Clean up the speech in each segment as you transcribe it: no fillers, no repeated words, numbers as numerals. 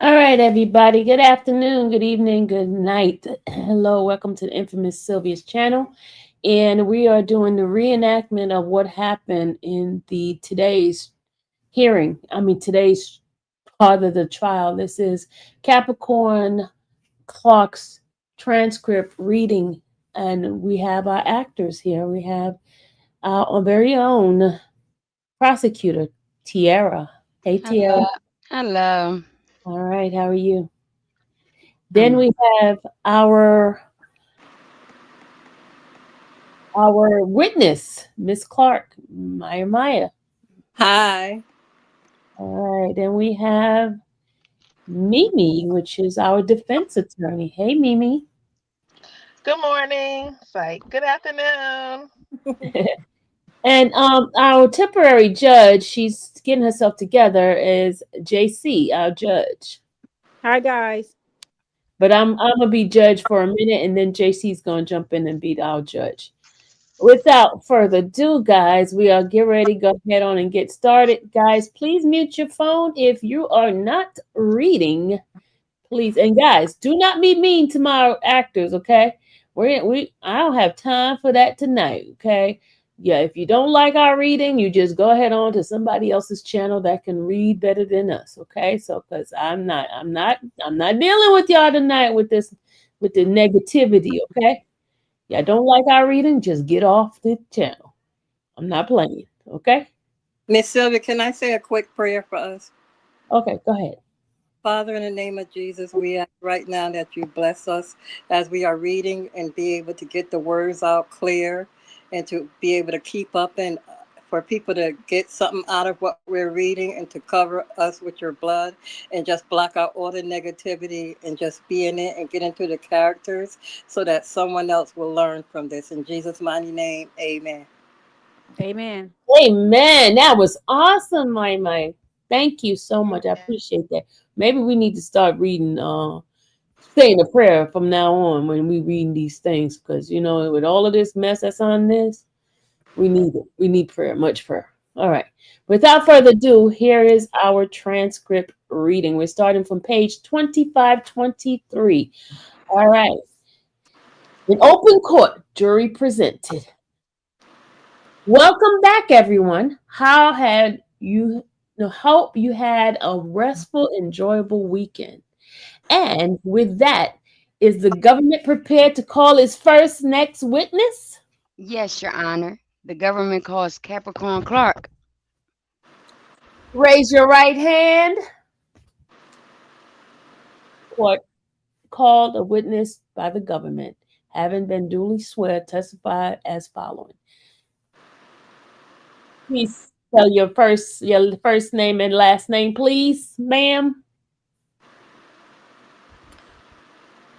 All right, everybody. Good afternoon, good evening, good night. Hello, welcome to the infamous Sylvia's channel. And we are doing the reenactment of what happened in the today's hearing. Today's part of the trial. This is Capricorn Clark's transcript reading. And we have our actors here. We have our very own prosecutor, Tiara. Hey, Tiara. Hello. Hello. All right, how are you? Then Um, we have our witness, Miss Clark, Maya. Hi. All right, then we have Mimi, which is our defense attorney. Hey, Mimi. Good morning. It's like good afternoon. And our temporary judge, she's getting herself together, is JC, our judge. Hi, guys. But I'm gonna be judge for a minute, and then JC's gonna jump in and be our judge. Without further ado, guys, we are get ready, go ahead on and get started. Guys, please mute your phone if you are not reading. Please, and guys, do not be mean to my actors, okay? I don't have time for that tonight, okay? Yeah, if you don't like our reading, you just go ahead on to somebody else's channel that can read better than us, okay? So because I'm not dealing with y'all tonight with this with the negativity, okay? Yeah, don't like our reading, just get off the channel. I'm not playing, okay? Miss Sylvia, can I say a quick prayer for us? Okay, go ahead. Father, in the name of Jesus, we ask right now that you bless us as we are reading and be able to get the words out clear and to be able to keep up and for people to get something out of what we're reading and to cover us with your blood and just block out all the negativity and just be in it and get into the characters so that someone else will learn from this. In Jesus' mighty name, amen. Amen. Amen. That was awesome, my. Thank you so much. I appreciate that. Maybe we need to start reading, saying a prayer from now on when we read these things, because with all of this mess that's on this, we need it. We need prayer, much prayer. All right. Without further ado, here is our transcript reading. We're starting from page 2523. All right. In open court, jury presented. Welcome back, everyone. How had you? Hope you had a restful, enjoyable weekend. And with that, is the government prepared to call its first next witness? Yes, Your Honor. The government calls Capricorn Clark. Raise your right hand. Court called a witness by the government, having been duly swear, testified as following. Please tell your first name and last name, please, ma'am.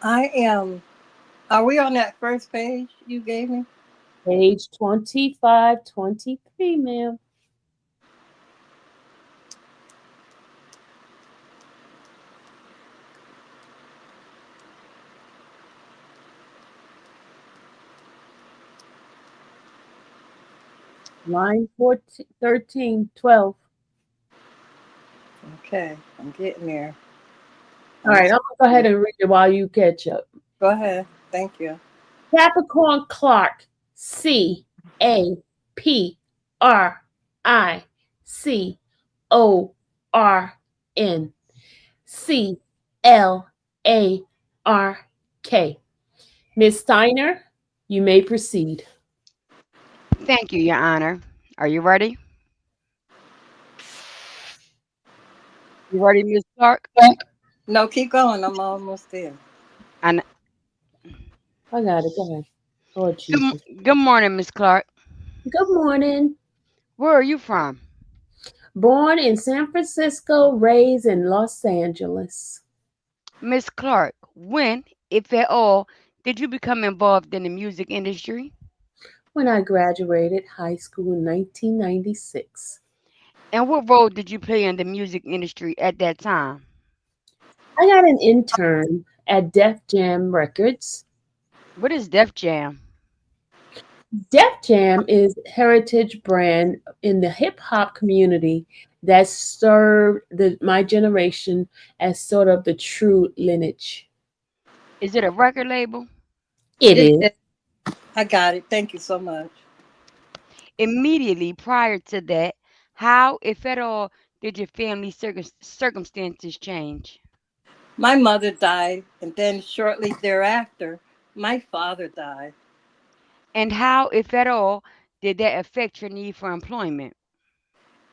I am. Are we on that first page you gave me? Page 2523, ma'am. Line 14, 13, 12. Okay, I'm getting there. All I'm right, I'm going to go ahead and read it while you catch up. Go ahead. Thank you. Capricorn Clark, Capricorn Clark. Miss Steiner, you may proceed. Thank you, Your Honor. Are you ready? You ready, Miss Clark? No, keep going. I'm almost there. And I got it. Go ahead. Lord Jesus. good morning, Miss Clark. Good morning. Where are you from? Born in San Francisco, raised in Los Angeles. Miss Clark, when, if at all, did you become involved in the music industry? When I graduated high school in 1996. And what role did you play in the music industry at that time? I got an intern at Def Jam Records. What is Def Jam? Def Jam is heritage brand in the hip hop community, that served my generation as sort of the true lineage. Is it a record label? It It is. is. I got it. Thank you so much. Immediately prior to that, how, if at all, did your family circumstances change? My mother died, and then shortly thereafter, my father died. And how, if at all, did that affect your need for employment?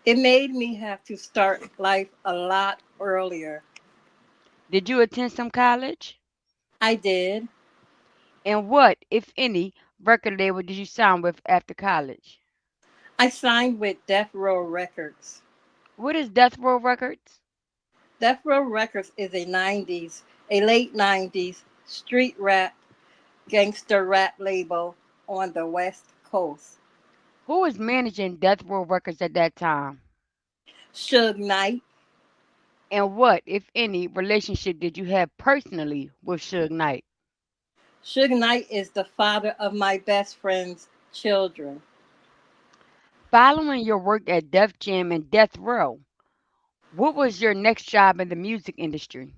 It made me have to start life a lot earlier. Did you attend some college? I did. And what, if any, record label did you sign with after college? I signed with Death Row Records. What is Death Row Records? Death Row Records is a late 90s street rap, gangster rap label on the West Coast. Who was managing Death Row Records at that time? Suge Knight, And what, if any, relationship did you have personally with Suge Knight? Suge Knight is the father of my best friend's children. Following your work at Def Jam and Death Row, what was your next job in the music industry?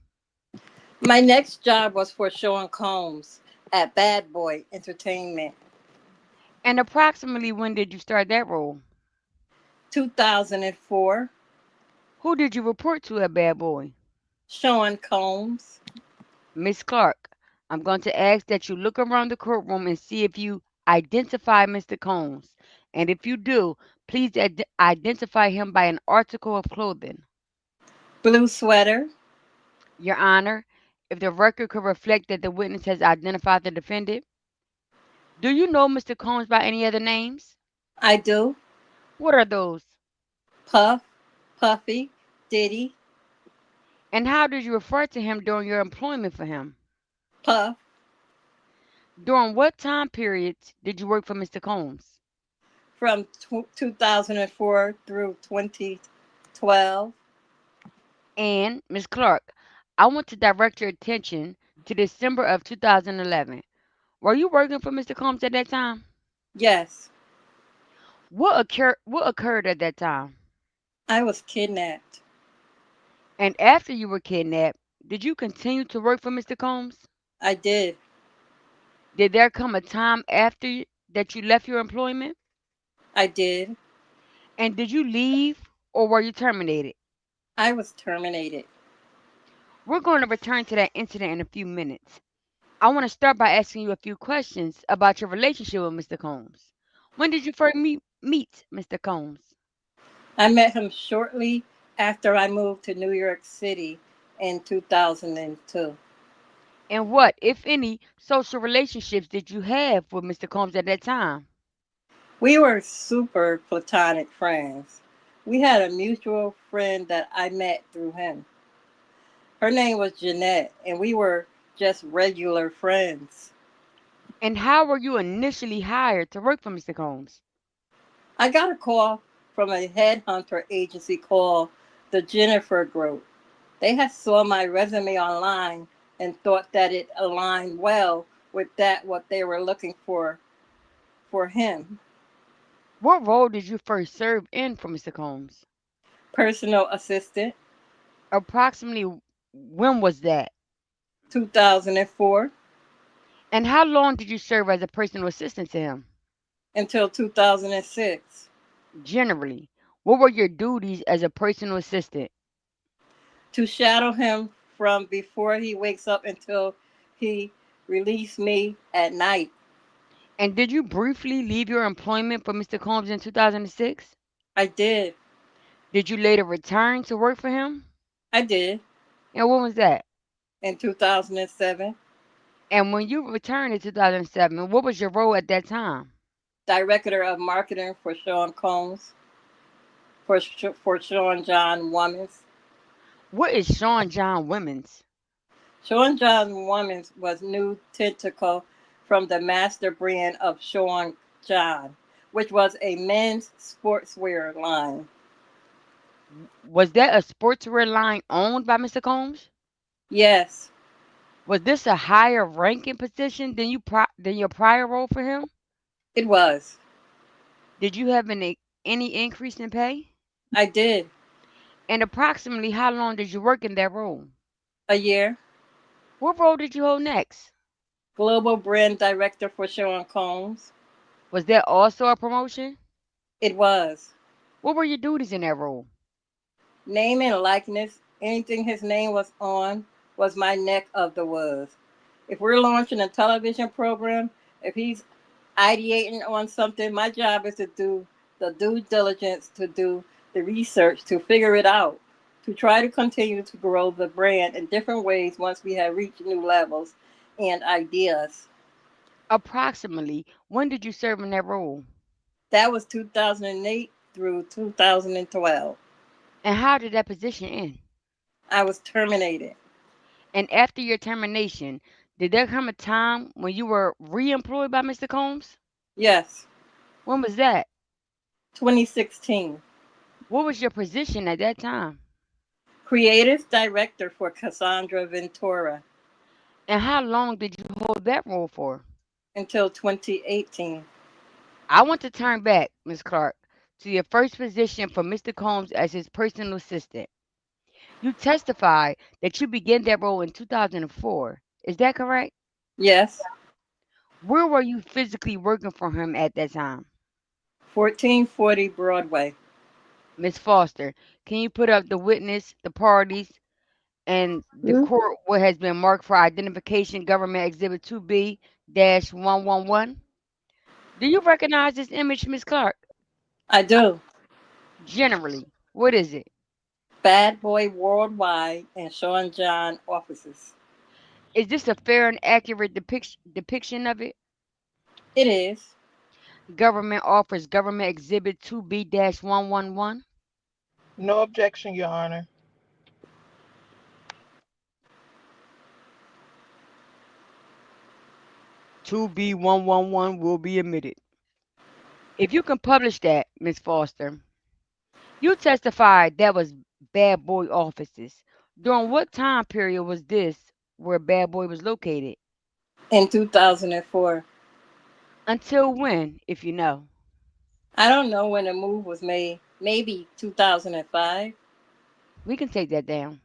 My next job was for Sean Combs at Bad Boy Entertainment, And approximately when did you start that role? 2004. Who did you report to at Bad Boy? Sean Combs. Miss Clark, I'm going to ask that you look around the courtroom and see if you identify Mr. Combs. And if you do, please identify him by an article of clothing. Blue Sweater. Your Honor, if the record could reflect that the witness has identified the defendant, do you know Mr. Combs by any other names? I do. What are those? Puff, Puffy, Diddy, And how did you refer to him during your employment for him? Puff, During what time periods did you work for Mr. Combs? from 2004 through 2012. And Ms. Clark, I want to direct your attention to December of 2011. Were you working for Mr. Combs at that time? Yes, What occurred at that time? I was kidnapped. And after you were kidnapped, did you continue to work for Mr. Combs? I did. Did there come a time after that you left your employment? I did. And did you leave or were you terminated? I was terminated. We're going to return to that incident in a few minutes. I want to start by asking you a few questions about your relationship with Mr. Combs. When did you first meet Mr. Combs? I met him shortly after I moved to New York City in 2002. And what, if any, social relationships did you have with Mr. Combs at that time? We were super platonic friends. We had a mutual friend that I met through him. Her name was Jeanette, and we were just regular friends. And how were you initially hired to work for Mr. Combs? I got a call from a headhunter agency called the Jennifer Group. They had saw my resume online and thought that it aligned well with that what they were looking for him. What role did you first serve in for Mr. Combs? Personal assistant, Approximately when was that? 2004 And how long did you serve as a personal assistant to him? until 2006. Generally, what were your duties as a personal assistant? To shadow him from before he wakes up until he released me at night. And did you briefly leave your employment for Mr. Combs in 2006? I did. Did you later return to work for him? I did And when was that? in 2007. And when you returned in 2007, what was your role at that time? Director of marketing for Sean Combs, for Sean John Wommans. What is Sean John Women's? Sean John Wommans was new tentacle from the master brand of Sean John, which was a men's sportswear line. Was that a sportswear line owned by Mr. Combs? Yes, Was this a higher ranking position than your prior role for him? it was. Did you have any increase in pay? I did. And approximately how long did you work in that role? A year. What role did you hold next? Global Brand Director for Sean Combs. Was that also a promotion? It was. What were your duties in that role? Name and likeness, anything his name was on, was my neck of the woods. If we're launching a television program, if he's ideating on something, my job is to do the due diligence, to do the research, to figure it out, to try to continue to grow the brand in different ways once we have reached new levels and ideas. Approximately when did you serve in that role? That was 2008 through 2012. And how did that position end? I was terminated. And after your termination, did there come a time when you were re-employed by Mr. Combs? Yes, When was that? 2016. What was your position at that time? Creative director for Cassandra Ventura And how long did you hold that role for? until 2018. I want to turn back, Miss Clark, to your first position for Mr. Combs as his personal assistant. You testified that you began that role in 2004. Is that correct? Yes, Where were you physically working for him at that time? 1440 Broadway. Miss Foster, can you put up the witness, the parties, and the Hmm? court what has been marked for identification government exhibit 2B-111? Do you recognize this image, Miss Clark? I do. Generally, what is it? Bad Boy Worldwide and Sean John offices. Is this a fair and accurate depiction of it? It is. Government offers government exhibit 2B-111. No objection, Your Honor. 2B-111 will be admitted. If you can publish that, Miss Foster, you testified that was Bad Boy offices. During what time period was this where Bad Boy was located? In 2004. Until when, if you know? I don't know when the move was made. Maybe 2005. We can take that down.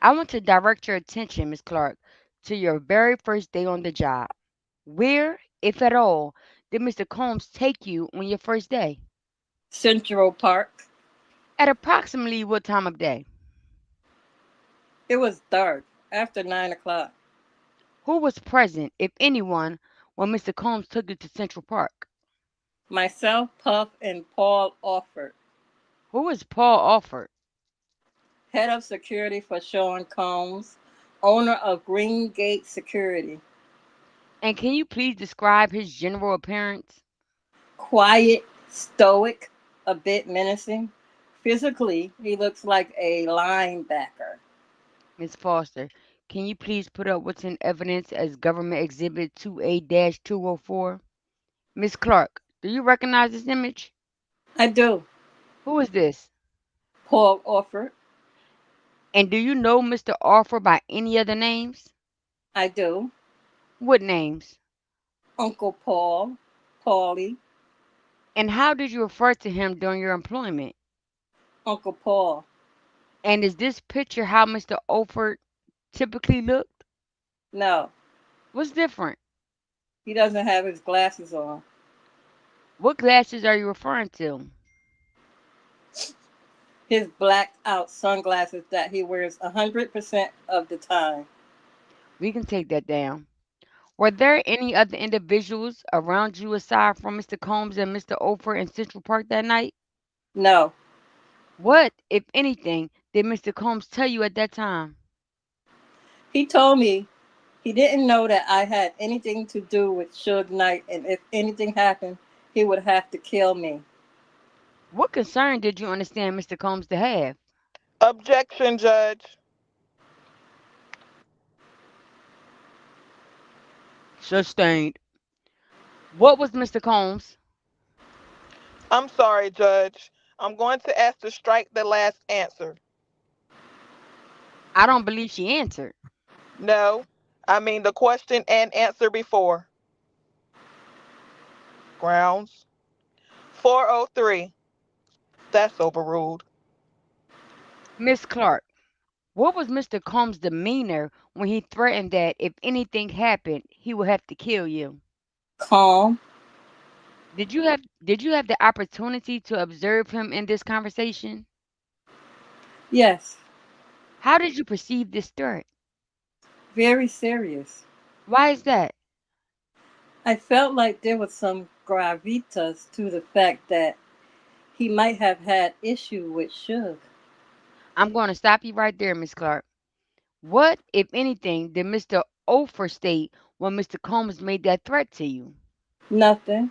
I want to direct your attention, Miss Clark, to your very first day on the job. Where, if at all, did Mr. Combs take you on your first day? Central Park. At approximately what time of day? It was dark after 9 o'clock. Who was present, if anyone, when Mr. Combs took you to Central Park? Myself, Puff, and Paul Offord, Who was Paul Alford? head of security for Sean Combs, owner of Green Gate Security. And can you please describe his general appearance? Quiet, stoic, a bit menacing. Physically, he looks like a linebacker. Miss Foster, can you please put up what's in evidence as Government Exhibit 2A-204? Miss Clark, do you recognize this image? I do. Who is this? Paul Offord. And do you know Mr. Alford by any other names? I do. What names? Uncle Paul, Paulie, And how did you refer to him during your employment? Uncle Paul. And is this picture how Mr. Alford typically looked? No, What's different? he doesn't have his glasses on. What glasses are you referring to? His blacked out sunglasses that he wears 100% of the time. We can take that down. Were there any other individuals around you aside from Mr. Combs and Mr. Ofer in Central Park that night? No, What, if anything, did Mr. Combs tell you at that time? he told me he didn't know that I had anything to do with Suge Knight, and if anything happened, he would have to kill me. What concern did you understand Mr. Combs to have? Objection, Judge. Sustained. What was Mr. Combs? I'm sorry, Judge. I'm going to ask to strike the last answer. I don't believe she answered. No, I mean the question and answer before. Grounds. 403. That's overruled. Miss Clark, what was Mr. Combs' demeanor when he threatened that if anything happened, he would have to kill you? Calm. Did you have the opportunity to observe him in this conversation? Yes. How did you perceive this threat? Very serious. Why is that? I felt like there was some gravitas to the fact that he might have had issue with Suge. I'm going to stop you right there, Miss Clark. What, if anything, did Mr. Ofer state when Mr. Combs made that threat to you? Nothing.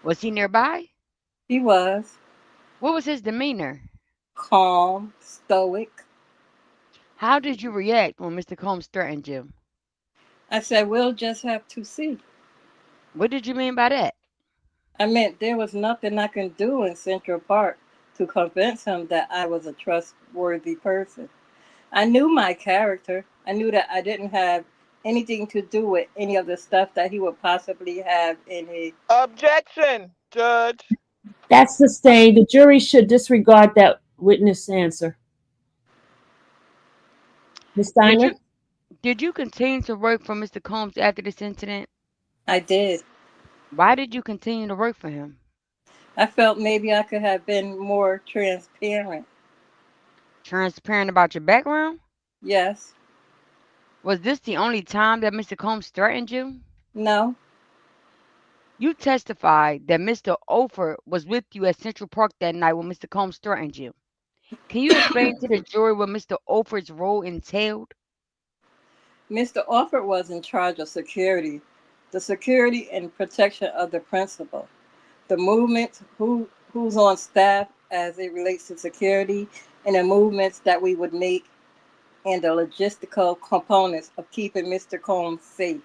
Was he nearby? He was What was his demeanor? calm, stoic. How did you react when Mr. Combs threatened you? I said, we'll just have to see. What did you mean by that? I meant there was nothing I can do in Central Park to convince him that I was a trustworthy person. I knew my character. I knew that I didn't have anything to do with any of the stuff that he would possibly have in his. Objection, Judge. That's sustained. The jury should disregard that witness answer. Ms. Did Steiner? you did you continue to work for Mr. Combs after this incident? I did. Why did you continue to work for him? I felt maybe I could have been more transparent. Transparent about your background? Yes. Was this the only time that Mr. Combs threatened you? No. You testified that Mr. Ofer was with you at Central Park that night when Mr. Combs threatened you. Can you explain to the jury what Mr. Ofer's role entailed? Mr. Alford was in charge of security, the security and protection of the principal, the movement, who's on staff as it relates to security, and the movements that we would make, and the logistical components of keeping Mr. Combs safe.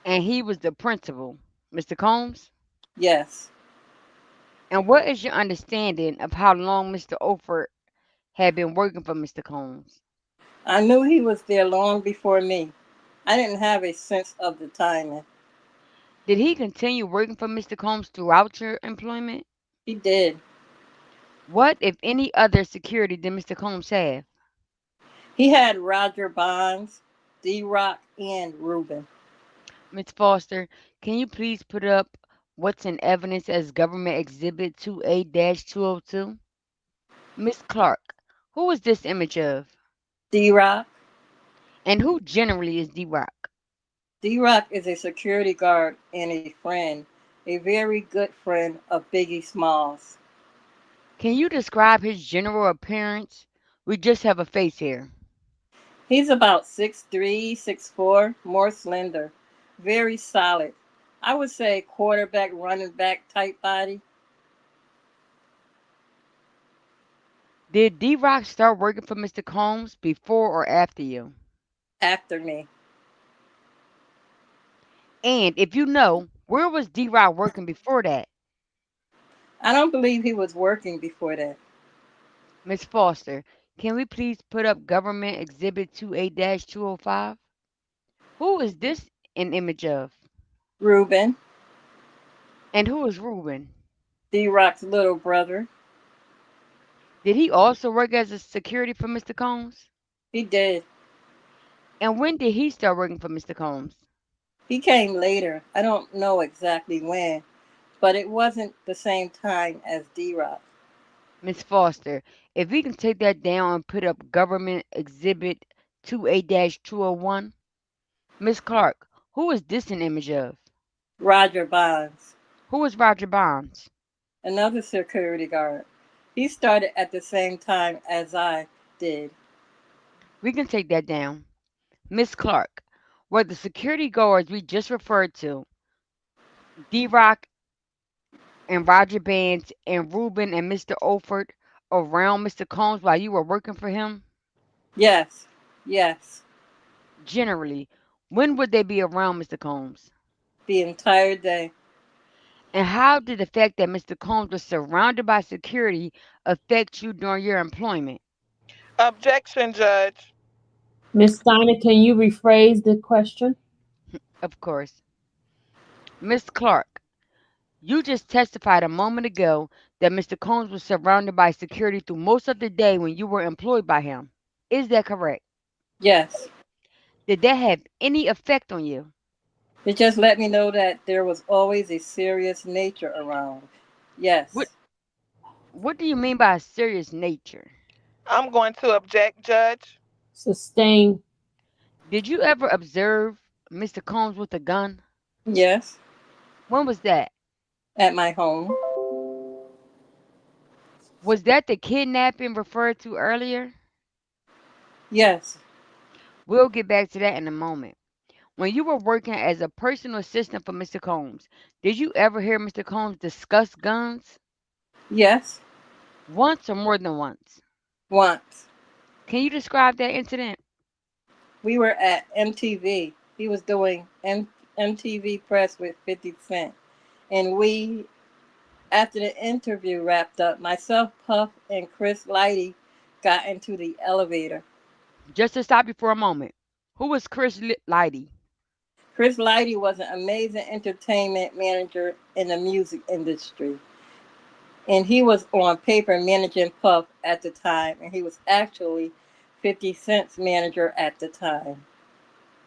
And he was the principal, Mr. Combs? Yes. And what is your understanding of how long Mr. Ofer had been working for Mr. Combs? I knew he was there long before me. I didn't have a sense of the timing. Did he continue working for Mr. Combs throughout your employment? He did. What, if any, other security did Mr. Combs have? He had Roger Bonds, D Rock, and Ruben. Ms. Foster, can you please put up what's in evidence as Government Exhibit 2A 202? Miss Clark, who is this image of? D Rock. And who generally is D Rock? D Rock is a security guard and a friend, a very good friend of Biggie Smalls. Can you describe his general appearance? We just have a face here. He's about 6'3", 6'4", more slender, very solid. I would say quarterback, running back type body. Did D Rock start working for Mr. Combs before or after you? After me. And if you know, where was D Rock working before that? I don't believe he was working before that. Miss Foster, can we please put up Government Exhibit 2A 205? Who is this an image of? Ruben, And who is Ruben? D Rock's little brother. Did he also work as a security for Mr. Combs? He did. And when did he start working for Mr. Combs? He came later. I don't know exactly when, but it wasn't the same time as D Rock. Miss Foster, if we can take that down and put up Government Exhibit 2A 201. Miss Clark, who is this an image of? Roger Bonds, Who is Roger Bonds? another security guard. He started at the same time as I did. We can take that down. Miss Clark, were the security guards we just referred to, D Rock and Roger Bands and Ruben and Mr. Olford, around Mr. Combs while you were working for him? Yes, yes, Generally, when would they be around Mr. Combs? the entire day. And how did the fact that Mr. Combs was surrounded by security affect you during your employment? Objection, Judge. Ms. Steiner, can you rephrase the question? Of course. Miss Clark, you just testified a moment ago that Mr. Combs was surrounded by security through most of the day when you were employed by him. Is that correct? Yes. Did that have any effect on you? It just let me know that there was always a serious nature around. What Yes. What do you mean by a serious nature? I'm going to object, Judge. Sustain. Did you ever observe Mr. Combs with a gun? Yes. When was that? At my home. Was that the kidnapping referred to earlier? Yes. We'll get back to that in a moment. When you were working as a personal assistant for Mr. Combs, did you ever hear Mr. Combs discuss guns? Yes. Once or more than once? Once. Can you describe that incident? We were at MTV. He was doing MTV press with 50 Cent. And after the interview wrapped up, myself, Puff, and Chris Lighty got into the elevator. Just to stop you for a moment. Who was Chris Lighty? Chris Lighty was an amazing entertainment manager in the music industry. And he was on paper managing Puff at the time. And he was actually 50 Cent's manager at the time.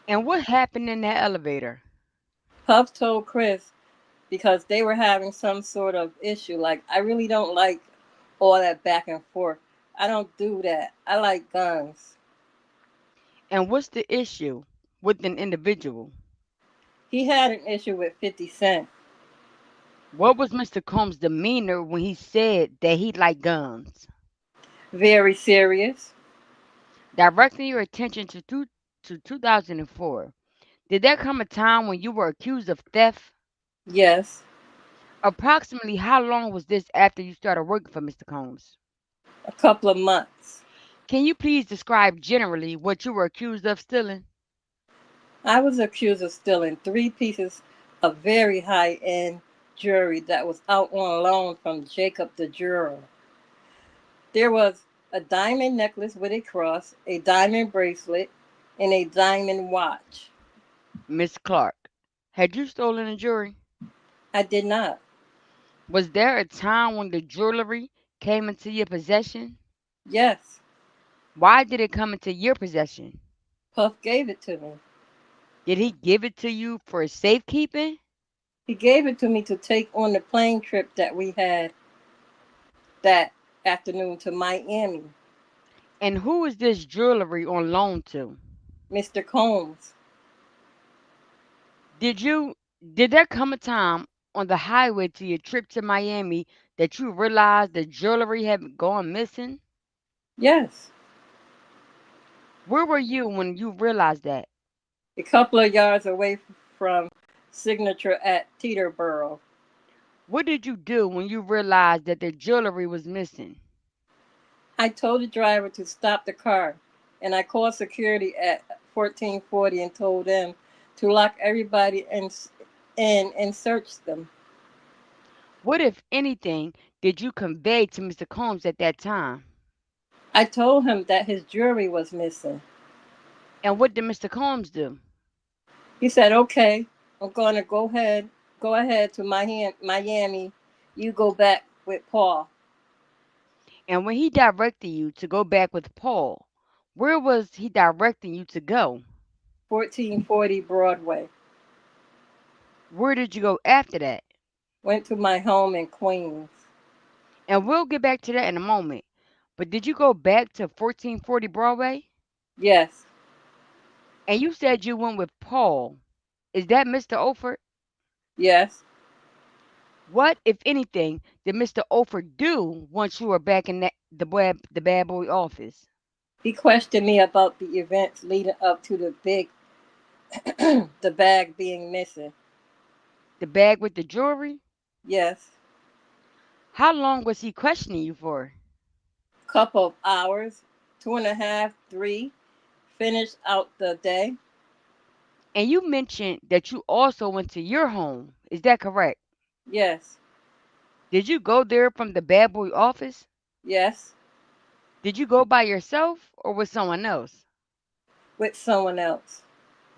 And what happened in that elevator? Puff told Chris because they were having some sort of issue. Like, I really don't like all that back and forth. I don't do that. I like guns. And what's the issue with an individual? He had an issue with 50 Cent. What was Mr. Combs' demeanor when he said that he liked guns? Very serious. Directing your attention to 2004, did there come a time when you were accused of theft? Yes. Approximately how long was this after you started working for Mr. Combs? A couple of months. Can you please describe generally what you were accused of stealing? I was accused of stealing 3 pieces of very high end jewelry that was out on loan from Jacob the jeweler. There was a diamond necklace with a cross, a diamond bracelet, and a diamond watch. Miss Clark, had you stolen a jewelry? I did not. Was there a time when the jewelry came into your possession? Yes. Why did it come into your possession? Puff gave it to me. Did he give it to you for safekeeping? He gave it to me to take on the plane trip that we had that afternoon to Miami. And who is this jewelry on loan to? Mr. Combs. Did there come a time on the highway to your trip to Miami that you realized the jewelry had gone missing? Yes. Where were you when you realized that? A couple of yards away from Signature at Teterboro. What did you do when you realized that the jewelry was missing? I told the driver to stop the car, and I called security at 1440 and told them to lock everybody in and search them. What, if anything, did you convey to Mr. Combs at that time? I told him that his jewelry was missing. And what did Mr. Combs do? He said, "Okay, I'm going to go ahead to Miami. You go back with Paul." And when he directed you to go back with Paul, where was he directing you to go? 1440 Broadway. Where did you go after that? Went to my home in Queens. And we'll get back to that in a moment. But did you go back to 1440 Broadway? Yes. And you said you went with Paul. Is that Mr. Ofer? Yes. What, if anything, did Mr. Ofer do once you were back in the bad boy office? He questioned me about the events leading up to the bag being missing. The bag with the jewelry? Yes. How long was he questioning you for? Couple of hours, 2.5, 3. Finished out the day. And you mentioned that you also went to your home. Is that correct? Yes. Did you go there from the bad boy office? Yes. Did you go by yourself or with someone else? With someone else.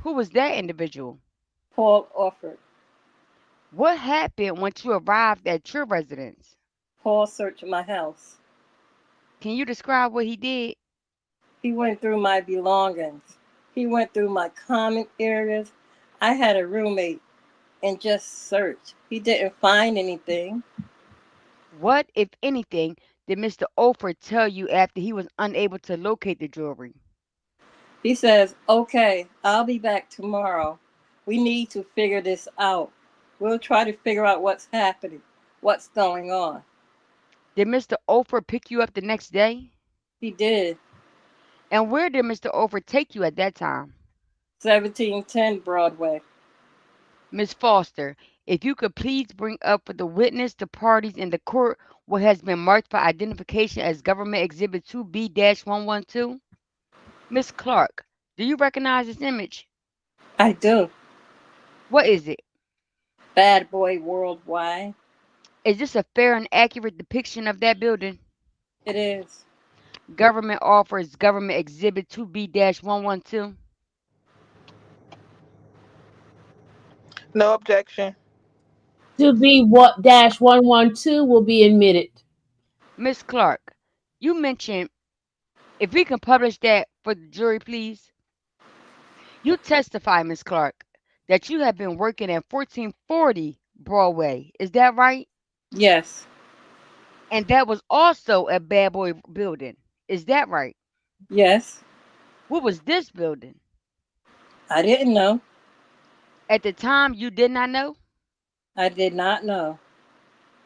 Who was that individual? Paul offered. What happened once you arrived at your residence? Paul searched my house. Can you describe what he did? He went through my belongings. He went through my common areas. I had a roommate and just searched. He didn't find anything. What, if anything, did Mr. Ofer tell you after he was unable to locate the jewelry? He says, okay, I'll be back tomorrow. We need to figure this out. We'll try to figure out what's happening, what's going on. Did Mr. Ofer pick you up the next day? He did. And where did Mr. Ofer take you at that time? 1710 Broadway. Miss Foster, if you could please bring up for the witness the parties in the court what has been marked for identification as Government Exhibit 2B-112. Miss Clark, do you recognize this image? I do. What is it? Bad Boy Worldwide. Is this a fair and accurate depiction of that building? It is. Government offers Government Exhibit 2B-112. No objection. To be what dash 112 will be admitted. Miss Clark, you mentioned if we can publish that for the jury, please. You testify, Miss Clark, that you have been working at 1440 Broadway. Is that right? Yes. And that was also a bad boy building. Is that right? Yes. What was this building? I didn't know. At the time, you did not know? I did not know.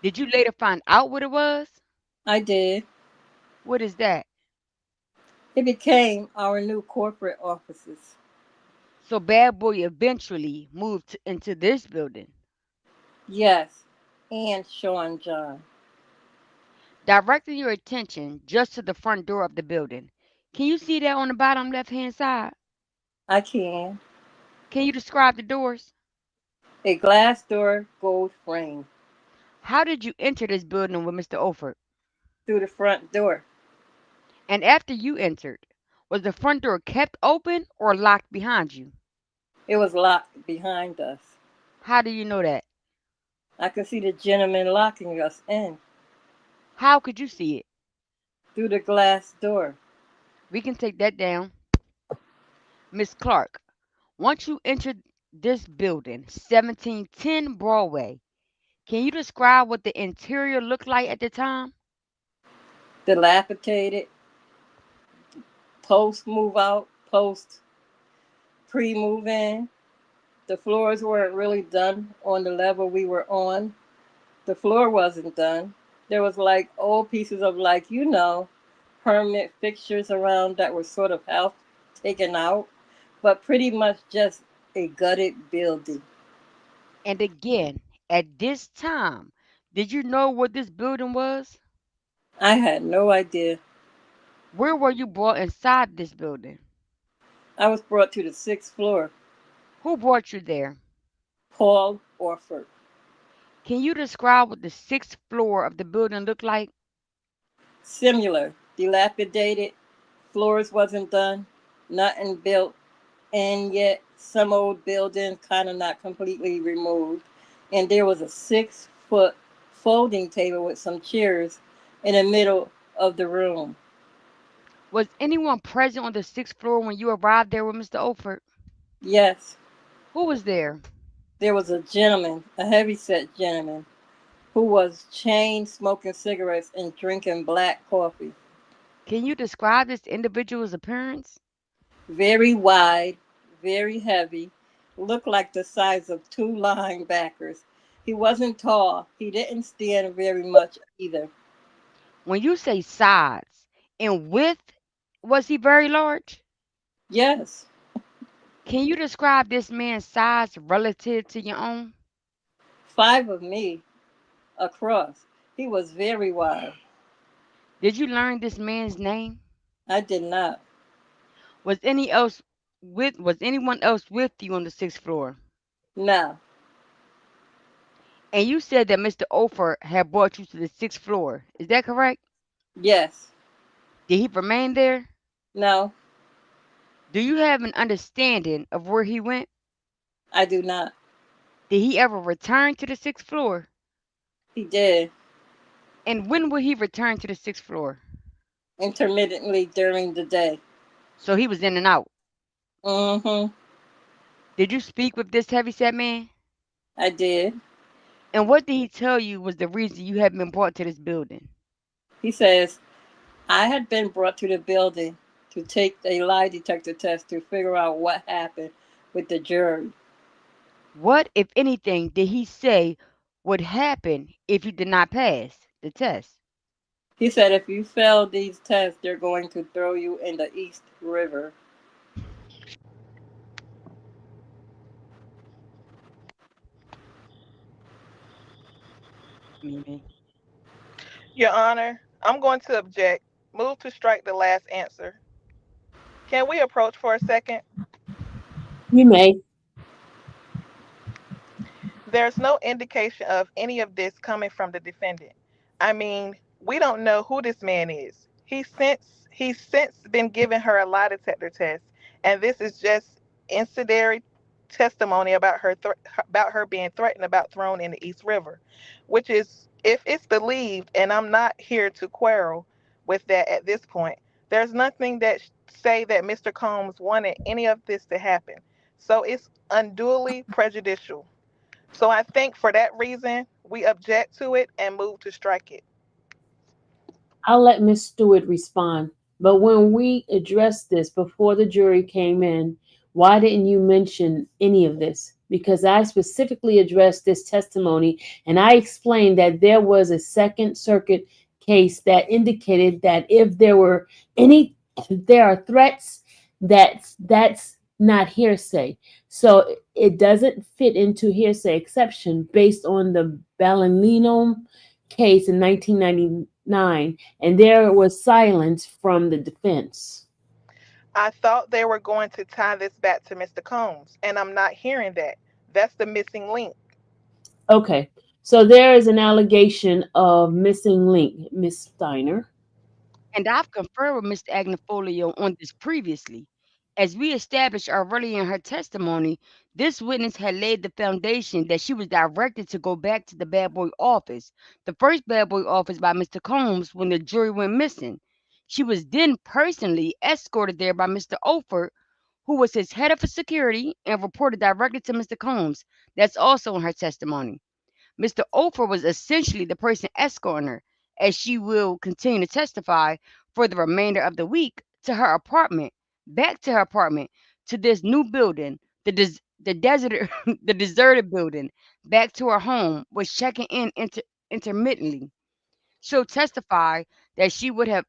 Did you later find out what it was? I did. What is that? It became our new corporate offices. So Bad Boy eventually moved into this building. Yes. And Sean John. Directing your attention just to the front door of the building. Can you see that on the bottom left hand side? I can. Can you describe the doors? A glass door, gold frame. How did you enter this building with Mr. Ofer? Through the front door. And after you entered, was the front door kept open or locked behind you? It was locked behind us. How do you know that? I could see the gentleman locking us in How could you see it? through the glass door. We can take that down. Miss Clark, once you entered this building, 1710 Broadway, can you describe what the interior looked like at the time? Dilapidated, post move out, post pre move in. The floors weren't really done on the level we were on. The floor wasn't done. There was like old pieces of permanent fixtures around that were sort of half taken out, but pretty much just a gutted building. And again, at this time, did you know what this building was? I had no idea. Where were you brought inside this building? I was brought to the sixth floor. Who brought you there? Paul Orford. Can you describe what the sixth floor of the building looked like? Similar, dilapidated, floors wasn't done, nothing built, and yet some old buildings kind of not completely removed. And there was a 6 foot folding table with some chairs in the middle of the room. Was anyone present on the sixth floor when you arrived there with Mr. Ofer? Yes, Who was there? there was a gentleman, a heavyset gentleman, who was chain smoking cigarettes and drinking black coffee. Can you describe this individual's appearance? Very wide, very heavy, looked like the size of two linebackers. He wasn't tall. He didn't stand very much either. When you say size and width, was he very large? Yes, Can you describe this man's size relative to your own? five of me across. He was very wide. Did you learn this man's name? I did not. Was anyone else with you on the sixth floor? No. And you said that Mr. Ofer had brought you to the sixth floor. Is that correct? Yes. Did he remain there? No, Do you have an understanding of where he went? I do not. Did he ever return to the sixth floor? He did. And when will he return to the sixth floor? intermittently during the day. So he was in and out. Mm-hmm. Did you speak with this heavyset man? I did. And what did he tell you was the reason you had been brought to this building? He says, I had been brought to the building to take a lie detector test to figure out what happened with the jury. What, if anything, did he say would happen if you did not pass the test? He said, if you fail these tests, they're going to throw you in the East River. Mimi. Your Honor, I'm going to object. Move to strike the last answer. Can we approach for a second? You may. There's no indication of any of this coming from the defendant. I mean, we don't know who this man is. He's since been giving her a lie detector test, and this is just incendiary testimony about about her being threatened about thrown in the East River, which is, if it's believed, and I'm not here to quarrel with that at this point. There's nothing that say that Mr. Combs wanted any of this to happen, so it's unduly prejudicial. So I think for that reason, we object to it and move to strike it. I'll let Miss Stewart respond. But when we addressed this before the jury came in, why didn't you mention any of this? Because I specifically addressed this testimony and I explained that there was a Second Circuit case that indicated that if there were any, there are threats, that's not hearsay. So it doesn't fit into hearsay exception based on the Ballinino case in 1999, and there was silence from the defense. I thought they were going to tie this back to Mr. Combs, and I'm not hearing that. That's the missing link. Okay, so there is an allegation of missing link, Miss Steiner. And I've conferred with Mr. Agnifolio on this previously. As we established already in her testimony, this witness had laid the foundation that she was directed to go back to the bad boy office, the first bad boy office by Mr. Combs when the jury went missing. She was then personally escorted there by Mr. Ofer, who was his head of security, and reported directly to Mr. Combs. That's also in her testimony. Mr. Ofer was essentially the person escorting her, as she will continue to testify for the remainder of the week, to her apartment, back to her apartment, to this new building, the desert, the deserted building, back to her home, was checking in intermittently. She'll testify that she would have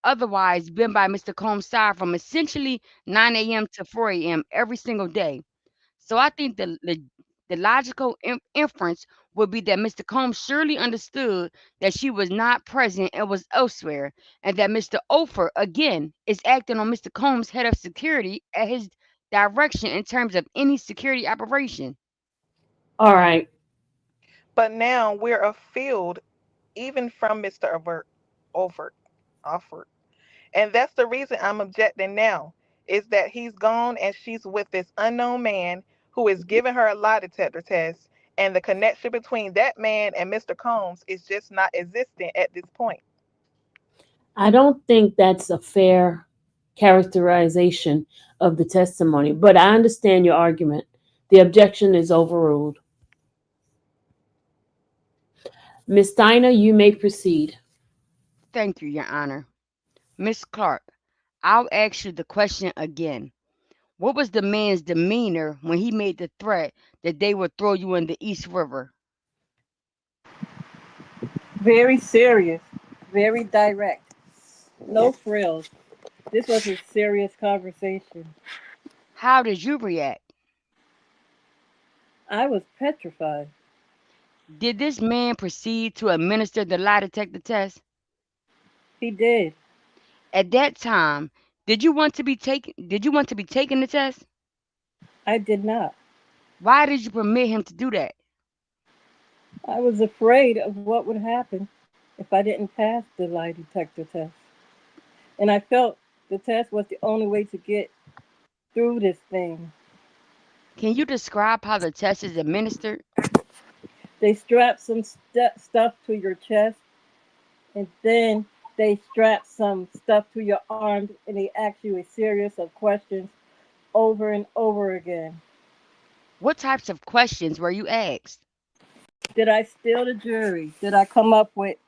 otherwise been by Mr. Combs' side from essentially 9 a.m. to 4 a.m. every single day. So I think the logical inference would be that Mr. Combs surely understood that she was not present and was elsewhere, and that Mr. Ofer again is acting on Mr. Combs' head of security at his direction in terms of any security operation. All right. But now we're afield even from Mr. Overt, Offert. And that's the reason I'm objecting now, is that he's gone and she's with this unknown man who is giving her a lie detector test, and the connection between that man and Mr. Combs is just not existent at this point. I don't think that's a fair characterization of the testimony, but I understand your argument. The objection is overruled. Miss Steiner, you may proceed. Thank you, Your Honor. Miss Clark, I'll ask you the question again. What was the man's demeanor when he made the threat that they would throw you in the East River? Very serious, very direct. No frills. This was a serious conversation. How did you react? I was petrified. Did this man proceed to administer the lie detector test? He did. At that time, did you want to be taking the test? I did not. Why did you permit him to do that? I was afraid of what would happen if I didn't pass the lie detector test. And I felt the test was the only way to get through this thing. Can you describe how the test is administered? They strap some stuff to your chest And then they strap some stuff to your arms and they ask you a series of questions over and over again. What types of questions were you asked? Did I steal the jury? Did I come up with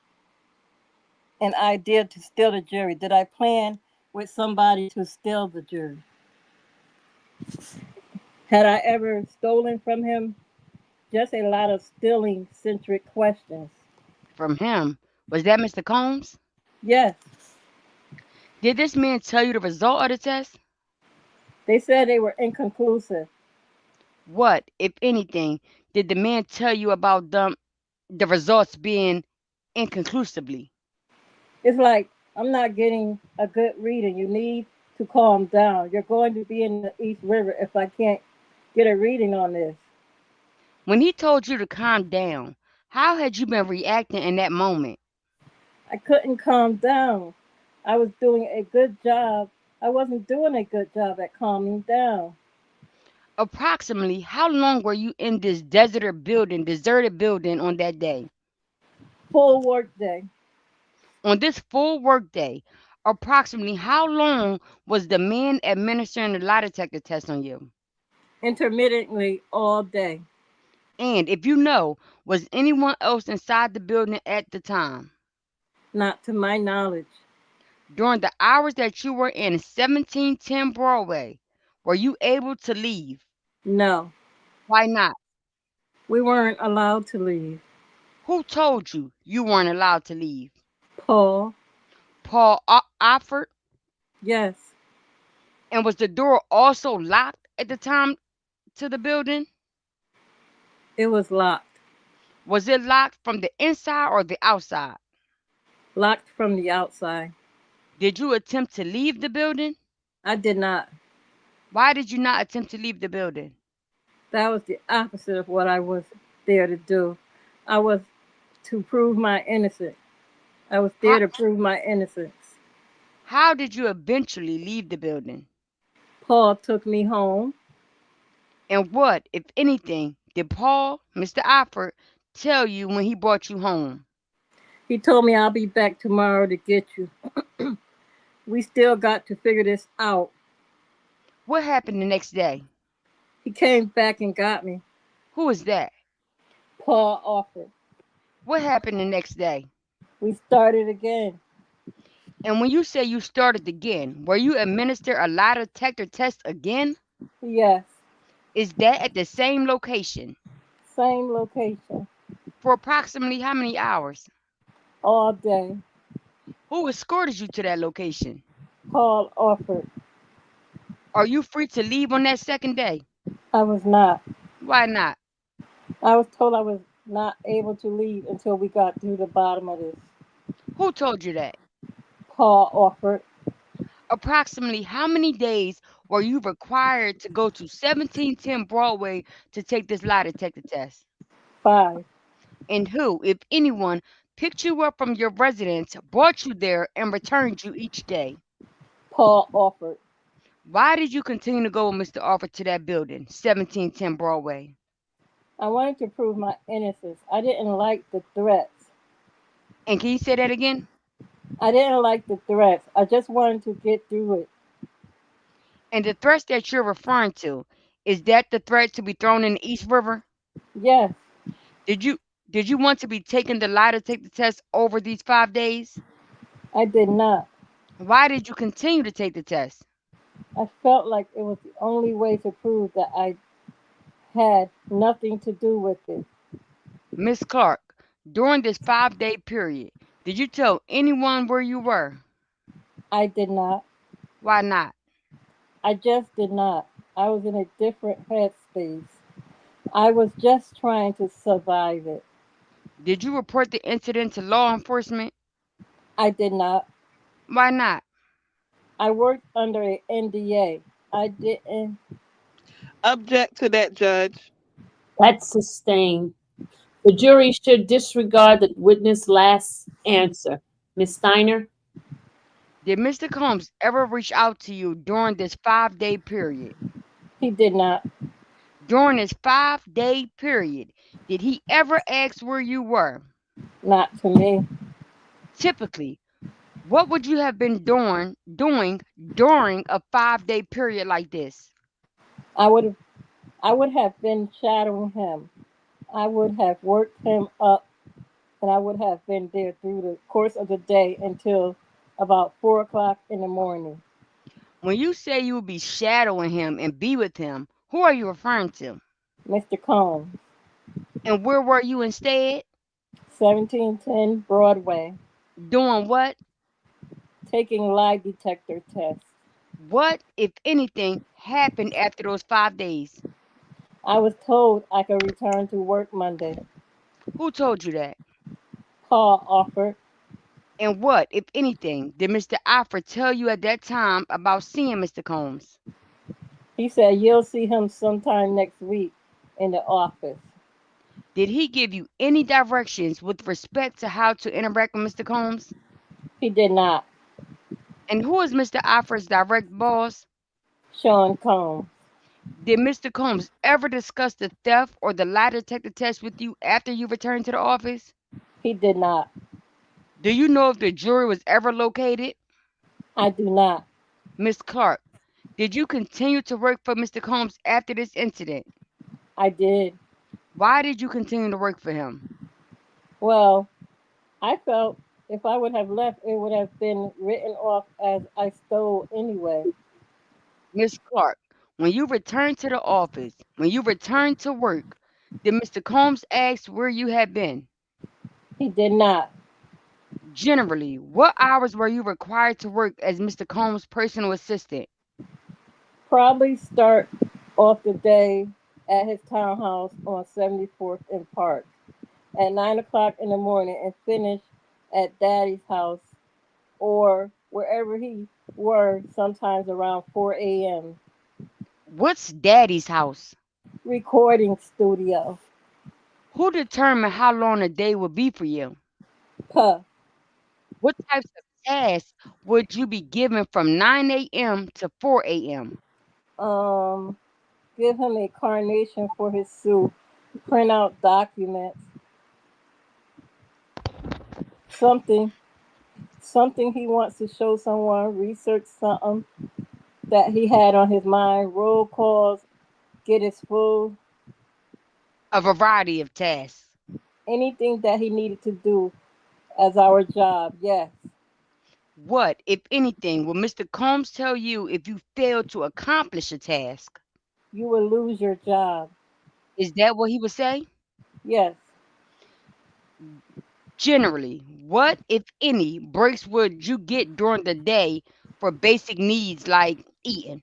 an idea to steal the jury? Did I plan with somebody to steal the jury? Had I ever stolen from him? Just a lot of stealing centric questions. From him. Was that Mr. Combs? Yes, Did this man tell you the result of the test? they said they were inconclusive. What, if anything, did the man tell you about the results being inconclusively? It's like, I'm not getting a good reading. You need to calm down. You're going to be in the East River if I can't get a reading on this. When he told you to calm down, how had you been reacting in that moment? I couldn't calm down. I was doing a good job. I wasn't doing a good job at calming down. Approximately how long were you in this deserted building on that day? Full work day, On this full work day, approximately how long was the man administering the lie detector test on you? intermittently all day. And if you know, was anyone else inside the building at the time? Not to my knowledge. During the hours that you were in 1710 Broadway, were you able to leave? No, Why not? we weren't allowed to leave. Who told you you weren't allowed to leave? Paul, Paul offered? yes, And was the door also locked at the time to the building? it was locked. Was it locked from the inside or the outside? Locked from the outside. Did you attempt to leave the building? I did not. Why did you not attempt to leave the building? That was the opposite of what I was there to do. I was to prove my innocence. I was How, there to prove my innocence. how did you eventually leave the building? Paul took me home. And what, if anything, did Paul, Mr. Alford, tell you when he brought you home? He told me I'll be back tomorrow to get you. We still got to figure this out. What happened the next day? He came back and got me. Who was that? Paul offered. What happened the next day? We started again. And when you say you started again, were you administered a lie detector test again? Yes, Is that at the same location? same location. For approximately how many hours? All day. Who escorted you to that location? Paul offered. Are you free to leave on that second day? I was not. Why not? I was told I was not able to leave until we got to the bottom of this. Who told you that? Paul offered. Approximately how many days were you required to go to 1710 Broadway to take this lie detector test? 5. And who, if anyone, picked you up from your residence, brought you there, and returned you each day? Paul offered. Why did you continue to go with Mr. Arthur to that building, 1710 Broadway? I wanted to prove my innocence. I didn't like the threats. And can you say that again? I didn't like the threats. I just wanted to get through it. And the threats that you're referring to, is that the threat to be thrown in the East River? Yes, Did you did you want to be taking the lie detector test over these 5 days? I did not. Why did you continue to take the test? I felt like it was the only way to prove that I had nothing to do with it. Miss Clark, during this 5 day period, did you tell anyone where you were? I did not. Why not? I just did not. I was in a different headspace. I was just trying to survive it. Did you report the incident to law enforcement? I did not. Why not? I worked under a NDA. I didn't. Object to that, Judge. That's sustained. The jury should disregard the witness' last answer. Miss Steiner? Did Mr. Combs ever reach out to you during this 5 day period? He did not. During this 5 day period, did he ever ask where you were? Not to me. Typically, what would you have been doing during a 5-day period like this? I would I would have been shadowing him. I would have worked him up, and I would have been there through the course of the day until about 4 o'clock in the morning. When you say you would be shadowing him and be with him, who are you referring to? Mr. Combs, And where were you instead? 1710 Broadway, Doing what? taking lie detector tests. What, if anything, happened after those 5 days? I was told I could return to work Monday. Who told you that? Paul offered. And what, if anything, did Mr. Alfred tell you at that time about seeing Mr. Combs? He said you'll see him sometime next week in the office. Did he give you any directions with respect to how to interact with Mr. Combs? He did not. And who is Mr. Alfred's direct boss? Sean Combs. Did Mr. Combs ever discuss the theft or the lie detector test with you after you returned to the office? He did not. Do you know if the jury was ever located? I do not. Miss Clark, did you continue to work for Mr. Combs after this incident? I did. Why did you continue to work for him? Well, I felt if I would have left, it would have been written off as I stole anyway. Miss Clark, when you returned to the office, when you returned to work, did Mr. Combs ask where you had been? He did not. Generally, what hours were you required to work as Mr. Combs' personal assistant? Probably start off the day at his townhouse on 74th and Park at 9 o'clock in the morning and finish at Daddy's house or wherever he were, sometimes around 4 a.m. What's Daddy's house? Recording studio. Who determined how long a day would be for you? Puh. What types of tasks would you be given from 9 a.m. to 4 a.m.? Um, Give him a carnation for his suit. Print out documents. Something, something he wants to show someone. Research something that he had on his mind. Roll calls. Get his food. A variety of tasks. Anything that he needed to do as our job. Yes, What, if anything, will Mr. Combs tell you if you fail to accomplish a task? you will lose your job. Is that what he would say? Yes, Generally, what, if any, breaks would you get during the day for basic needs like eating?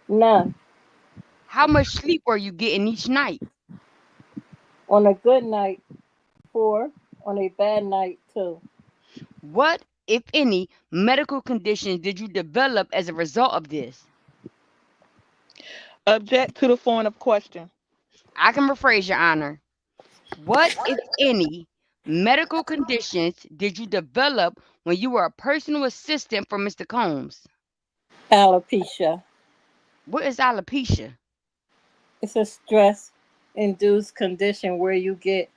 none. How much sleep were you getting each night? On a good night, 4. On a bad night, 2. What, if any, medical conditions did you develop as a result of this? Object to the form of question. I can rephrase, Your Honor. What, if any, medical conditions did you develop when you were a personal assistant for Mr. Combs? Alopecia. What is alopecia? It's a stress induced condition where you get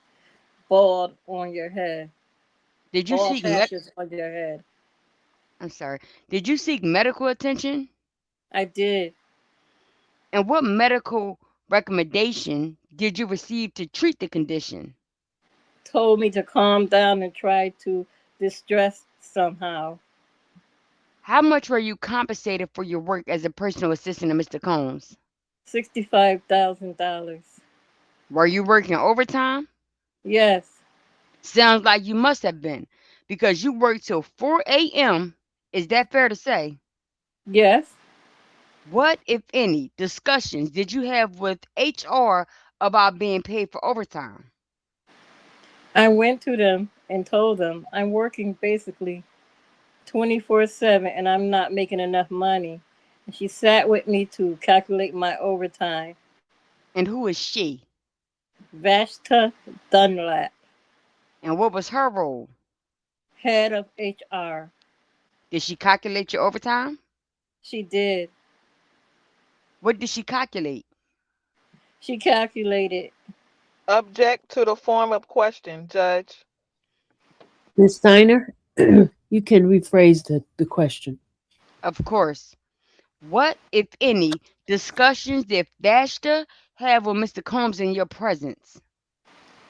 bald on your head, Did you bald seek patches on your head. I'm sorry. Did you seek medical attention? I did. And what medical recommendation did you receive to treat the condition? Told me to calm down and try to distress somehow. How much were you compensated for your work as a personal assistant to Mr. Combs? $65,000. Were you working overtime? Yes, Sounds like you must have been, because you worked till 4 a.m. Is that fair to say? yes. What, if any, discussions did you have with HR about being paid for overtime? I went to them and told them I'm working basically 24/7 and I'm not making enough money. And she sat with me to calculate my overtime. And who is she? Vashta Dunlap, And what was her role? head of HR. Did she calculate your overtime? She did. What did she calculate? She calculated Object to the form of question, Judge. Miss Steiner, you can rephrase the question. Of course. What, if any, discussions did Vashta have with Mr. Combs in your presence?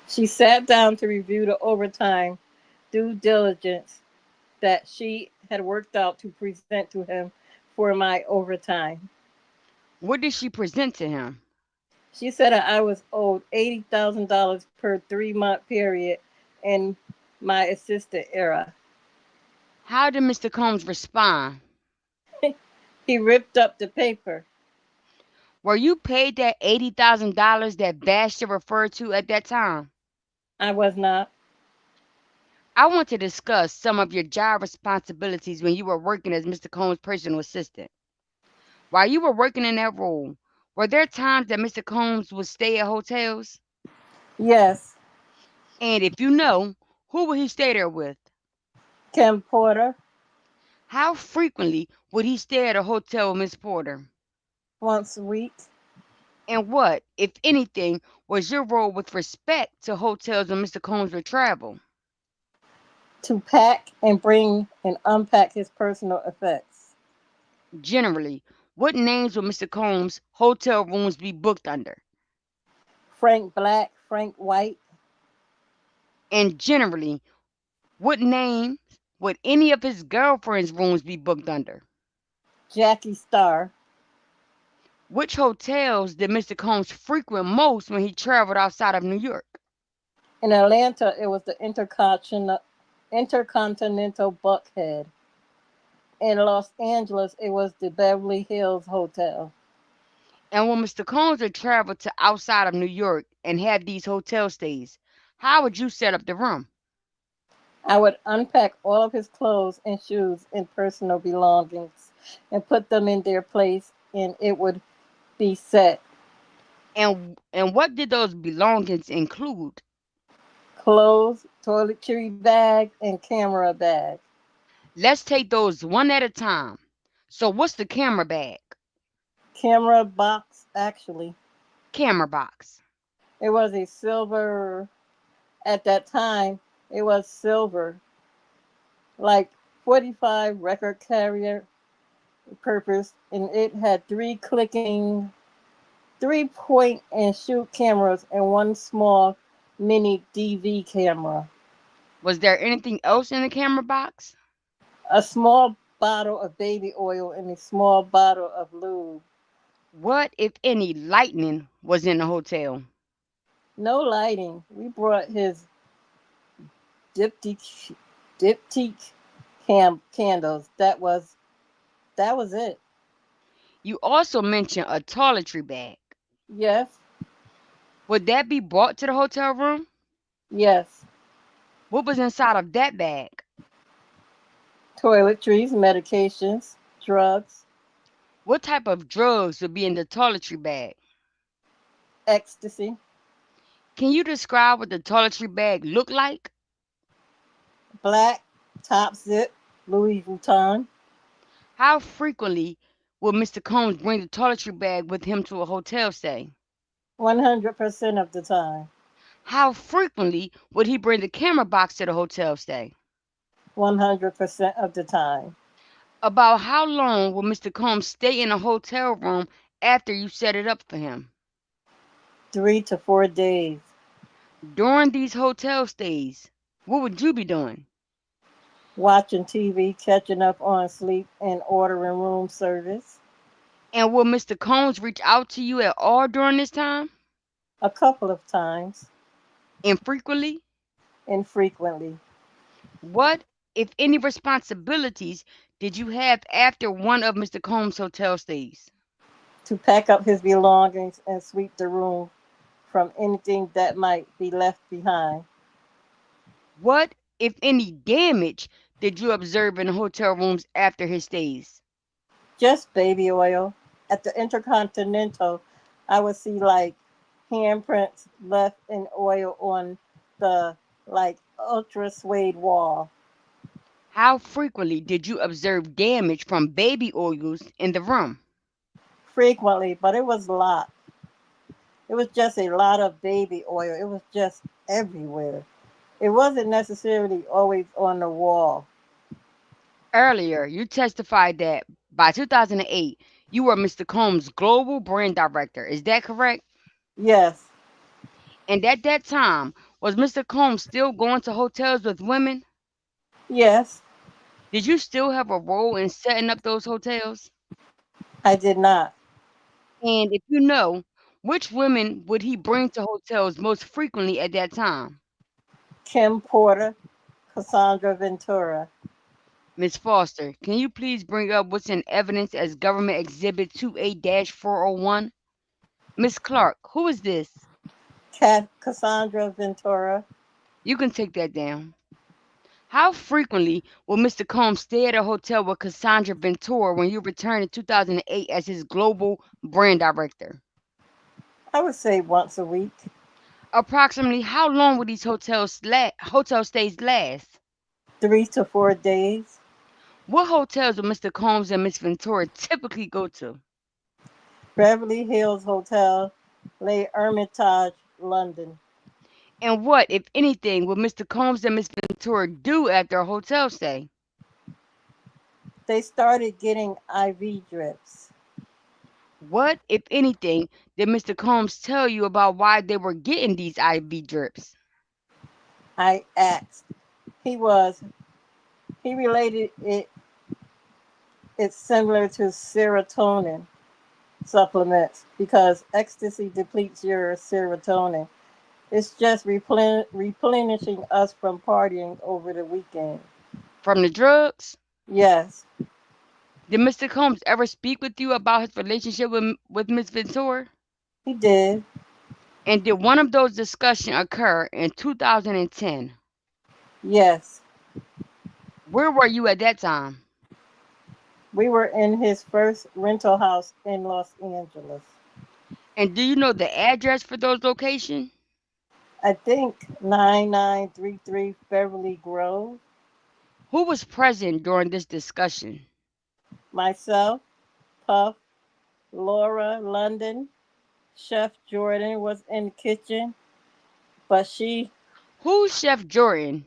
She sat down to review the overtime due diligence that she had worked out to present to him for my overtime. What did she present to him? She said that I was owed $80,000 per 3 month period in my assistant era. How did Mr. Combs respond? He ripped up the paper. Were you paid that $80,000 that Vashta referred to at that time? I was not. I want to discuss some of your job responsibilities when you were working as Mr. Combs' personal assistant. While you were working in that role, were there times that Mr. Combs would stay at hotels? Yes, And if you know, who would he stay there with? Kim Porter, How frequently would he stay at a hotel with Miss Porter? once a week, And what, if anything, was your role with respect to hotels when Mr. Combs would travel? to pack and bring and unpack his personal effects. Generally, what names would Mr. Combs' hotel rooms be booked under? Frank Black, Frank White, And generally, what names would any of his girlfriend's rooms be booked under? Jackie Starr. Which hotels did Mr. Combs frequent most when he traveled outside of New York? In Atlanta, it was the Intercontinental Buckhead. In Los Angeles, it was the Beverly Hills Hotel. And when Mr. Combs would travel to outside of New York and have these hotel stays, how would you set up the room? I would unpack all of his clothes and shoes and personal belongings and put them in their place, and it would be set. And what did those belongings include? Clothes, toiletry bag, and camera bag. Let's take those one at a time. So what's the camera bag? Camera box, actually. Camera box. It was a silver, at that time, it was silver, like 45 record carrier purpose, and it had three point and shoot cameras and one small mini DV camera. Was there anything else in the camera box? A small bottle of baby oil and a small bottle of lube. What, if any, lightning was in the hotel? No lighting. We brought his diptyque diptyque candles. That was it. You also mentioned a toiletry bag. Yes, Would that be brought to the hotel room? yes. What was inside of that bag? Toiletries, medications, drugs, What type of drugs would be in the toiletry bag? ecstasy, Can you describe what the toiletry bag looked like? black, top zip, Louis Vuitton. How frequently would Mr. Combs bring the toiletry bag with him to a hotel stay? 100% of the time. How frequently would he bring the camera box to the hotel stay? 100% of the time. About how long would Mr. Combs stay in a hotel room after you set it up for him? 3 to 4 days. During these hotel stays, what would you be doing? Watching TV, catching up on sleep, and ordering room service. And will Mr. Combs reach out to you at all during this time? A couple of times. Infrequently? Infrequently. What, if any, responsibilities did you have after one of Mr. Combs' hotel stays? To pack up his belongings and sweep the room from anything that might be left behind. What, if any, damage did you observe in the hotel rooms after his stays? Just baby oil. At the Intercontinental, I would see like handprints left in oil on the like ultra suede wall. How frequently did you observe damage from baby oils in the room? Frequently, but it was a lot. It was just a lot of baby oil. It was just everywhere. It wasn't necessarily always on the wall. Earlier, you testified that by 2008, you were Mr. Combs' global brand director. Is that correct? Yes, And at that time, was Mr. Combs still going to hotels with women? yes, Did you still have a role in setting up those hotels? I did not. And if you know, which women would he bring to hotels most frequently at that time? Kim Porter, Cassandra Ventura. Miss Foster, can you please bring up what's in evidence as Government Exhibit 28-401? Miss Clark, who is this? Cassandra Ventura. You can take that down. How frequently will Mr. Combs stay at a hotel with Cassandra Ventura when you returned in 2008 as his global brand director? I would say once a week. Approximately how long will these hotel stays last? 3 to 4 days. What hotels will Mr. Combs and Miss Ventura typically go to? Beverly Hills Hotel, Les Hermitage, London. And what, if anything, will Mr. Combs and Miss Ventura do after a hotel stay? They started getting IV drips. What, if anything, did Mr. Combs tell you about why they were getting these IV drips? I asked. He was. He related it. It's similar to serotonin supplements because ecstasy depletes your serotonin. It's just replenishing us from partying over the weekend. From the drugs? Yes, Did Mr. Combs ever speak with you about his relationship with Miss Ventura? he did. And did one of those discussions occur in 2010? Yes, Where were you at that time? we were in his first rental house in Los Angeles. And do you know the address for those locations? I think 9933 Beverly Grove. Who was present during this discussion? Myself, Puff, Laura London, Chef Jordan was in the kitchen, but Who's Chef Jordan?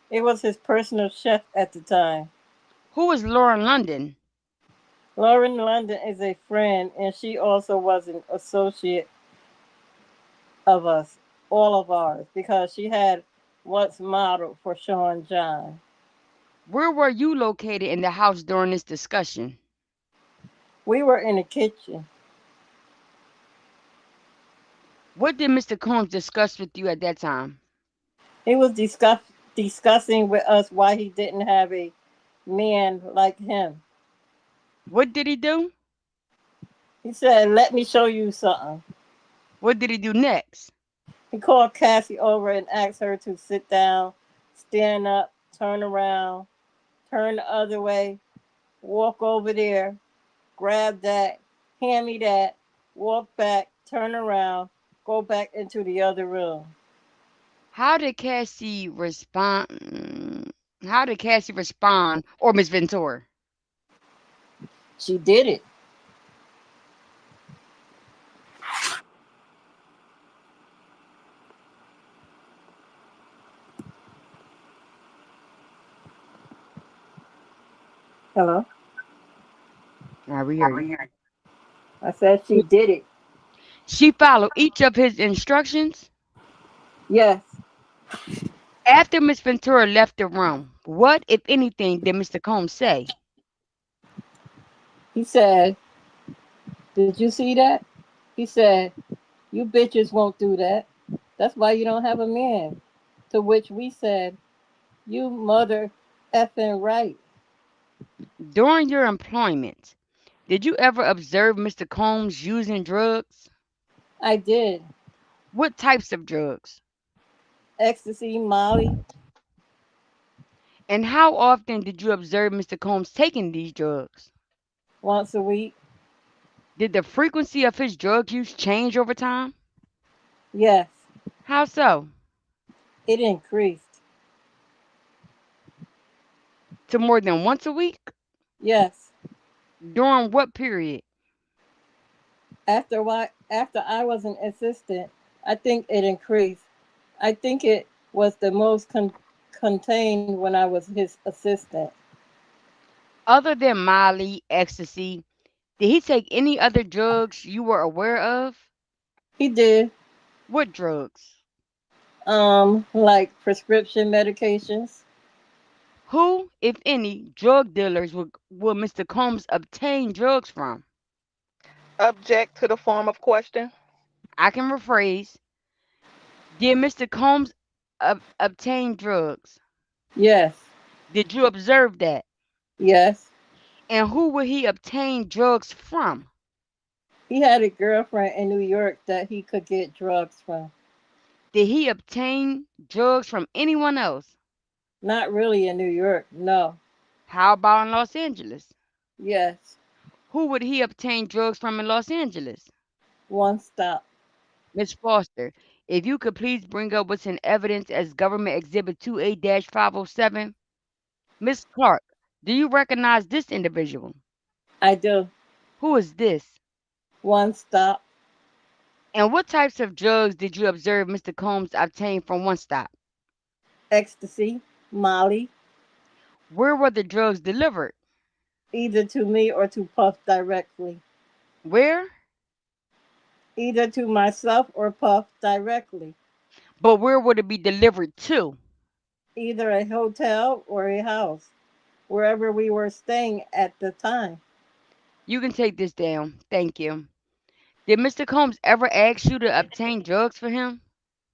it was his personal chef at the time. Who was Lauren London? Lauren London is a friend, and she also was an associate of us, all of ours, because she had once modeled for Sean John. Where were you located in the house during this discussion? We were in the kitchen. What did Mr. Combs discuss with you at that time? He was discussing with us why he didn't have a man like him. What did he do? He said, "Let me show you something." What did he do next? He called Cassie over and asked her to sit down, stand up, turn around, turn the other way, walk over there, grab that, hand me that, walk back, turn around, go back into the other room. How did Cassie respond? How did Cassie respond, or Miss Ventura? She did it. Hello? I we hear you. I said she did it. She followed each of his instructions. Yes. After Miss Ventura left the room, what, if anything, did Mr. Combs say? He said, "Did you see that?" He said, "You bitches won't do that. That's why you don't have a man." To which we said, "You mother effing right." During your employment, did you ever observe Mr. Combs using drugs? I did. What types of drugs? Ecstasy, Molly, And how often did you observe Mr. Combs taking these drugs? once a week. Did the frequency of his drug use change over time? Yes, How so? it increased. To more than once a week? Yes. During what period? After I was an assistant, I think it increased. I think it was the most contained when I was his assistant. Other than Molly, ecstasy, did he take any other drugs you were aware of? He did What drugs? like prescription medications. Who, if any, drug dealers would Mr. Combs obtain drugs from? Object to the form of question. I can rephrase. Did Mr. Combs obtain drugs? Yes, Did you observe that? yes. And who would he obtain drugs from? He had a girlfriend in New York that he could get drugs from. Did he obtain drugs from anyone else? Not really in New York, no. How about in Los Angeles? Yes, Who would he obtain drugs from in Los Angeles? one stop. Miss Foster, if you could please bring up what's in evidence as Government Exhibit 2A 507. Miss Clark, do you recognize this individual? I do. Who is this? One stop. And what types of drugs did you observe Mr. Combs obtain from One Stop? Ecstasy, Molly, Where were the drugs delivered? either to me or to Puff directly. Where? Either to myself or Puff directly. But where would it be delivered to? Either a hotel or a house, wherever we were staying at the time. You can take this down. Thank you. Did Mr. Combs ever ask you to obtain drugs for him?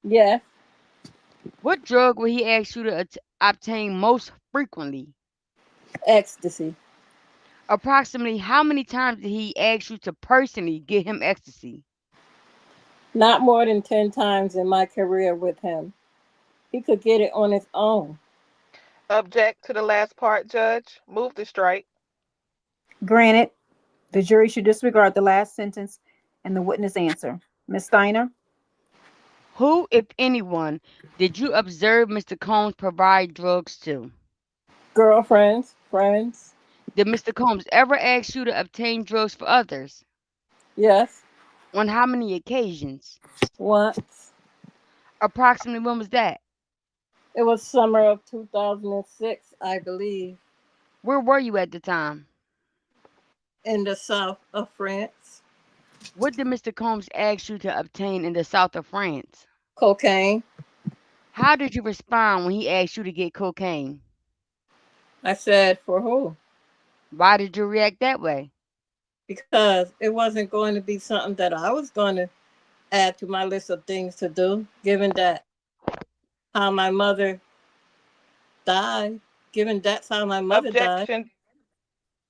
Yes, What drug would he ask you to obtain most frequently? ecstasy. Approximately how many times did he ask you to personally get him ecstasy? Not more than 10 times in my career with him. He could get it on his own. Object to the last part, Judge. Move the strike. Granted, the jury should disregard the last sentence and the witness answer. Ms. Steiner? Who, if anyone, did you observe Mr. Combs provide drugs to? Girlfriends, friends. Did Mr. Combs ever ask you to obtain drugs for others? Yes, On how many occasions? once. Approximately when was that? It was summer of 2006, I believe, Where were you at the time? in the south of France. What did Mr. Combs ask you to obtain in the south of France? Cocaine. How did you respond when he asked you to get cocaine? I said, for who? Why did you react that way? Because it wasn't going to be something that I was going to add to my list of things to do, given that how my mother died, given that's how my mother died. Objection.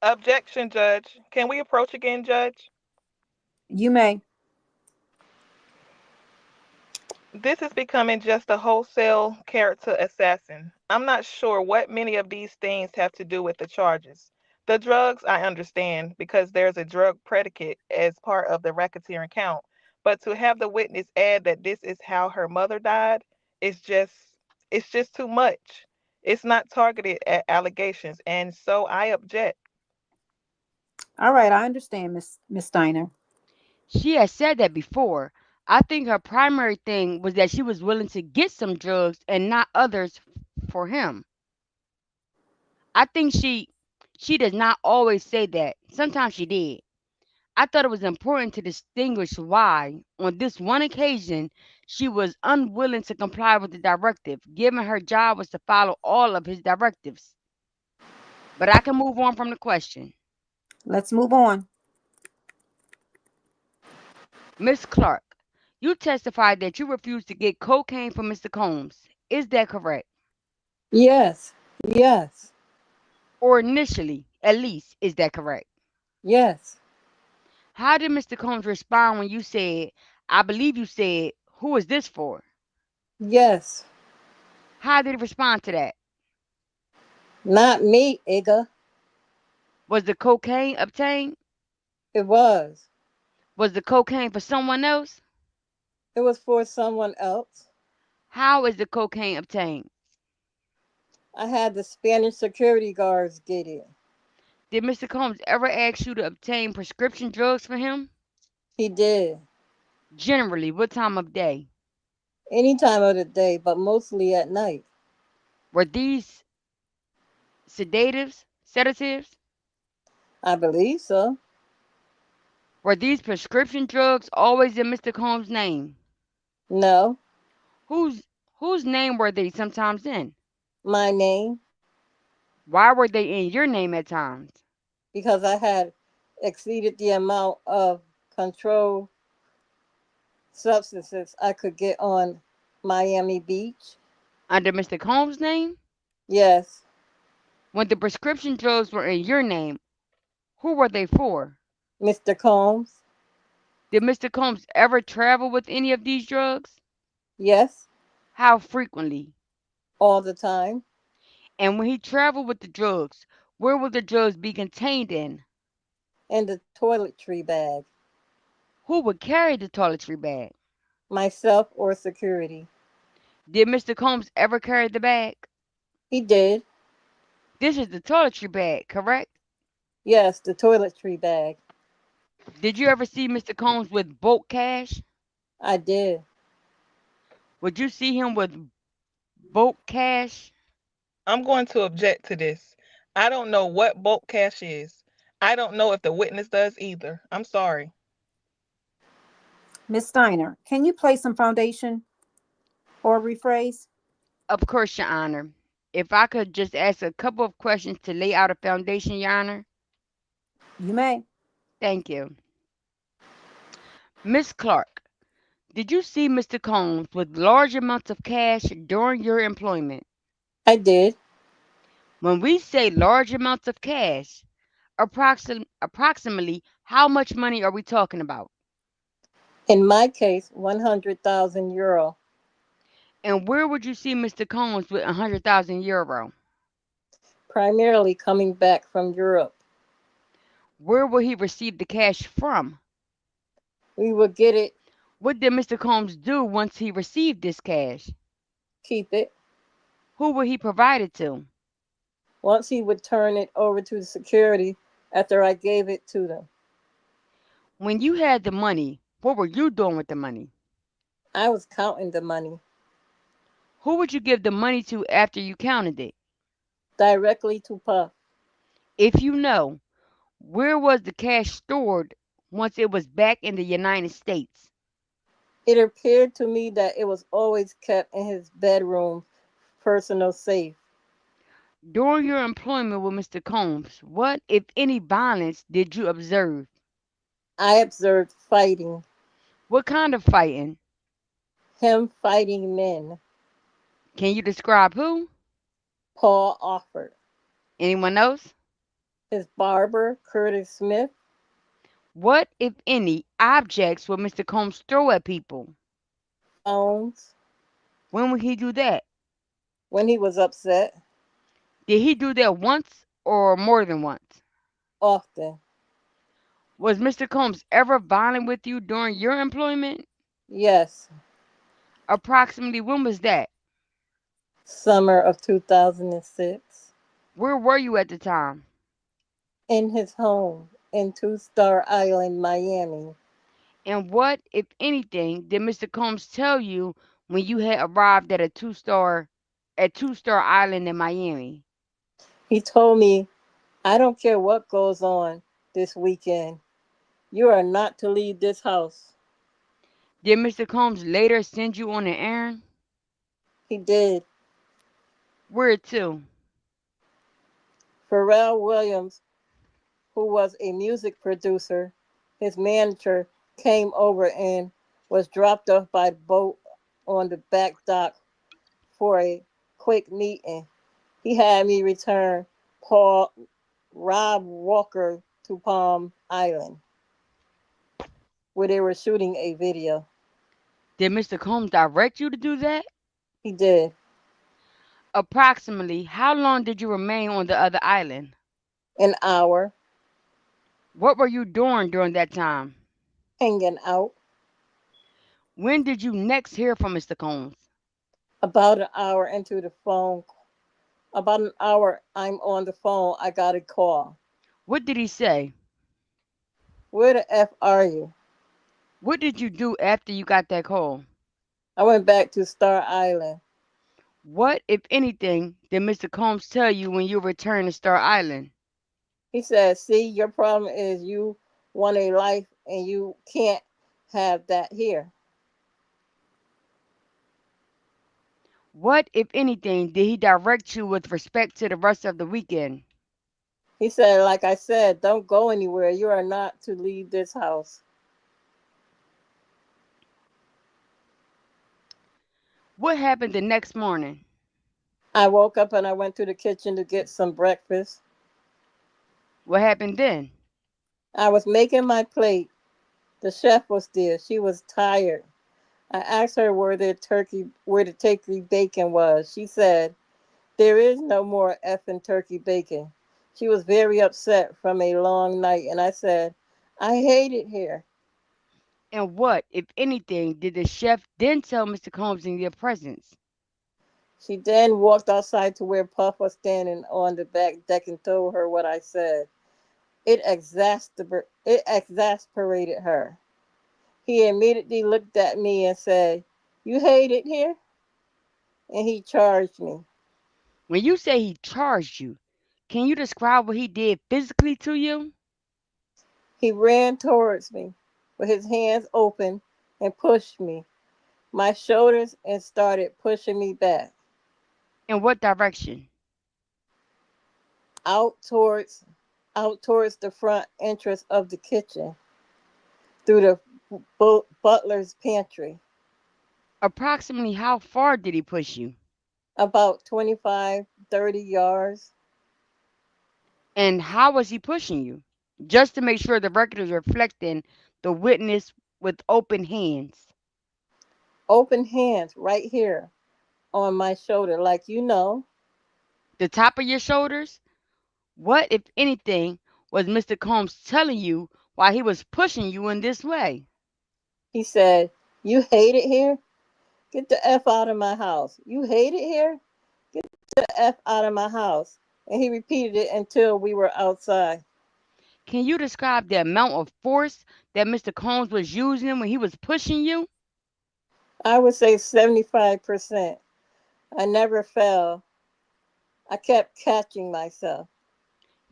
Objection, Judge. Can we approach again, Judge? You may. This is becoming just a wholesale character assassin. I'm not sure what many of these things have to do with the charges. The drugs, I understand, because there's a drug predicate as part of the racketeering count. But to have the witness add that this is how her mother died, it's just it's just too much. It's not targeted at allegations, and so I object. All right, I understand, Miss Steiner. She has said that before. I think her primary thing was that she was willing to get some drugs and not others for him. I think she does not always say that. Sometimes she did. I thought it was important to distinguish why, on this one occasion, she was unwilling to comply with the directive, given her job was to follow all of his directives. But I can move on from the question. Let's move on. Miss Clark, you testified that you refused to get cocaine from Mr. Combs. Is that correct? Yes, yes, Or initially, at least, is that correct? yes, How did Mr. Combs respond when you said, I believe you said, who is this for? yes. How did he respond to that? Not me, Igga. Was the cocaine obtained? It was. Was the cocaine for someone else? It was for someone else. How is the cocaine obtained? I had the Spanish security guards get it. Did Mr. Combs ever ask you to obtain prescription drugs for him? He did. Generally, what time of day? Any time of the day, but mostly at night. Were these sedatives? I believe so. Were these prescription drugs always in Mr. Combs' name? No, Whose whose name were they sometimes in? my name, Why were they in your name at times? because I had exceeded the amount of controlled substances I could get on Miami Beach. Under Mr. Combs' name? Yes, When the prescription drugs were in your name, who were they for? Mr. Combs. Did Mr. Combs ever travel with any of these drugs? Yes, How frequently? all the time. And when he traveled with the drugs, where would the drugs be contained in? In the toiletry bag. Who would carry the toiletry bag? Myself or security. Did Mr. Combs ever carry the bag? He did. This is the toiletry bag, correct? Yes, the toiletry bag. Did you ever see Mr. Combs with bulk cash? I did. Would you see him with bulk cash? I'm going to object to this. I don't know what bulk cash is. I don't know if the witness does either. I'm sorry. Miss Steiner, can you play some foundation or rephrase? Of course, Your Honor. If I could just ask a couple of questions to lay out a foundation, Your Honor. You may. Thank you. Miss Clark, did you see Mr. Combs with large amounts of cash during your employment? I did. When we say large amounts of cash, approximately how much money are we talking about? In my case, 100,000 euro. And where would you see Mr. Combs with 100,000 euro? Primarily coming back from Europe. Where will he receive the cash from? We would get it, What did Mr. Combs do once he received this cash? keep it. Who will he provide it to? Once he would turn it over to the security after I gave it to them. When you had the money, what were you doing with the money? I was counting the money Who would you give the money to after you counted it? directly to Puff. If you know, where was the cash stored once it was back in the United States? It appeared to me that it was always kept in his bedroom personal safe. During your employment with Mr. Combs, what, if any, violence did you observe? I observed fighting, What kind of fighting? him fighting men. Can you describe who? Paul offered. Anyone else? His barber, Curtis Smith, What, if any, objects would Mr. Combs throw at people? phones, When would he do that? when he was upset, Did he do that once or more than once? often. Was Mr. Combs ever violent with you during your employment? Yes, Approximately when was that? summer of 2006. Where were you at the time? In his home in Two Star Island, Miami. And what, if anything, did Mr. Combs tell you when you had arrived at a two-star island in Miami? He told me, I don't care what goes on this weekend. You are not to leave this house. Did Mr. Combs later send you on an errand? He did. Where to? Pharrell Williams, who was a music producer, his manager came over and was dropped off by boat on the back dock for a quick meeting. He had me return Paul Rob Walker to Palm Island, where they were shooting a video. Did Mr. Combs direct you to do that? He did. Approximately how long did you remain on the other island? An hour What were you doing during that time? hanging out. When did you next hear from Mr. Combs? About an hour into the phone, about an hour I'm on the phone, I got a call. What did he say? Where the F are you? What did you do after you got that call? I went back to Star Island. What, if anything, did Mr. Combs tell you when you returned to Star Island? He said, "See, your problem is you want a life and you can't have that here." What, if anything, did he direct you with respect to the rest of the weekend? He said, "Like I said, don't go anywhere. You are not to leave this house." What happened the next morning? I woke up and I went to the kitchen to get some breakfast. What happened then? I was making my plate. The chef was there. She was tired. I asked her where the turkey bacon was. She said, "There is no more effing turkey bacon." She was very upset from a long night, and I said, "I hate it here." And what, if anything, did the chef then tell Mr. Combs in your presence? She then walked outside to where Puff was standing on the back deck and told her what I said. It exasperated her. He immediately looked at me and said, "You hate it here?" And he charged me. When you say he charged you, can you describe what he did physically to you? He ran towards me with his hands open and pushed me, my shoulders, and started pushing me back In what direction? out towards out towards the front entrance of the kitchen through the butler's pantry. Approximately how far did he push you? About 25, 30 yards. And how was he pushing you? Just to make sure the record is reflecting the witness with open hands. Open hands right here on my shoulder, like you know. The top of your shoulders? What, if anything, was Mr. Combs telling you while he was pushing you in this way? He said, "You hate it here? Get the F out of my house. You hate it here? The F out of my house." And he repeated it until we were outside. Can you describe the amount of force that Mr. Combs was using when he was pushing you? I would say 75%. I never fell. I kept catching myself.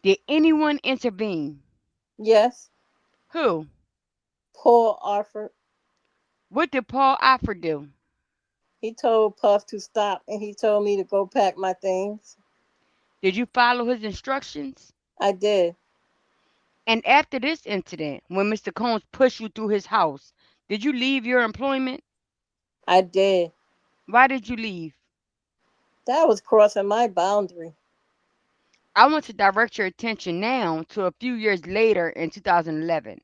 Did anyone intervene? Yes, Who? Paul offered. What did Paul offer do? He told Puff to stop and he told me to go pack my things. Did you follow his instructions? I did. And after this incident, when Mr. Combs pushed you through his house, did you leave your employment? I did. Why did you leave? That was crossing my boundary. I want to direct your attention now to a few years later in 2011.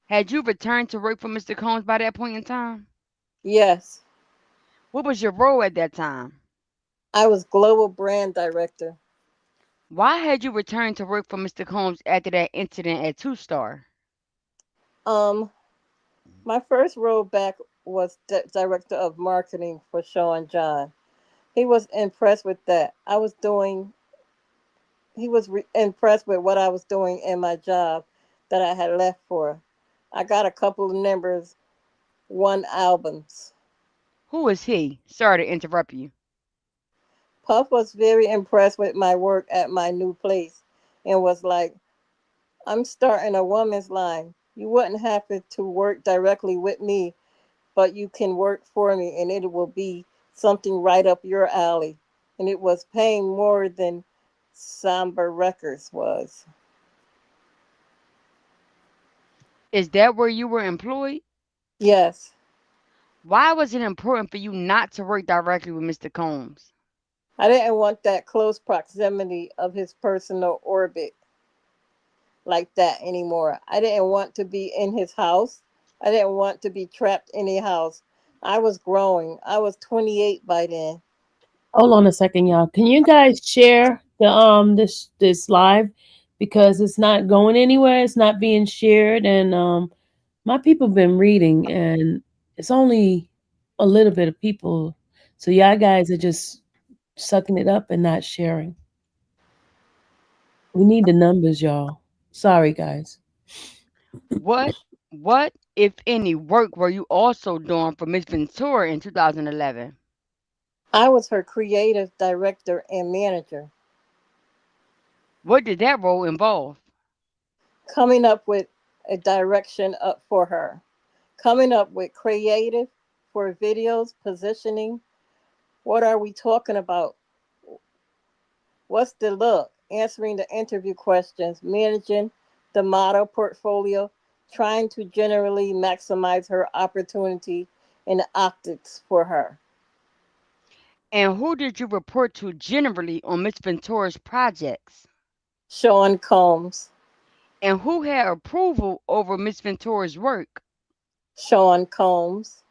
Had you returned to work for Mr. Combs by that point in time? Yes, What was your role at that time? I was global brand director. Why had you returned to work for Mr. Combs after that incident at Two Star? Um, my first role back was director of marketing for Sean John. He was impressed with that. He was impressed with what I was doing in my job that I had left for. I got a couple of numbers, one albums. Who is he? Sorry to interrupt you. Puff was very impressed with my work at my new place and was like, "I'm starting a woman's line. You wouldn't have to work directly with me, but you can work for me and it will be something right up your alley." And it was paying more than Samba Records was. Is that where you were employed? Yes, Why was it important for you not to work directly with Mr. Combs? I didn't want that close proximity of his personal orbit like that anymore. I didn't want to be in his house. I didn't want to be trapped in a house. I was growing. I was 28 by then. Hold on a second, y'all. Can you guys share the this live because it's not going anywhere. It's not being shared, and my people been reading, and it's only a little bit of people. So y'all guys are just sucking it up and not sharing. We need the numbers, y'all. Sorry, guys. What? What? if any, work were you also doing for Miss Ventura in 2011? I was her creative director and manager, What did that role involve? coming up with a direction up for her, coming up with creative for videos, positioning. What are we talking about? What's the look? Answering the interview questions, managing the model portfolio, trying to generally maximize her opportunity and the optics for her. And who did you report to generally on Miss Ventura's projects? Sean Combs. And who had approval over Miss Ventura's work? Sean Combs.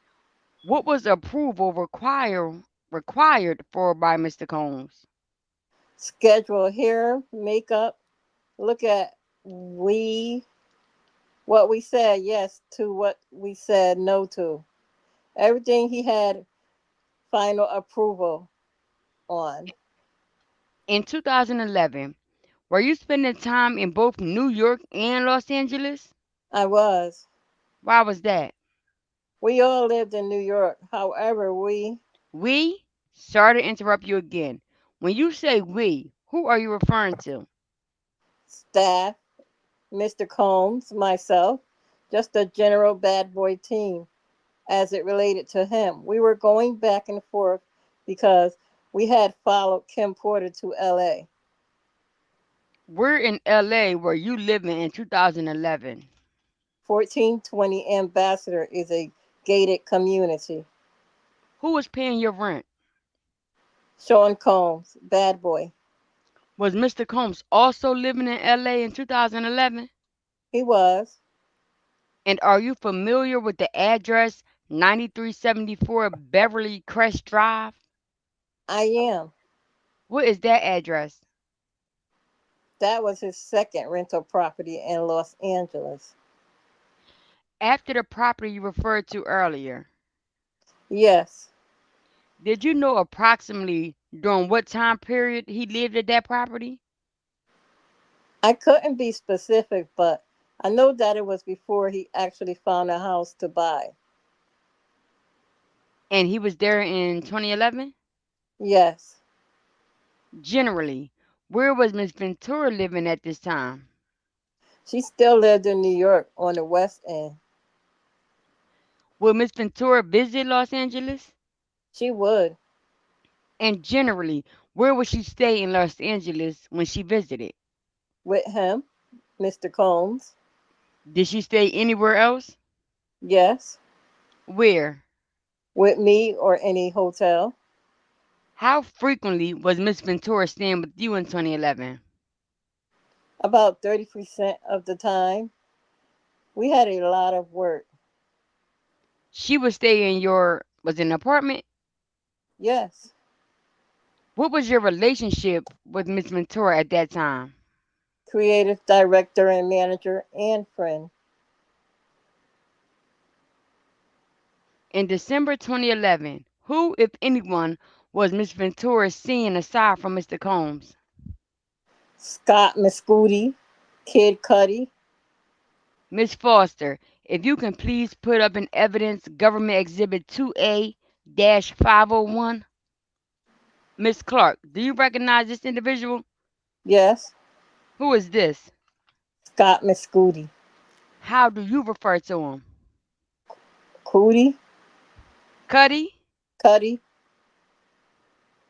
What was approval required for by Mr. Combs? Schedule hair, makeup. Look at we what we said yes to, what we said no to. Everything he had final approval on. In 2011, were you spending time in both New York and Los Angeles? I was. Why was that? We all lived in New York. However, we, We? Sorry to interrupt you again. When you say we, who are you referring to? staff, Mr. Combs, myself, just a general bad boy team as it related to him. We were going back and forth because we had followed Kim Porter to LA. Where in LA were you living in 2011? 1420 Ambassador is a gated community. Who was paying your rent? Sean Combs, bad boy. Was Mr. Combs also living in LA in 2011? He was. And are you familiar with the address 9374 Beverly Crest Drive? I am. What is that address? That was his second rental property in Los Angeles. After the property you referred to earlier, Yes, did you know approximately during what time period he lived at that property? I couldn't be specific, but I know that it was before he actually found a house to buy. And he was there in 2011? Yes, Generally, where was Miss Ventura living at this time? she still lived in New York on the West End. Would Miss Ventura visit Los Angeles? She would, And generally, where would she stay in Los Angeles when she visited? with him, Mr. Combs. Did she stay anywhere else? Yes, Where? with me or any hotel. How frequently was Miss Ventura staying with you in 2011? About 30% of the time. We had a lot of work. She would stay in your was it an apartment? Yes, What was your relationship with Miss Ventura at that time? creative director and manager and friend. In December 2011, who, if anyone, was Miss Ventura seeing aside from Mr. Combs? Scott Mescudi, Kid Cudi. Miss Foster, if you can please put up in evidence Government Exhibit 2A 501. Miss Clark, do you recognize this individual? Yes, Who is this? Scott Mescudi. How do you refer to him? Cudi, Cuddy? Cudi.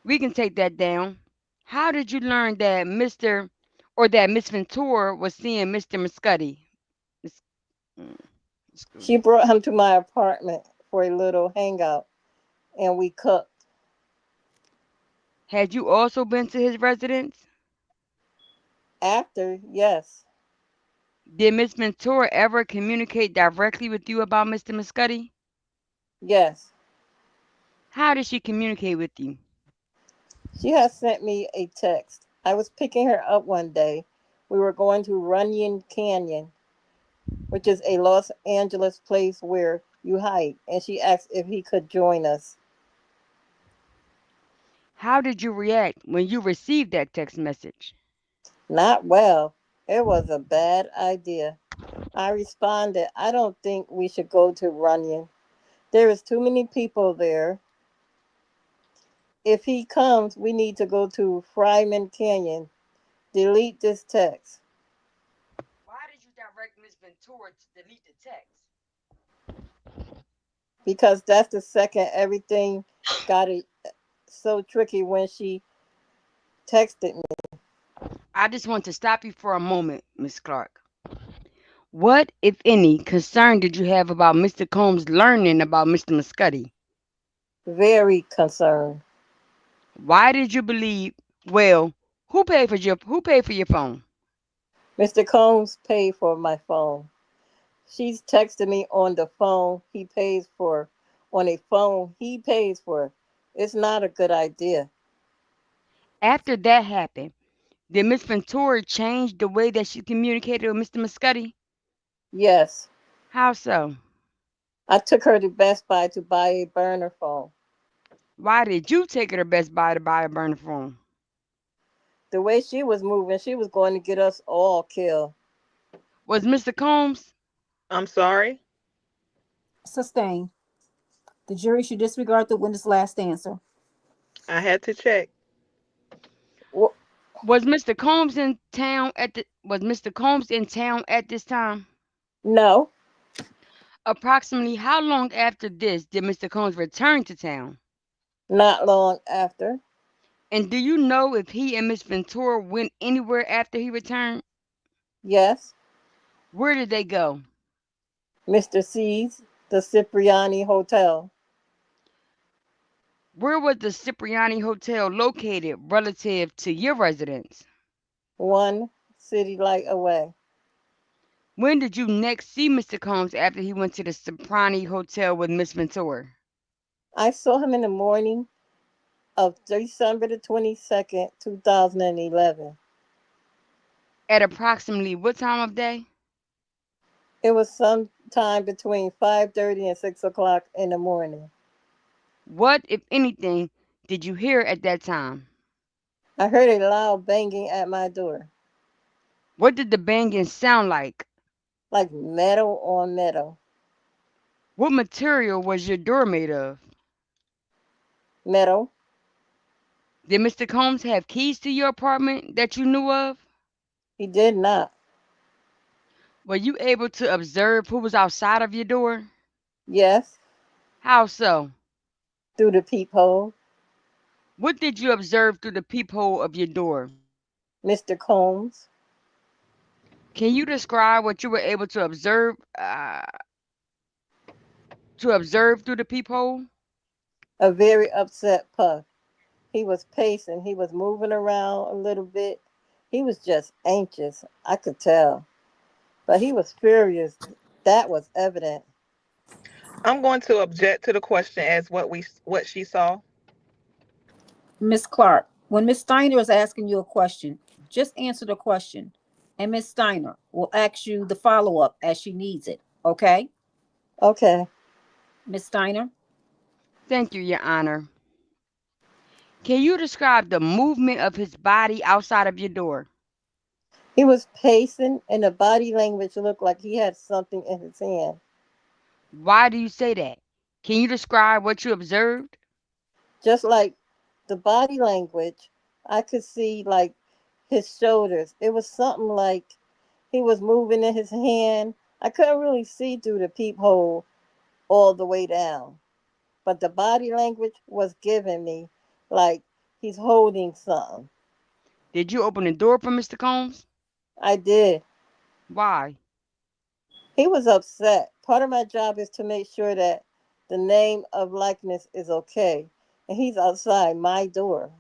We can take that down. How did you learn that Mr. or that Miss Ventura was seeing Mr. Muscuddy? Miss, mm, She Muscudi. brought him to my apartment for a little hangout and we cooked. Had you also been to his residence? After, yes, Did Miss Ventura ever communicate directly with you about Mr. Muscuddy? yes. How did she communicate with you? She has sent me a text. I was picking her up one day. We were going to Runyon Canyon, which is a Los Angeles place where you hike, and she asked if he could join us. How did you react when you received that text message? Not well. It was a bad idea. I responded, I don't think we should go to Runyon. There is too many people there. If he comes, we need to go to Fryman Canyon. Delete this text Why did you direct Miss Ventura to delete the text? because that's the second everything got it so tricky when she texted me. I just want to stop you for a moment, Miss Clark. What, if any, concern did you have about Mr. Combs learning about Mr. Muscati? Very concerned. Why did you believe? Well, who paid for your phone? Mr. Combs paid for my phone. She's texting me on the phone he pays for. On a phone he pays for. It's not a good idea. After that happened, did Miss Ventura change the way that she communicated with Mr. Muscati? Yes, How so? I took her to Best Buy to buy a burner phone. Why did you take her to Best Buy to buy a burner phone? The way she was moving, she was going to get us all killed. Was Mr. Combs? I'm sorry. Sustained. The jury should disregard the witness' last answer. I had to check. Wh- Was Mr. Combs in town at the was Mr. Combs in town at this time? No, Approximately how long after this did Mr. Combs return to town? not long after. And do you know if he and Miss Ventura went anywhere after he returned? Yes, Where did they go? Mr. C's, the Cipriani Hotel, Where was the Cipriani Hotel located relative to your residence? one city light away. When did you next see Mr. Combs after he went to the Cipriani Hotel with Miss Ventura? I saw him in the morning of December the 22nd, 2011. At approximately what time of day? It was sometime between 5:30 and 6 o'clock in the morning. What, if anything, did you hear at that time? I heard a loud banging at my door, What did the banging sound like? like metal on metal. What material was your door made of? Metal. Did Mr. Combs have keys to your apartment that you knew of? He did not. Were you able to observe who was outside of your door? Yes, How so? through the peephole. What did you observe through the peephole of your door? Mr. Combs, Can you describe what you were able to observe through the peephole? a very upset puff. He was pacing, he was moving around a little bit. He was just anxious, I could tell. But he was furious. That was evident. I'm going to object to the question as what she saw. Miss Clark, when Miss Steiner is asking you a question, just answer the question. And Miss Steiner will ask you the follow up as she needs it. Okay? Okay. Miss Steiner? Thank you, Your Honor. Can you describe the movement of his body outside of your door? He was pacing, and the body language looked like he had something in his hand. Why do you say that? Can you describe what you observed? Just like the body language, I could see like his shoulders. It was something like he was moving in his hand. I couldn't really see through the peephole all the way down, but the body language was giving me like he's holding something. Did you open the door for Mr. Combs? I did. Why? He was upset. Part of my job is to make sure that the name of likeness is okay. And he's outside my door.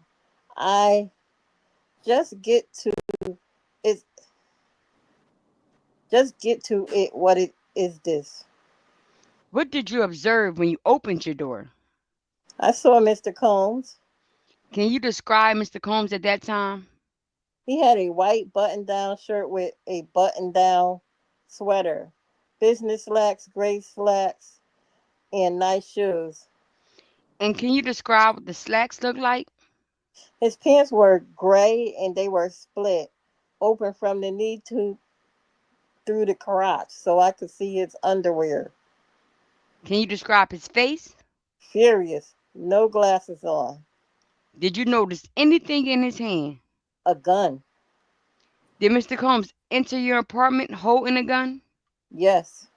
I just get to it just get to it what it is this. What did you observe when you opened your door? I saw Mr. Combs. Can you describe Mr. Combs at that time? He had a white button down shirt with a button down sweater, business slacks, gray slacks, and nice shoes. And can you describe what the slacks look like? His pants were gray and they were split, open from the knee to through the crotch so I could see his underwear. Can you describe his face? Furious, no glasses on, Did you notice anything in his hand? a gun. Did Mr. Combs enter your apartment holding a gun? Yes.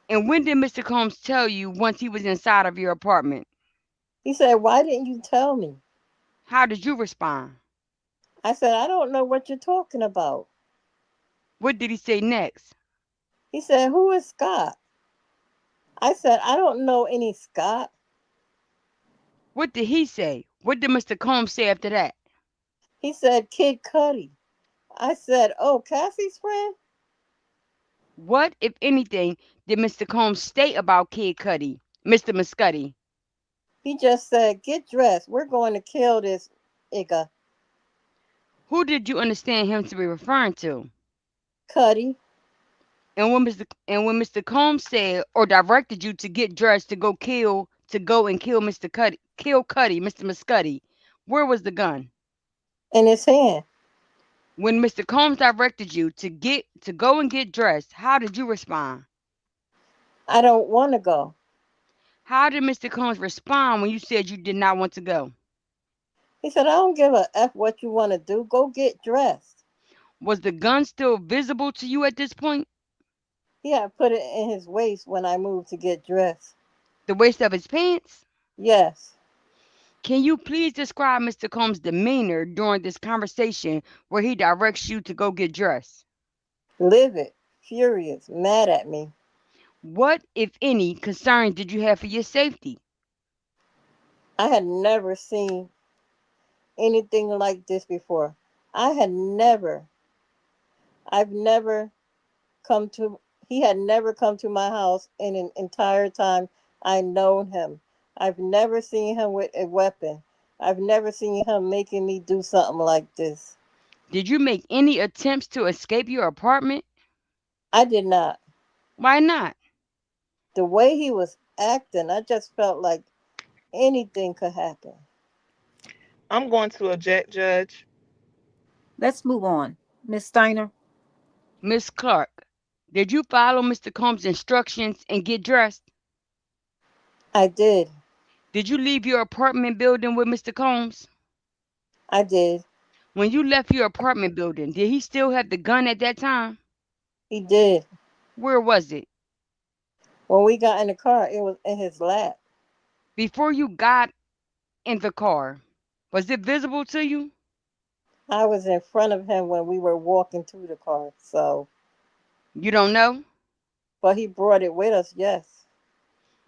And when did Mr. Combs tell you once he was inside of your apartment? He said, "Why didn't you tell me?" How did you respond? I said, "I don't know what you're talking about." What did he say next? He said, "Who is Scott?" I said, "I don't know any Scott." What did he say? What did Mr. Combs say after that? He said, "Kid Cudi." I said, "Oh, Cassie's friend?" What, if anything, did Mr. Combs state about Kid Cudi, Mr. Muscuddy? He just said, "Get dressed. We're going to kill this nigga, Who did you understand him to be referring to? Cudi." And when Mr. Combs said or directed you to get dressed to go and kill kill Cuddy, Mr. Muscuddy, where was the gun? In his hand. When Mr. Combs directed you to go and get dressed, how did you respond? I don't want to go. How did Mr. Combs respond when you said you did not want to go? He said, "I don't give a F what you want to do. Go get dressed." Was the gun still visible to you at this point? He had put it in his waist when I moved to get dressed. The waist of his pants? Yes. Can you please describe Mr. Combs' demeanor during this conversation where he directs you to go get dressed? Livid, furious, mad at me. What, if any, concern did you have for your safety? I had never seen anything like this before. I had never, I've never come to, he had never come to my house in an entire time I known him. I've never seen him with a weapon. I've never seen him making me do something like this. Did you make any attempts to escape your apartment? I did not. Why not? The way he was acting, I just felt like anything could happen. I'm going to object, Judge. Let's move on. Miss Steiner, Miss Clark, did you follow Mr. Combs' instructions and get dressed? I did. Did you leave your apartment building with Mr. Combs? I did. When you left your apartment building, did he still have the gun at that time? He did. Where was it? When we got in the car, it was in his lap. Before you got in the car, was it visible to you? I was in front of him when we were walking to the car, so, You don't know? but he brought it with us, yes.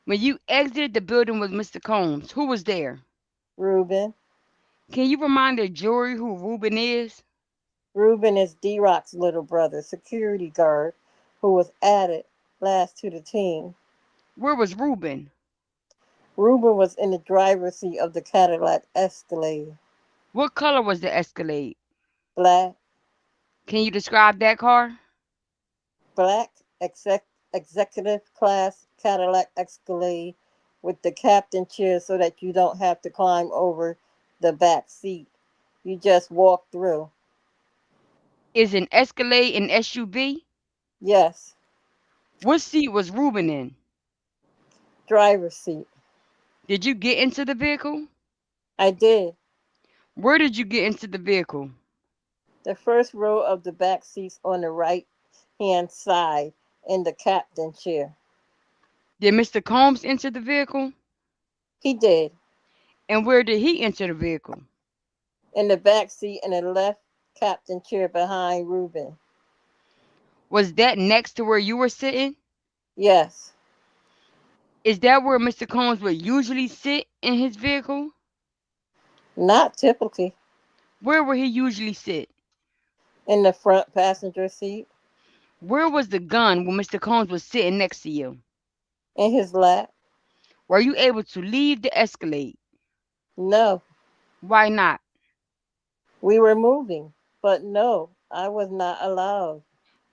When you exited the building with Mr. Combs, who was there? Reuben. Can you remind the jury who Reuben is? Reuben is D-Rock's little brother, security guard, who was added last to the team. Where was Reuben? Reuben was in the driver's seat of the Cadillac Escalade. What color was the Escalade? Black, Can you describe that car? black executive class Cadillac Escalade with the captain chair so that you don't have to climb over the back seat. You just walk through. Is an Escalade an SUV? Yes, What seat was Reuben in? driver's seat. Did you get into the vehicle? I did. Where did you get into the vehicle? The first row of the back seats on the right hand side in the captain chair. Did Mr. Combs enter the vehicle? He did. And where did he enter the vehicle? In the back seat in the left captain chair behind Reuben. Was that next to where you were sitting? Yes, Is that where Mr. Combs would usually sit in his vehicle? not typically. Where would he usually sit? In the front passenger seat. Where was the gun when Mr. Combs was sitting next to you? In his lap. Were you able to leave the Escalade? No, Why not? we were moving, but no, I was not allowed.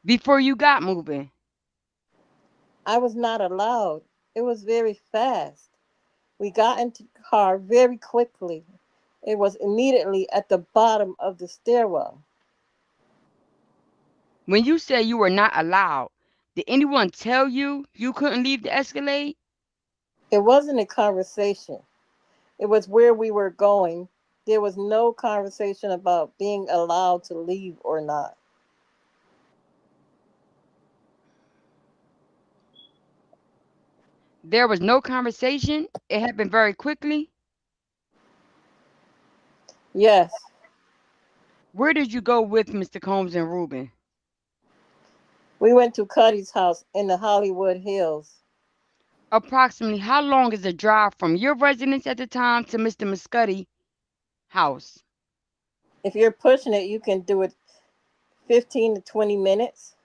Before you got moving. I was not allowed. It was very fast. We got into the car very quickly. It was immediately at the bottom of the stairwell. When you say you were not allowed, did anyone tell you you couldn't leave the Escalade? It wasn't a conversation. It was where we were going. There was no conversation about being allowed to leave or not. There was no conversation. It happened very quickly. Yes, Where did you go with Mr. Combs and Reuben? we went to Cuddy's house in the Hollywood Hills. Approximately how long is the drive from your residence at the time to Mr. Muscuddy house? If you're pushing it, you can do it 15 to 20 minutes.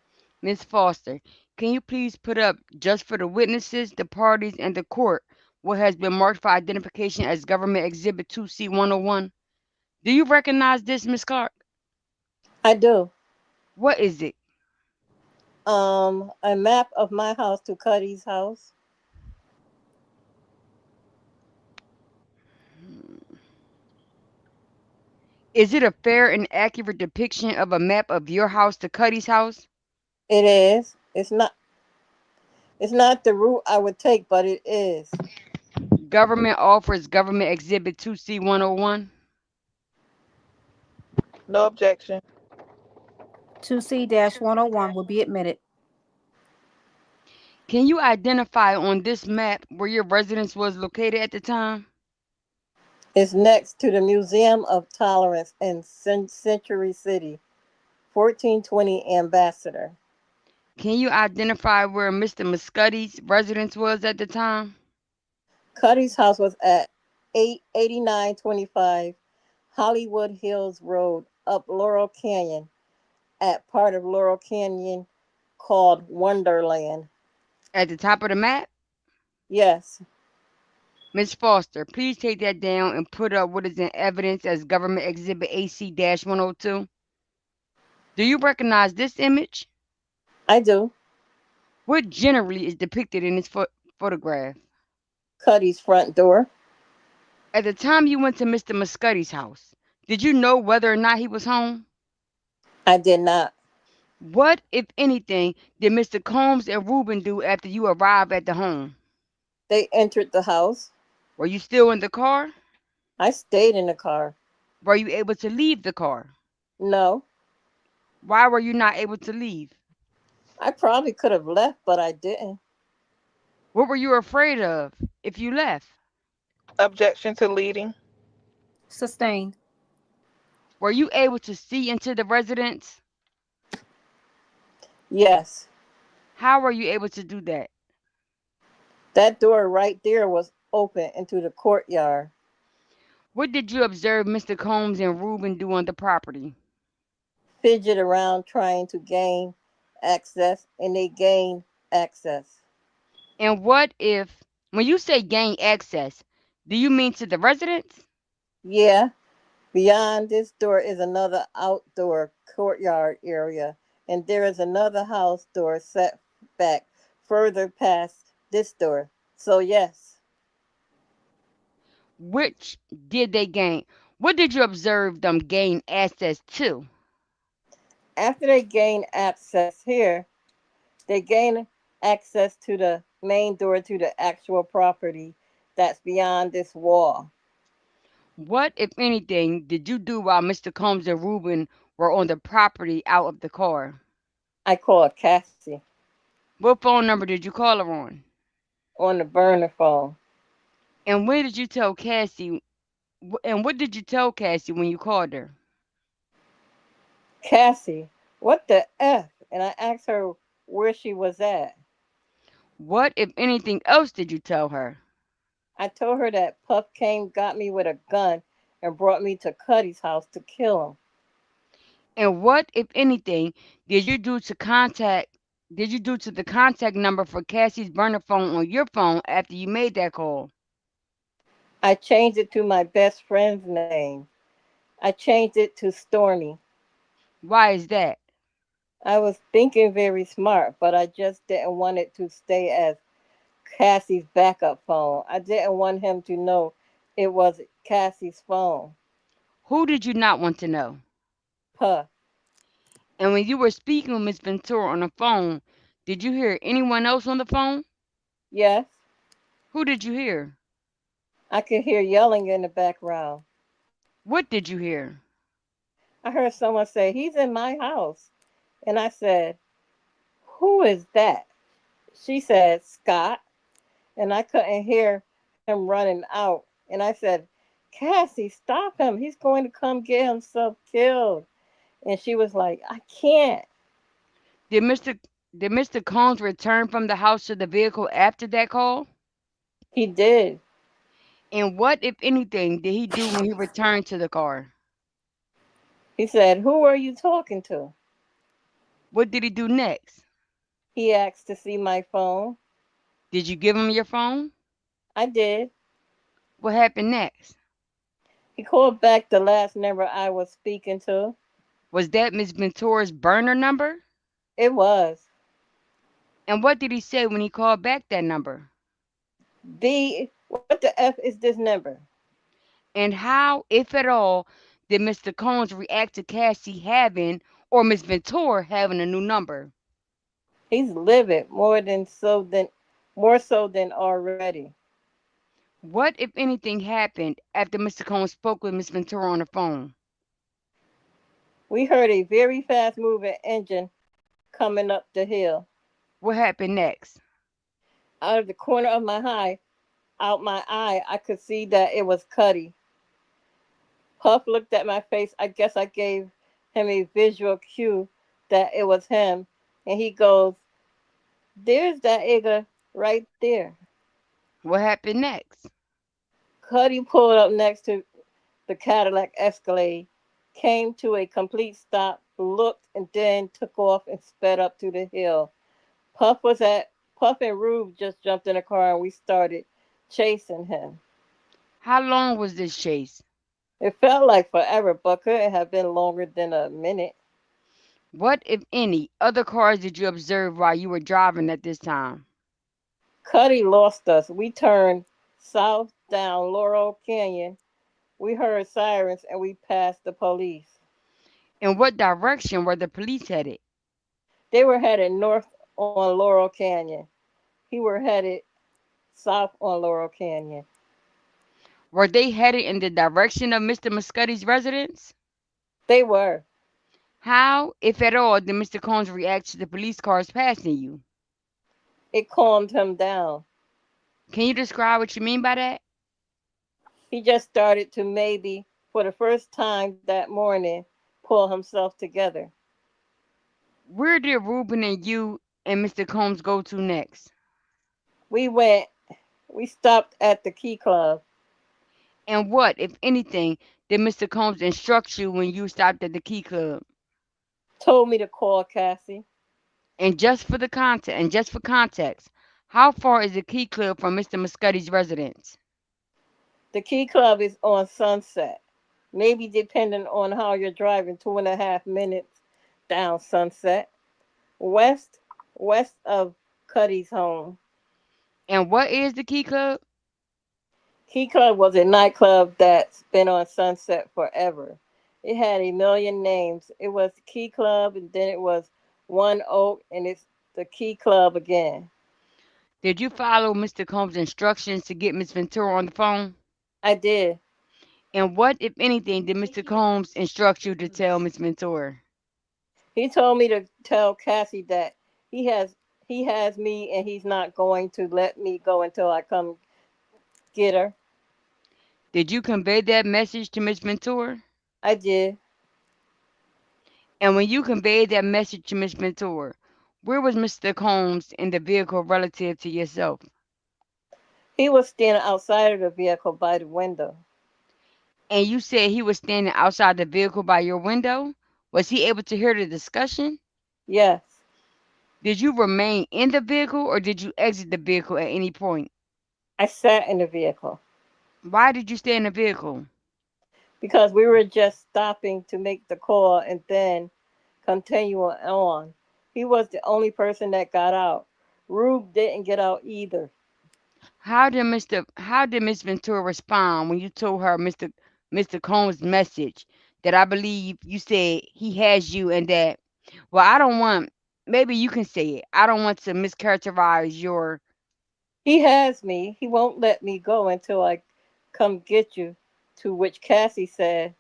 Miss Foster, can you please put up, just for the witnesses, the parties, and the court, what has been marked for identification as Government Exhibit 2C-101? Do you recognize this, Miss Clark? I do. What is it? A map of my house to Cuddy's house. Is it a fair and accurate depiction of a map of your house to Cuddy's house? It is. It's not the route I would take, but it is. Government offers Government Exhibit 2C-101. No objection. 2C-101 will be admitted. Can you identify on this map where your residence was located at the time? It's next to the Museum of Tolerance in Century City, 1420 Ambassador. Can you identify where Mr. Muscuddy's residence was at the time? Cuddy's house was at 88925 Hollywood Hills Road, up Laurel Canyon, at part of Laurel Canyon called Wonderland. At the top of the map? Yes, Miss Foster, please take that down and put up what is in evidence as Government Exhibit AC-102. Do you recognize this image? I do. What generally is depicted in this photograph? Cuddy's front door. At the time you went to Mr. Muscuddy's house, did you know whether or not he was home? I did not. What, if anything, did Mr. Combs and Reuben do after you arrived at the home? They entered the house. Were you still in the car? I stayed in the car. Were you able to leave the car? No, Why were you not able to leave? I probably could have left, but I didn't. What were you afraid of if you left? Objection to leading. Sustained. Were you able to see into the residence? Yes, How were you able to do that? that door right there was open into the courtyard. What did you observe Mr. Combs and Reuben do on the property? Fidget around trying to gain access, and they gained access. And what if, when you say gain access, do you mean to the residence? Yeah, beyond this door is another outdoor courtyard area, and there is another house door set back further past this door. So, yes, Which did they gain? What did you observe them gain access to? after they gain access here, they gain access to the main door to the actual property that's beyond this wall. What, if anything, did you do while Mr. Combs and Reuben were on the property out of the car? I called Cassie What phone number did you call her on? on the burner phone. And when did you tell Cassie? And what did you tell Cassie when you called her? Cassie, what the F? And I asked her where she was at. What, if anything else, did you tell her? I told her that Puff came, got me with a gun, and brought me to Cuddy's house to kill him. And what, if anything, did you do to contact? Did you do to the contact number for Cassie's burner phone on your phone after you made that call? I changed it to my best friend's name. I changed it to Stormy. Why is that? I was thinking very smart, but I just didn't want it to stay as Cassie's backup phone. I didn't want him to know it was Cassie's phone. Who did you not want to know? Puff. And when you were speaking with Miss Ventura on the phone, did you hear anyone else on the phone? Yes, Who did you hear? I could hear yelling in the background. What did you hear? I heard someone say, "He's in my house." And I said, "Who is that?" She said, "Scott." And I couldn't hear him running out. And I said, "Cassie, stop him. He's going to come get himself killed." And she was like, "I can't." Did Mr. Combs return from the house to the vehicle after that call? He did. And what, if anything, did he do when he returned to the car? He said, "Who are you talking to?" What did he do next? He asked to see my phone. Did you give him your phone? I did. What happened next? He called back the last number I was speaking to. Was that Miss Ventura's burner number? It was. And what did he say when he called back that number? What the F is this number? And how, if at all, did Mr. Combs react to Cassie having or Miss Ventura having a new number? He's livid more so than already. What, if anything, happened after Mr. Combs spoke with Miss Ventura on the phone? We heard a very fast moving engine coming up the hill. What happened next? Out of the corner of my eye, I could see that it was Cuddy. Puff looked at my face. I guess I gave him a visual cue that it was him. And he goes, "There's that nigga right there." What happened next? Cuddy pulled up next to the Cadillac Escalade, came to a complete stop, looked, and then took off and sped up to the hill. Puff and Rube just jumped in the car and we started chasing him. How long was this chase? It felt like forever, but couldn't have been longer than a minute. What, if any, other cars did you observe while you were driving at this time? Cuddy lost us. We turned south down Laurel Canyon. We heard sirens and we passed the police. In what direction were the police headed? They were headed north on Laurel Canyon. He were headed south on Laurel Canyon. Were they headed in the direction of Mr. Muscotty's residence? They were. How, if at all, did Mr. Combs react to the police cars passing you? It calmed him down. Can you describe what you mean by that? He just started to maybe, for the first time that morning, pull himself together. Where did Ruben and you and Mr. Combs go to next? We went, we stopped at the Key Club. And what, if anything, did Mr. Combs instruct you when you stopped at the Key Club? Told me to call Cassie. And just for context, how far is the Key Club from Mr. Muscotty's residence? The Key Club is on Sunset. Maybe depending on how you're driving, 2.5 minutes down Sunset. West west of Cuddy's home. And what is the Key Club? Key Club was a nightclub that's been on Sunset forever. It had a million names. It was Key Club, and then it was One Oak, and it's the Key Club again. Did you follow Mr. Combs' instructions to get Miss Ventura on the phone? I did. And what, if anything, did Mr. Combs instruct you to tell Miss Ventura? He told me to tell Cassie that he has he has me, and he's not going to let me go until I come get her. Did you convey that message to Miss Ventura? I did. And when you conveyed that message to Miss Ventura, where was Mr. Combs in the vehicle relative to yourself? He was standing outside of the vehicle by the window. And you said he was standing outside the vehicle by your window? Was he able to hear the discussion? Yes, Did you remain in the vehicle or did you exit the vehicle at any point? I sat in the vehicle Why did you stay in the vehicle? because we were just stopping to make the call and then continuing on. He was the only person that got out. Rube didn't get out either. How did Miss Ventura respond when you told her Mr. Combs' message that I believe you said he has you and that Well, I don't want. Maybe you can say it. I don't want to mischaracterize your. He has me. He won't let me go until I come get you. To which Cassie said,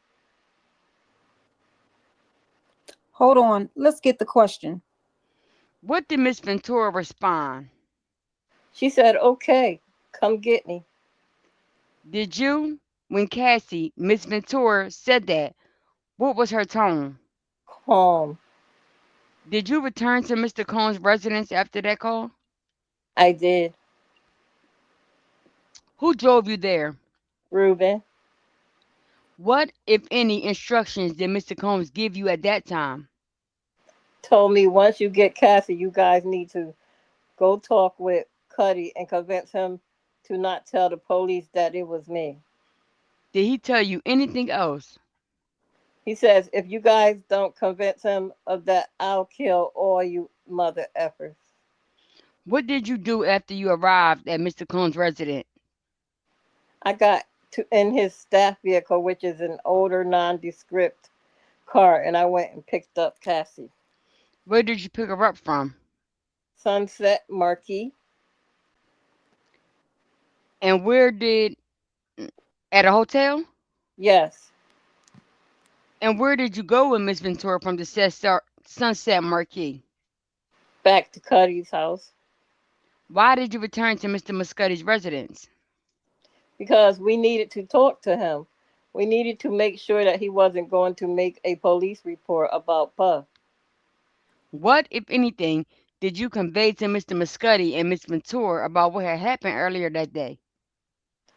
Hold on. Let's get the question. What did Miss Ventura respond? she said, okay, come get me. Did you, when Cassie, Miss Ventura, said that, what was her tone? Calm. Did you return to Mr. Cohn's residence after that call? I did. Who drove you there? Reuben What, if any, instructions did Mr. Combs give you at that time? told me once you get Cassie, you guys need to go talk with Cuddy and convince him to not tell the police that it was me. Did he tell you anything else? He says, if you guys don't convince him of that, I'll kill all you mother effers. What did you do after you arrived at Mr. Cohn's residence? I got to in his staff vehicle, which is an older nondescript car, and I went and picked up Cassie. Where did you pick her up from? Sunset Marquee. And where did, at a hotel? Yes, And where did you go with Miss Ventura from the Sunset Marquee? back to Cuddy's house Why did you return to Mr. Muscotty's residence? because we needed to talk to him. We needed to make sure that he wasn't going to make a police report about Puff. What, if anything, did you convey to Mr. Muscotty and Miss Ventura about what had happened earlier that day?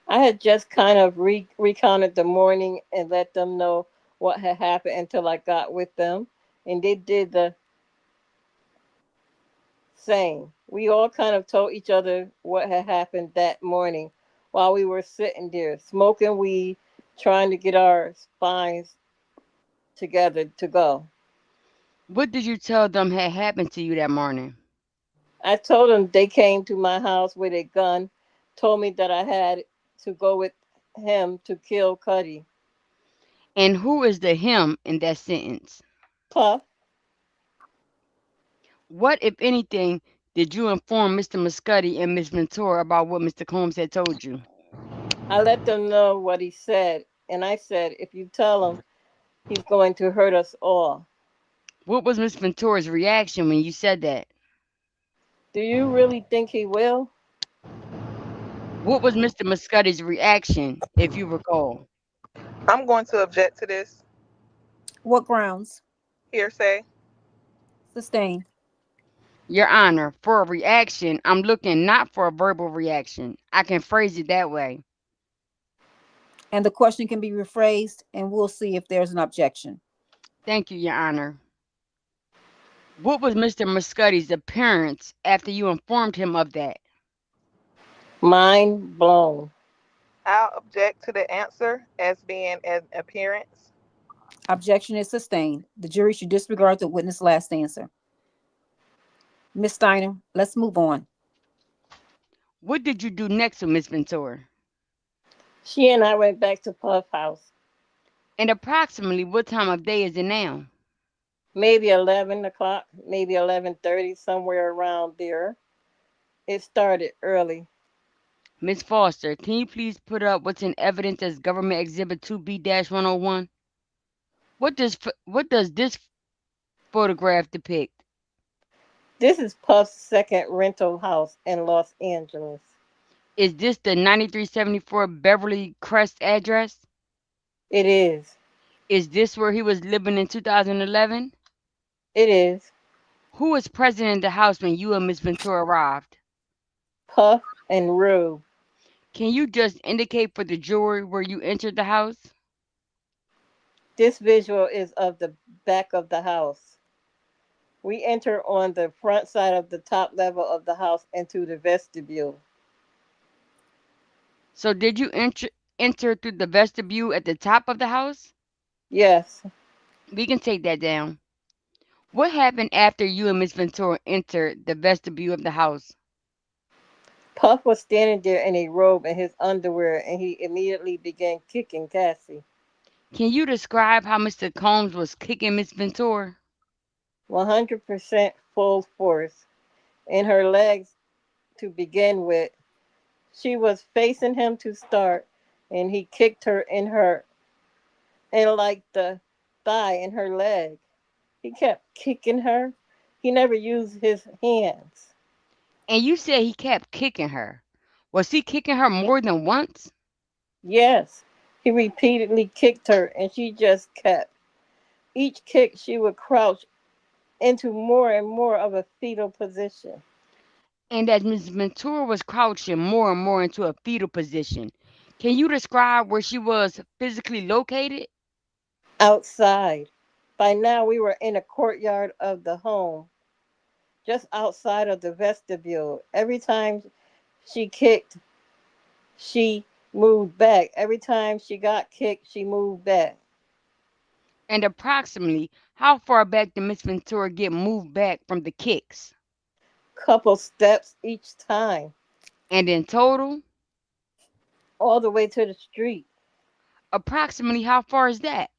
I had just kind of recounted the morning and let them know what had happened until I got with them, and they did the same. We all kind of told each other what had happened that morning while we were sitting there smoking weed, trying to get our spines together to go. What did you tell them had happened to you that morning? I told them they came to my house with a gun, told me that I had to go with him to kill Cuddy. And who is the him in that sentence? Puff, What, if anything, did you inform Mr. Muscotty and Miss Ventura about what Mr. Combs had told you? I let them know what he said, and I said, if you tell him, he's going to hurt us all. What was Miss Ventura's reaction when you said that? Do you really think he will? What was Mr. Muscotty's reaction, if you recall? I'm going to object to this. What grounds? Hearsay. Sustained. Your Honor, for a reaction, I'm looking not for a verbal reaction. I can phrase it that way. And the question can be rephrased, and we'll see if there's an objection. Thank you, Your Honor. What was Mr. Muscotty's appearance after you informed him of that? Mind blown. I'll object to the answer as being an appearance. Objection is sustained. The jury should disregard the witness' last answer. Miss Steiner, let's move on. What did you do next with Miss Ventura? She and I went back to Puff House. And approximately what time of day is it now? Maybe 11 o'clock, maybe 11:30, somewhere around there. It started early. Miss Foster, can you please put up what's in evidence as Government Exhibit 2B-101? What does this photograph depict? This is Puff's second rental house in Los Angeles. Is this the 9374 Beverly Crest address? It is. Is this where he was living in 2011? It is. Who was present in the house when you and Miss Ventura arrived? Puff and Rue. Can you just indicate for the jury where you entered the house? This visual is of the back of the house. We enter on the front side of the top level of the house into the vestibule. So did you enter through the vestibule at the top of the house? Yes. We can take that down. What happened after you and Miss Ventura entered the vestibule of the house? Puff was standing there in a robe and his underwear, and he immediately began kicking Cassie. Can you describe how Mr. Combs was kicking Miss Ventura? 100% full force in her legs to begin with. She was facing him to start, and he kicked her in like the thigh in her leg. He kept kicking her. He never used his hands. And you said he kept kicking her. Was he kicking her more than once? Yes, he repeatedly kicked her, and she just kept. Each kick, she would crouch into more and more of a fetal position. And as Miss Ventura was crouching more and more into a fetal position, can you describe where she was physically located? Outside. By now, we were in a courtyard of the home, just outside of the vestibule. Every time she kicked, she moved back. Every time she got kicked, she moved back. And approximately how far back did Miss Ventura get moved back from the kicks? Couple steps each time, And in total, all the way to the street, approximately how far is that?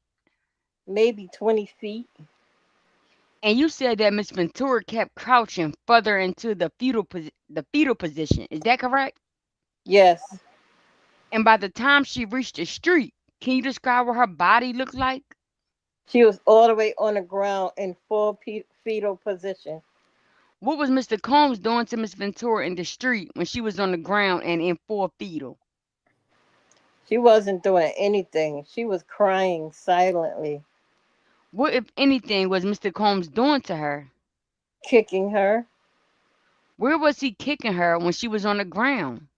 maybe 20 feet. And you said that Miss Ventura kept crouching further into the fetal position. Is that correct? Yes, And by the time she reached the street, can you describe what her body looked like? she was all the way on the ground in full fetal position. What was Mr. Combs doing to Miss Ventura in the street when she was on the ground and in full fetal? She wasn't doing anything. She was crying silently, What, if anything, was Mr. Combs doing to her? kicking her, Where was he kicking her when she was on the ground?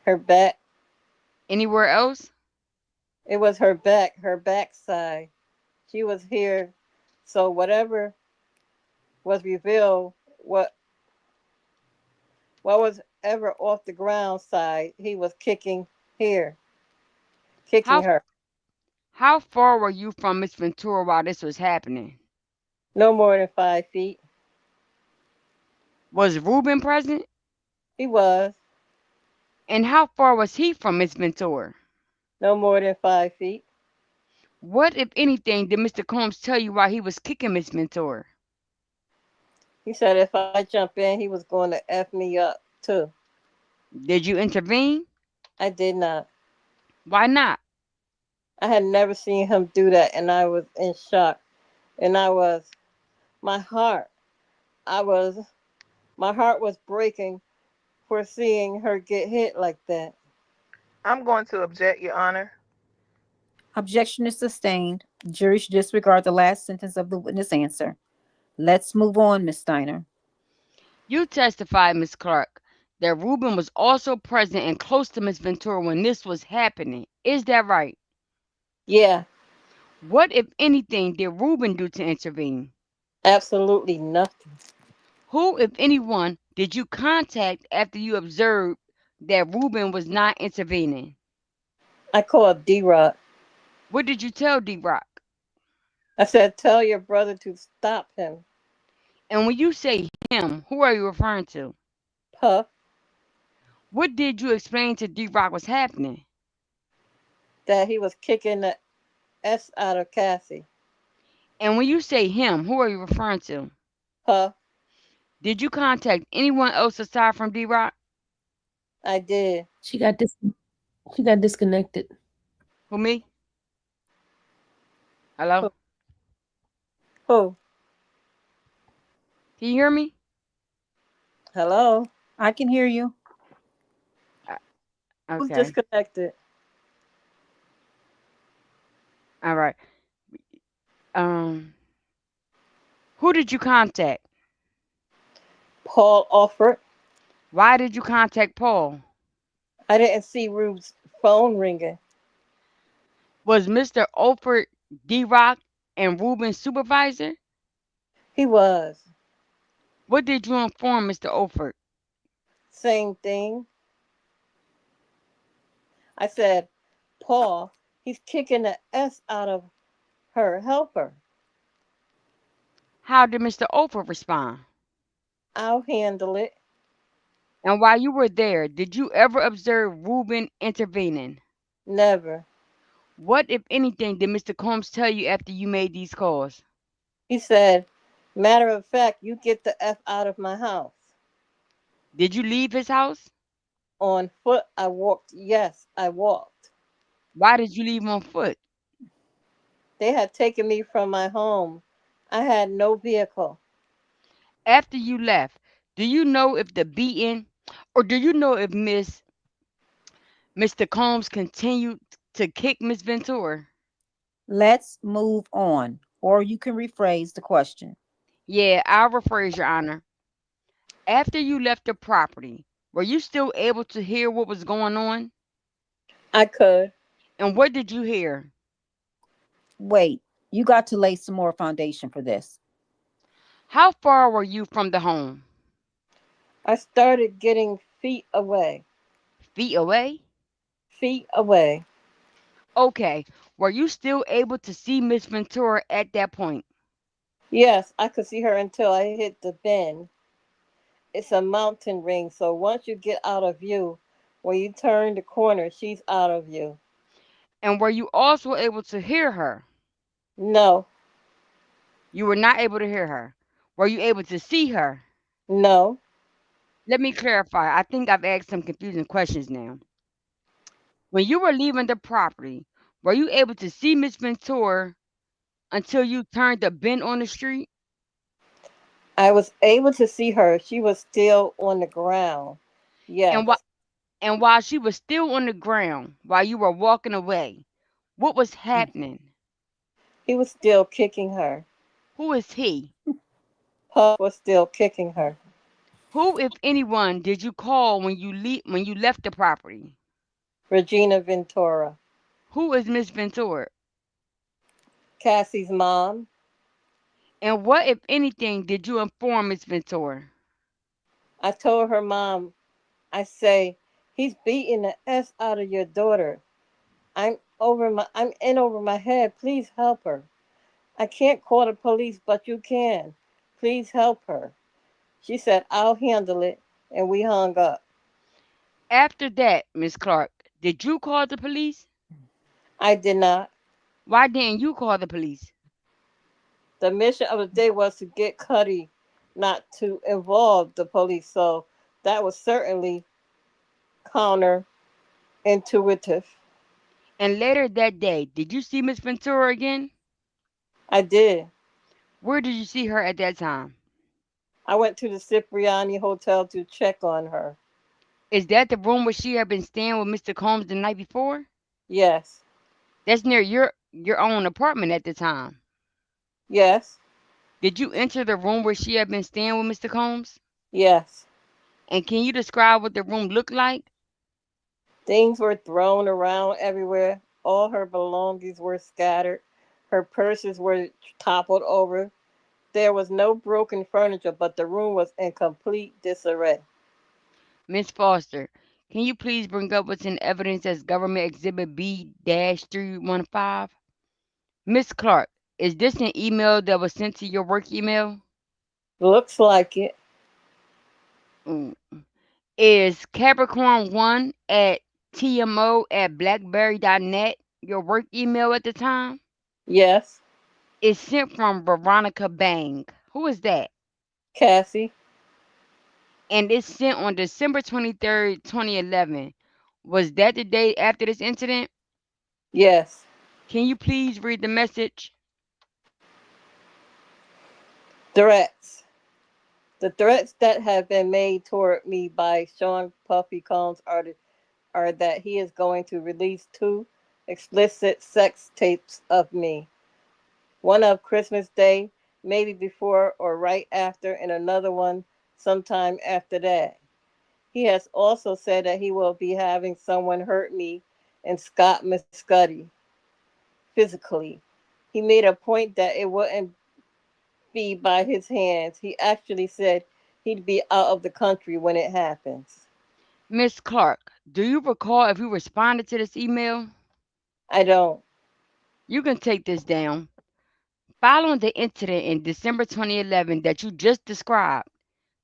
her back. Anywhere else? It was her backside. She was here. So whatever was revealed, what was ever off the ground side, he was kicking here, kicking How her. how far were you from Miss Ventura while this was happening? No more than 5 feet. Was Reuben present? He was And how far was he from Miss Ventura? no more than 5 feet. What, if anything, did Mr. Combs tell you while he was kicking Miss Ventura? He said if I jump in, he was going to F me up too. Did you intervene? I did not. Why not? I had never seen him do that, and I was in shock. And my heart, I was, my heart was breaking for seeing her get hit like that. I'm going to object, Your Honor. Objection is sustained. Jury should disregard the last sentence of the witness answer. Let's move on, Miss Steiner. You testified, Miss Clark, that Reuben was also present and close to Miss Ventura when this was happening. Is that right? Yeah, What, if anything, did Reuben do to intervene? absolutely nothing. Who, if anyone, did you contact after you observed that Reuben was not intervening? I called D Rock. What did you tell D Rock? I said, tell your brother to stop him. And when you say him, who are you referring to? Puff, What did you explain to D Rock was happening? that he was kicking the S out of Cassie. And when you say him, who are you referring to? Puff, Did you contact anyone else aside from D Rock? I did. She got disconnected. Who, me? Hello? Who? Who? Can you hear me? Hello? I can hear you. Who's Okay. disconnected? All right. Um, who did you contact? Paul offered. Why did you contact Paul? I didn't see Rube's phone ringing. Was Mr. Olford D Rock and Reuben's supervisor? He was. What did you inform Mr. Olford? Same thing. I said, Paul, he's kicking the S out of her. Help her. How did Mr. Olford respond? I'll handle it. And while you were there, did you ever observe Reuben intervening? Never. What, if anything, did Mr. Combs tell you after you made these calls? He said, matter of fact, you get the F out of my house. Did you leave his house? On foot, I walked. Yes, I walked. Why did you leave on foot? They had taken me from my home. I had no vehicle. After you left, do you know if the beating or do you know if Mr. Combs continued to kick Miss Ventura? Let's move on. Or you can rephrase the question. Yeah, I'll rephrase, Your Honor. After you left the property, were you still able to hear what was going on? I could. And what did you hear? Wait, you got to lay some more foundation for this. How far were you from the home? I started getting feet away. Feet away? Feet away. Okay. Were you still able to see Miss Ventura at that point? Yes, I could see her until I hit the bend. It's a mountain ring, so once you get out of view, when you turn the corner, she's out of view. And were you also able to hear her? No, You were not able to hear her. Were you able to see her? no, Let me clarify. I think I've asked some confusing questions now. When you were leaving the property, were you able to see Miss Ventura until you turned the bend on the street? I was able to see her. She was still on the ground. And wh- Yes, and while she was still on the ground, while you were walking away, what was happening? he was still kicking her. Who is he? Puff was still kicking her. Who, if anyone, did you call when you left the property? Regina Ventura, Who is Miss Ventura? Cassie's mom. And what, if anything, did you inform Miss Ventura? I told her mom, I say, he's beating the S out of your daughter. I'm in over my head. Please help her. I can't call the police, but you can. Please help her. She said, I'll handle it, and we hung up. After that, Miss Clark, did you call the police? I did not. Why didn't you call the police? The mission of the day was to get Cuddy not to involve the police, so that was certainly counterintuitive. And later that day, did you see Miss Ventura again? I did. Where did you see her at that time? I went to the Cipriani Hotel to check on her. Is that the room where she had been staying with Mr. Combs the night before? Yes. That's near your own apartment at the time. Yes. Did you enter the room where she had been staying with Mr. Combs? Yes. And can you describe what the room looked like? Things were thrown around everywhere. All her belongings were scattered. Her purses were toppled over. There was no broken furniture, but the room was in complete disarray. Miss Foster, can you please bring up what's in evidence as Government Exhibit B-315? Miss Clark, is this an email that was sent to your work email? Looks like it. Mm. Is Capricorn1 at TMO at blackberry.net your work email at the time? Yes. It's sent from Veronica Bang. Who is that? Cassie. And it's sent on December 23rd, 2011. Was that the day after this incident? Yes. Can you please read the message? Threats. The threats that have been made toward me by Sean Puffy Combs are that he is going to release two explicit sex tapes of me. One of Christmas Day, maybe before or right after, and another one sometime after that. He has also said that he will be having someone hurt me and Scott Muscuddy physically. He made a point that it wouldn't be by his hands. He actually said he'd be out of the country when it happens. Miss Clark, do you recall if you responded to this email? I don't. You can take this down. Following the incident in December 2011 that you just described,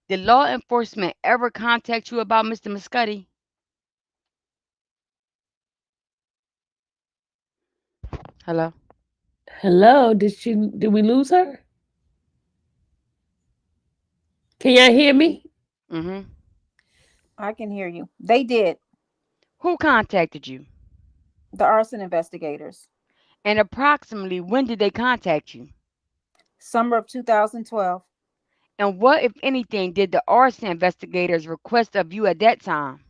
did law enforcement ever contact you about Mr. Muscuddy? Hello? Hello, did we lose her? Can y'all hear me? Mm-hmm. I can hear you. They did. Who contacted you? The arson investigators. And approximately when did they contact you? Summer of 2012. And what, if anything, did the arson investigators request of you at that time?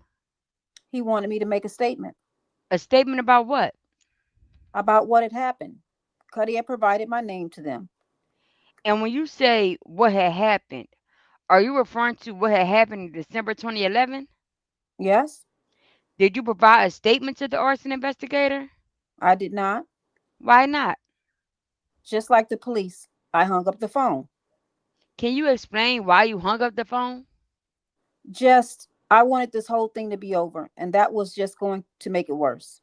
He wanted me to make a statement A statement about what? about what had happened. Cuddy had provided my name to them. And when you say what had happened, are you referring to what had happened in December 2011? Yes, Did you provide a statement to the arson investigator? I did not. Why not? Just like the police, I hung up the phone. Can you explain why you hung up the phone? Just, I wanted this whole thing to be over, and that was just going to make it worse.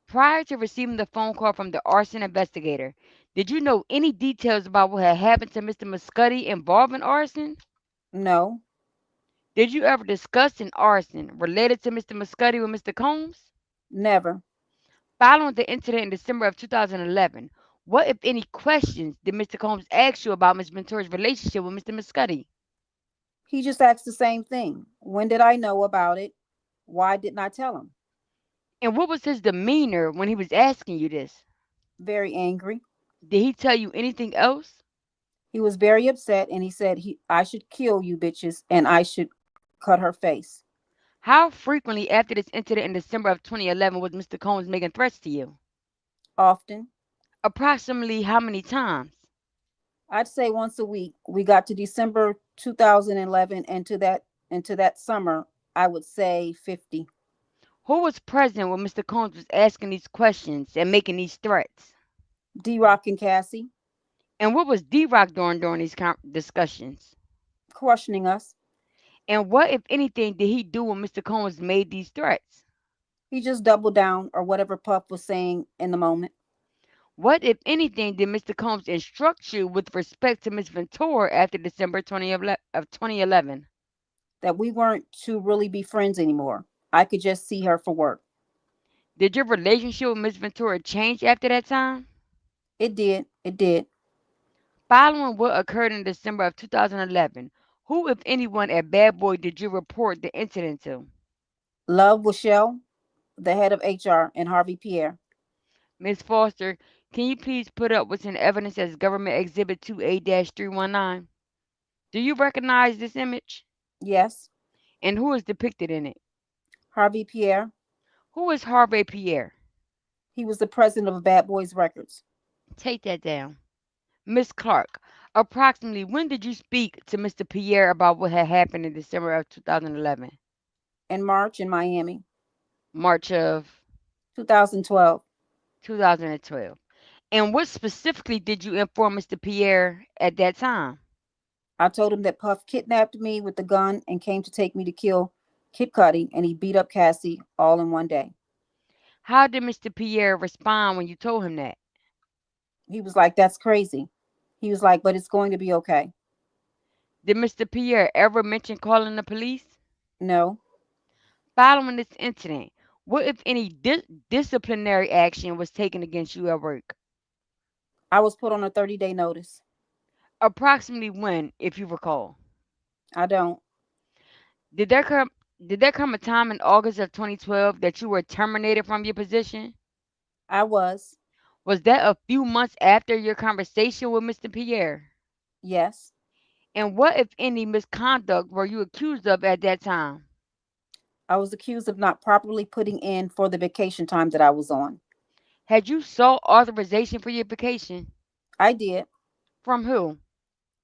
Prior to receiving the phone call from the arson investigator, did you know any details about what had happened to Mr. Muscuddy involving arson? No, Did you ever discuss an arson related to Mr. Muscuddy with Mr. Combs? never. Following the incident in December of 2011, what, if any, questions did Mr. Combs ask you about Ms. Ventura's relationship with Mr. Muscuddy? He just asked the same thing. When did I know about it? Why didn't I tell him? And what was his demeanor when he was asking you this? Very angry. Did he tell you anything else? He was very upset and he said I should kill you bitches and I should cut her face. How frequently after this incident in December of 2011 was Mr. Combs making threats to you? Often. Approximately how many times? I'd say once a week. We got to December 2011 and to that summer, I would say 50. Who was present when Mr. Combs was asking these questions and making these threats? D-Rock and Cassie And what was D-Rock doing during these discussions? questioning us. And what, if anything, did he do when Mr. Combs made these threats? He just doubled down or whatever Puff was saying in the moment. What, if anything, did Mr. Combs instruct you with respect to Miss Ventura after December 2011? That we weren't to really be friends anymore. I could just see her for work. Did your relationship with Miss Ventura change after that time? It did. It did. Following what occurred in December of 2011, who, if anyone, at Bad Boy did you report the incident to? Love Michelle, the head of HR, and Harvey Pierre. Miss Foster, can you please put up what's in evidence as Government Exhibit 2A-319? Do you recognize this image? Yes. And who is depicted in it? Harvey Pierre. Who is Harvey Pierre? He was the president of Bad Boys Records. Take that down. Miss Clark, approximately when did you speak to Mr. Pierre about what had happened in December of 2011? In March in Miami. March of 2012. 2012. And what specifically did you inform Mr. Pierre at that time? I told him that Puff kidnapped me with the gun and came to take me to kill Kid Cudi, and he beat up Cassie all in one day. How did Mr. Pierre respond when you told him that? He was like, that's crazy. He was like, but it's going to be okay. Did Mr. Pierre ever mention calling the police? No, Following this incident, what, if any, disciplinary action was taken against you at work? I was put on a 30-day notice. Approximately when, if you recall? I don't. Did there come did there come a time in August of 2012 that you were terminated from your position? I was. Was that a few months after your conversation with Mr. Pierre? Yes. And what, if any, misconduct were you accused of at that time? I was accused of not properly putting in for the vacation time that I was on. Had you sought authorization for your vacation? I did. From who?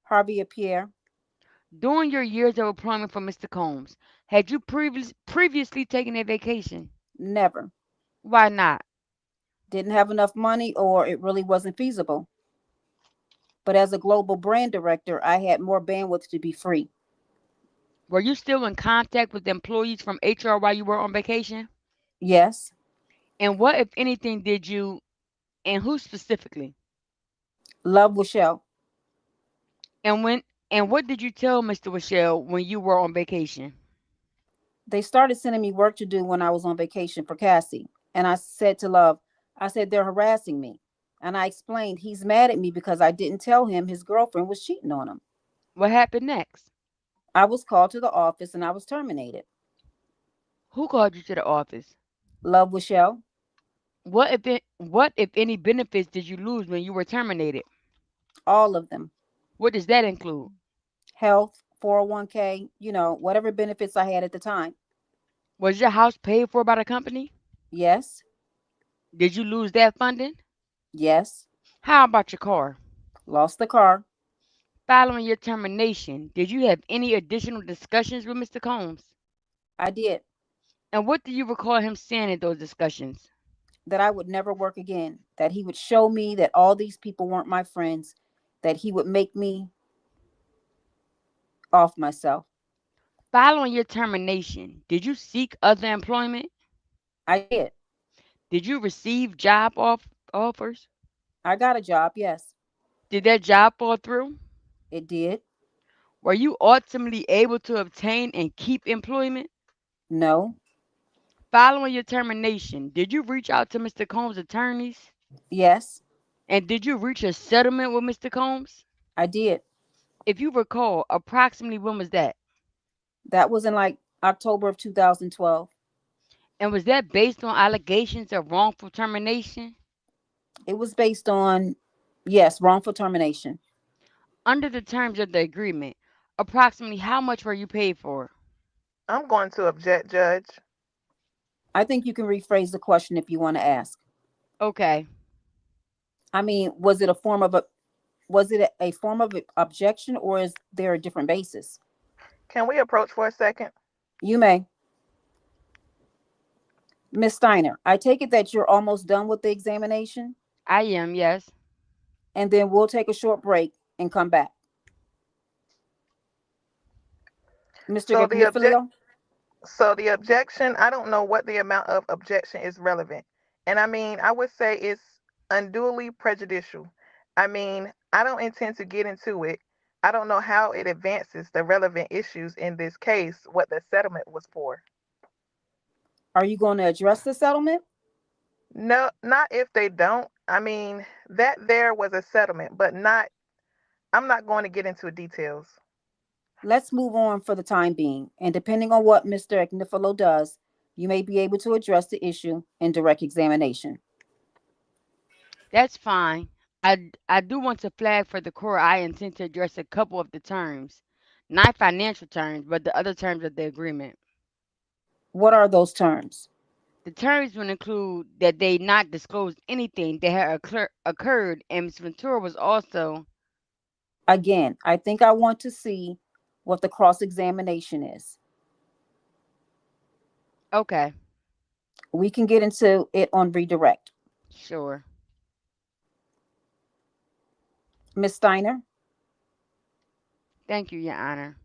Harvey Pierre. During your years of employment for Mr. Combs, had you previously taken a vacation? Never. Why not? Didn't have enough money or it really wasn't feasible. But as a global brand director, I had more bandwidth to be free. Were you still in contact with employees from HR while you were on vacation? Yes. And what, if anything, did you, and who specifically? Love Michelle. And when, and what did you tell Mr. Rochelle when you were on vacation? They started sending me work to do when I was on vacation for Cassie. And I said to Love, I said, they're harassing me. And I explained he's mad at me because I didn't tell him his girlfriend was cheating on him. What happened next? I was called to the office and I was terminated. Who called you to the office? Love Michelle, What if any benefits did you lose when you were terminated? all of them. What does that include? Health, 401k, whatever benefits I had at the time. Was your house paid for by the company? Yes, Did you lose that funding? yes. How about your car? Lost the car. Following your termination, did you have any additional discussions with Mr. Combs? I did. And what do you recall him saying in those discussions? That I would never work again. That he would show me that all these people weren't my friends. That he would make me off myself. Following your termination, did you seek other employment? I did. Did you receive offers? I got a job. Yes, Did that job fall through? it did. Were you ultimately able to obtain and keep employment? No. Following your termination, did you reach out to Mr. Combs' attorneys? Yes, And did you reach a settlement with Mr. Combs? I did. If you recall, approximately when was that? That was in like October of 2012. And was that based on allegations of wrongful termination? It was based on, yes, wrongful termination. Under the terms of the agreement, approximately how much were you paid for? I'm going to object, Judge. I think you can rephrase the question if you want to ask. Okay, I mean, was it a form of objection or is there a different basis? Can we approach for a second? You may. Miss Steiner, I take it that you're almost done with the examination, I am, yes. and then we'll take a short break and come back. Mr. So the object Gagnifilio? so the objection, I don't know what the amount of objection is relevant. And I mean, I would say it's unduly prejudicial. I mean, I don't intend to get into it. I don't know how it advances the relevant issues in this case, what the settlement was for. Are you going to address the settlement? No, not if they don't. I mean, that there was a settlement, but not, I'm not going to get into details. Let's move on for the time being, and depending on what Mr. Agnifilo does, you may be able to address the issue in direct examination. That's fine. I do want to flag for the court I intend to address a couple of the terms. Not financial terms, but the other terms of the agreement. What are those terms? The terms would include that they not disclose anything that had occurred, and Ms. Ventura was also Again, I think I want to see what the cross examination is. okay. We can get into it on redirect. Sure. Miss Steiner, Thank you, Your Honor.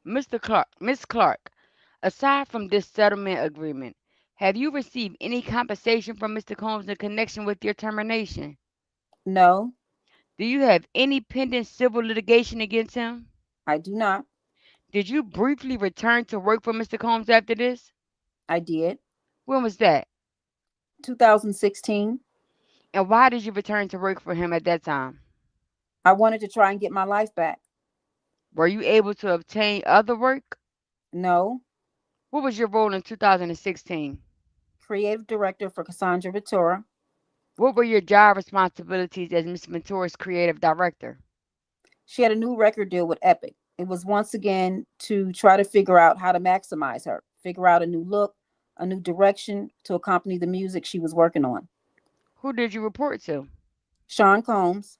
Mr. Clark, Miss Clark, aside from this settlement agreement, have you received any compensation from Mr. Combs in connection with your termination? no, Do you have any pending civil litigation against him? I do not. Did you briefly return to work for Mr. Combs after this? I did. When was that? 2016, And why did you return to work for him at that time? I wanted to try and get my life back. Were you able to obtain other work? No, What was your role in 2016? creative director for Cassandra Ventura. What were your job responsibilities as Miss Ventura's creative director? She had a new record deal with Epic. It was once again to try to figure out how to maximize her, figure out a new look, a new direction to accompany the music she was working on. Who did you report to? Sean Combs,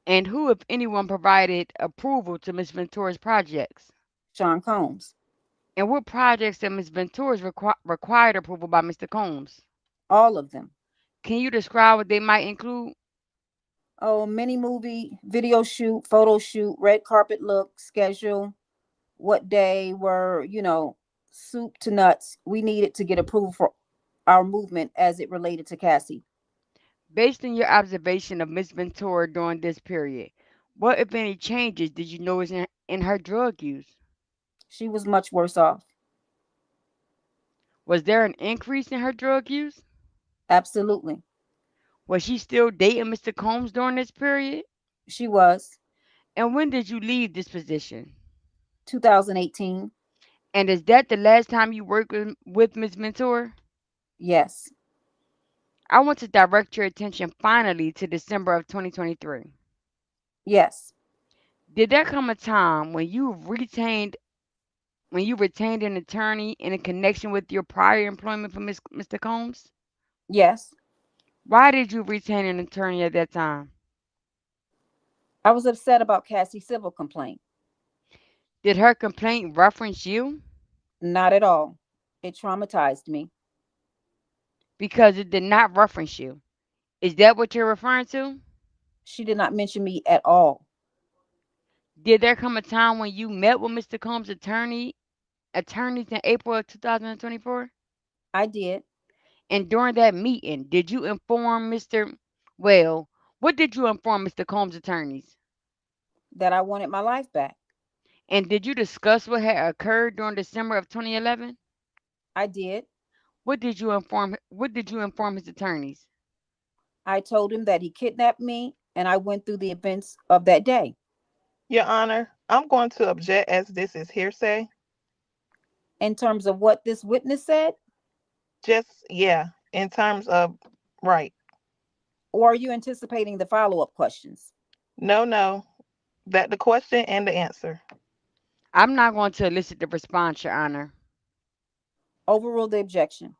And who, if anyone, provided approval to Miss Ventura's projects? Sean Combs, And what projects that Miss Ventura's required approval by Mr. Combs? all of them. Can you describe what they might include? Oh, mini movie, video shoot, photo shoot, red carpet look, schedule, what day were, soup to nuts. We needed to get approval for our movement as it related to Cassie. Based on your observation of Miss Ventura during this period, what, if any, changes did you notice in her drug use? She was much worse off. Was there an increase in her drug use? Absolutely. Was she still dating Mr. Combs during this period? She was. And when did you leave this position? 2018. And is that the last time you worked with Ms. Mentor? Yes. I want to direct your attention finally to December of 2023. Yes. Did there come a time when you retained an attorney in a connection with your prior employment for Mr. Combs? Yes. Why did you retain an attorney at that time? I was upset about Cassie's civil complaint. Did her complaint reference you? Not at all. It traumatized me. Because it did not reference you. Is that what you're referring to? She did not mention me at all. Did there come a time when you met with Mr. Combs' attorneys in April of 2024? I did. And during that meeting, did you inform well, what did you inform Mr. Combs' attorneys? That I wanted my life back. And did you discuss what had occurred during December of 2011? I did. What did you inform his attorneys? I told him that he kidnapped me and I went through the events of that day. Your Honor, I'm going to object as this is hearsay. In terms of what this witness said, Just, yeah, in terms of, right. or are you anticipating the follow-up questions? No, no. That the question and the answer. I'm not going to elicit the response, Your Honor. Overrule the objection.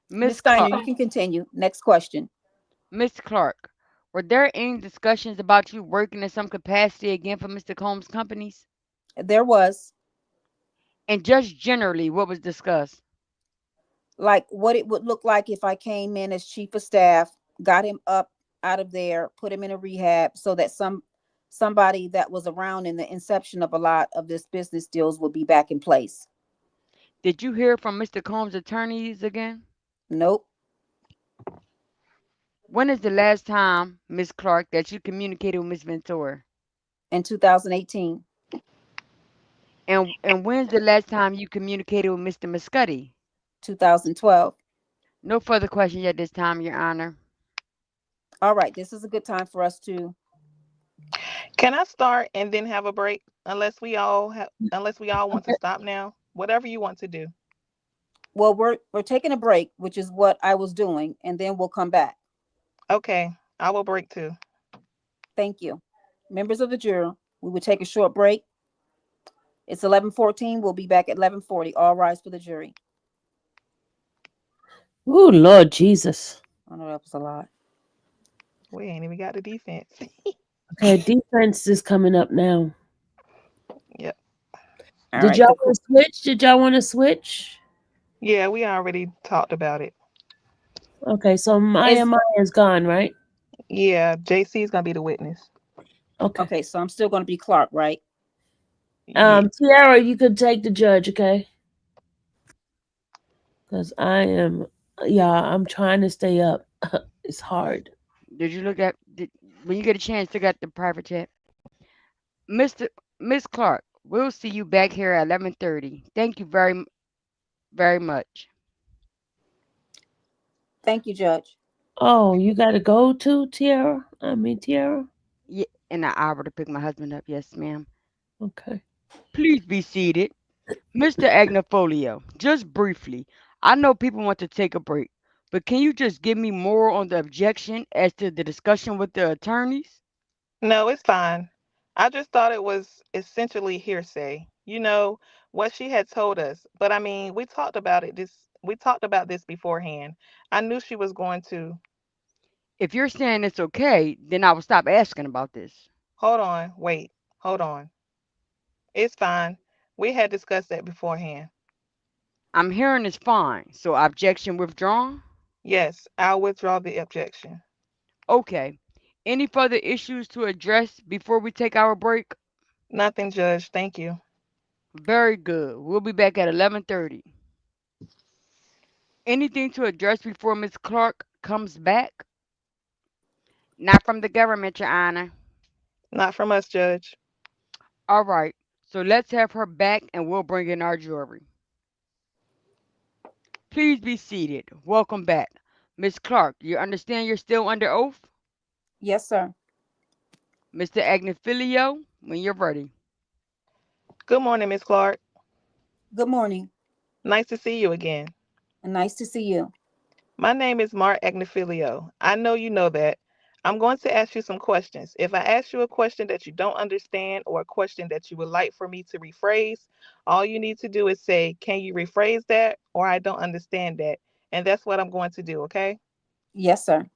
Ms. Miss Steiner, Clark, you can continue. Next question. Miss Clark, were there any discussions about you working in some capacity again for Mr. Combs' companies? There was, And just generally, what was discussed? like, what it would look like if I came in as chief of staff, got him up out of there, put him in a rehab so that somebody that was around in the inception of a lot of this business deals would be back in place. Did you hear from Mr. Combs' attorneys again? Nope. When is the last time, Miss Clark, that you communicated with Miss Ventura? In 2018. And when's the last time you communicated with Mr. Muscuddy? 2012. No further questions at this time, Your Honor. All right, this is a good time for us to. Can I start and then have a break? Unless we all want to stop now. Whatever you want to do. Well, we're taking a break, which is what I was doing, and then we'll come back. Okay, I will break too. Thank you. Members of the jury, we will take a short break. It's 11:14. We'll be back at 11:40. All rise for the jury. Oh, Lord Jesus. I know that was a lot. We ain't even got the defense. Okay, defense is coming up now. Yep. All Did right. y'all want to switch? Did y'all want to switch? Yeah, we already talked about it. Okay, so Is Maya is gone, right? Yeah, JC is gonna be the witness. Okay. okay. So I'm still going to be Clark, right? Yeah. Tiara, you could take the judge, okay? Because I'm trying to stay up. It's hard. Did you look at when you get a chance, look at the private chat? Mr. Miss Clark, we'll see you back here at 11:30. Thank you very much. Thank you, Judge. Oh, you got to go to Tiara? Tiara? Yeah, in an hour to pick my husband up. Yes, ma'am. Okay. Please be seated. Mr. Agnofolio, just briefly, I know people want to take a break, but can you just give me more on the objection as to the discussion with the attorneys? No, it's fine. I just thought it was essentially hearsay. You know what she had told us. But I mean, we talked about this beforehand. I knew she was going to. If you're saying it's okay, then I will stop asking about this. Hold on, wait. Hold on. It's fine. We had discussed that beforehand. I'm hearing it's fine, so objection withdrawn? Yes, I'll withdraw the objection. Okay. Any further issues to address before we take our break? Nothing, Judge. Thank you. Very good. We'll be back at 11:30. Anything to address before Miss Clark comes back? Not from the government, Your Honor. Not from us, Judge. All right. So let's have her back and we'll bring in our jury. Please be seated. Welcome back. Miss Clark, you understand you're still under oath? Yes, sir. Mr. Agnifilio, when you're ready. Good morning, Miss Clark. Good morning. Nice to see you again. And nice to see you. My name is Mark Agnifilio. I know you know that. I'm going to ask you some questions. If I ask you a question that you don't understand or a question that you would like for me to rephrase, all you need to do is say, "Can you rephrase that?" or "I don't understand that." And that's what I'm going to do, okay? Yes, sir.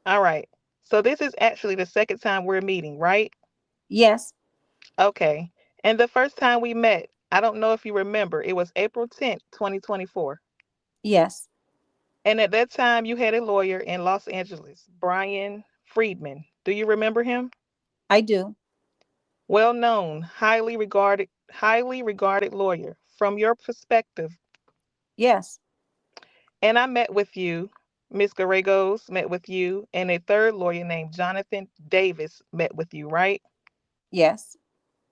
All right. So this is actually the second time we're meeting, right? Yes. Okay. And the first time we met, I don't know if you remember, it was April 10th, 2024. Yes. And at that time, you had a lawyer in Los Angeles, Brian Friedman. Do you remember him? I do. Well known, highly regarded lawyer. From your perspective, Yes. and I met with you, Miss Garagos met with you, and a third lawyer named Jonathan Davis met with you, right? Yes.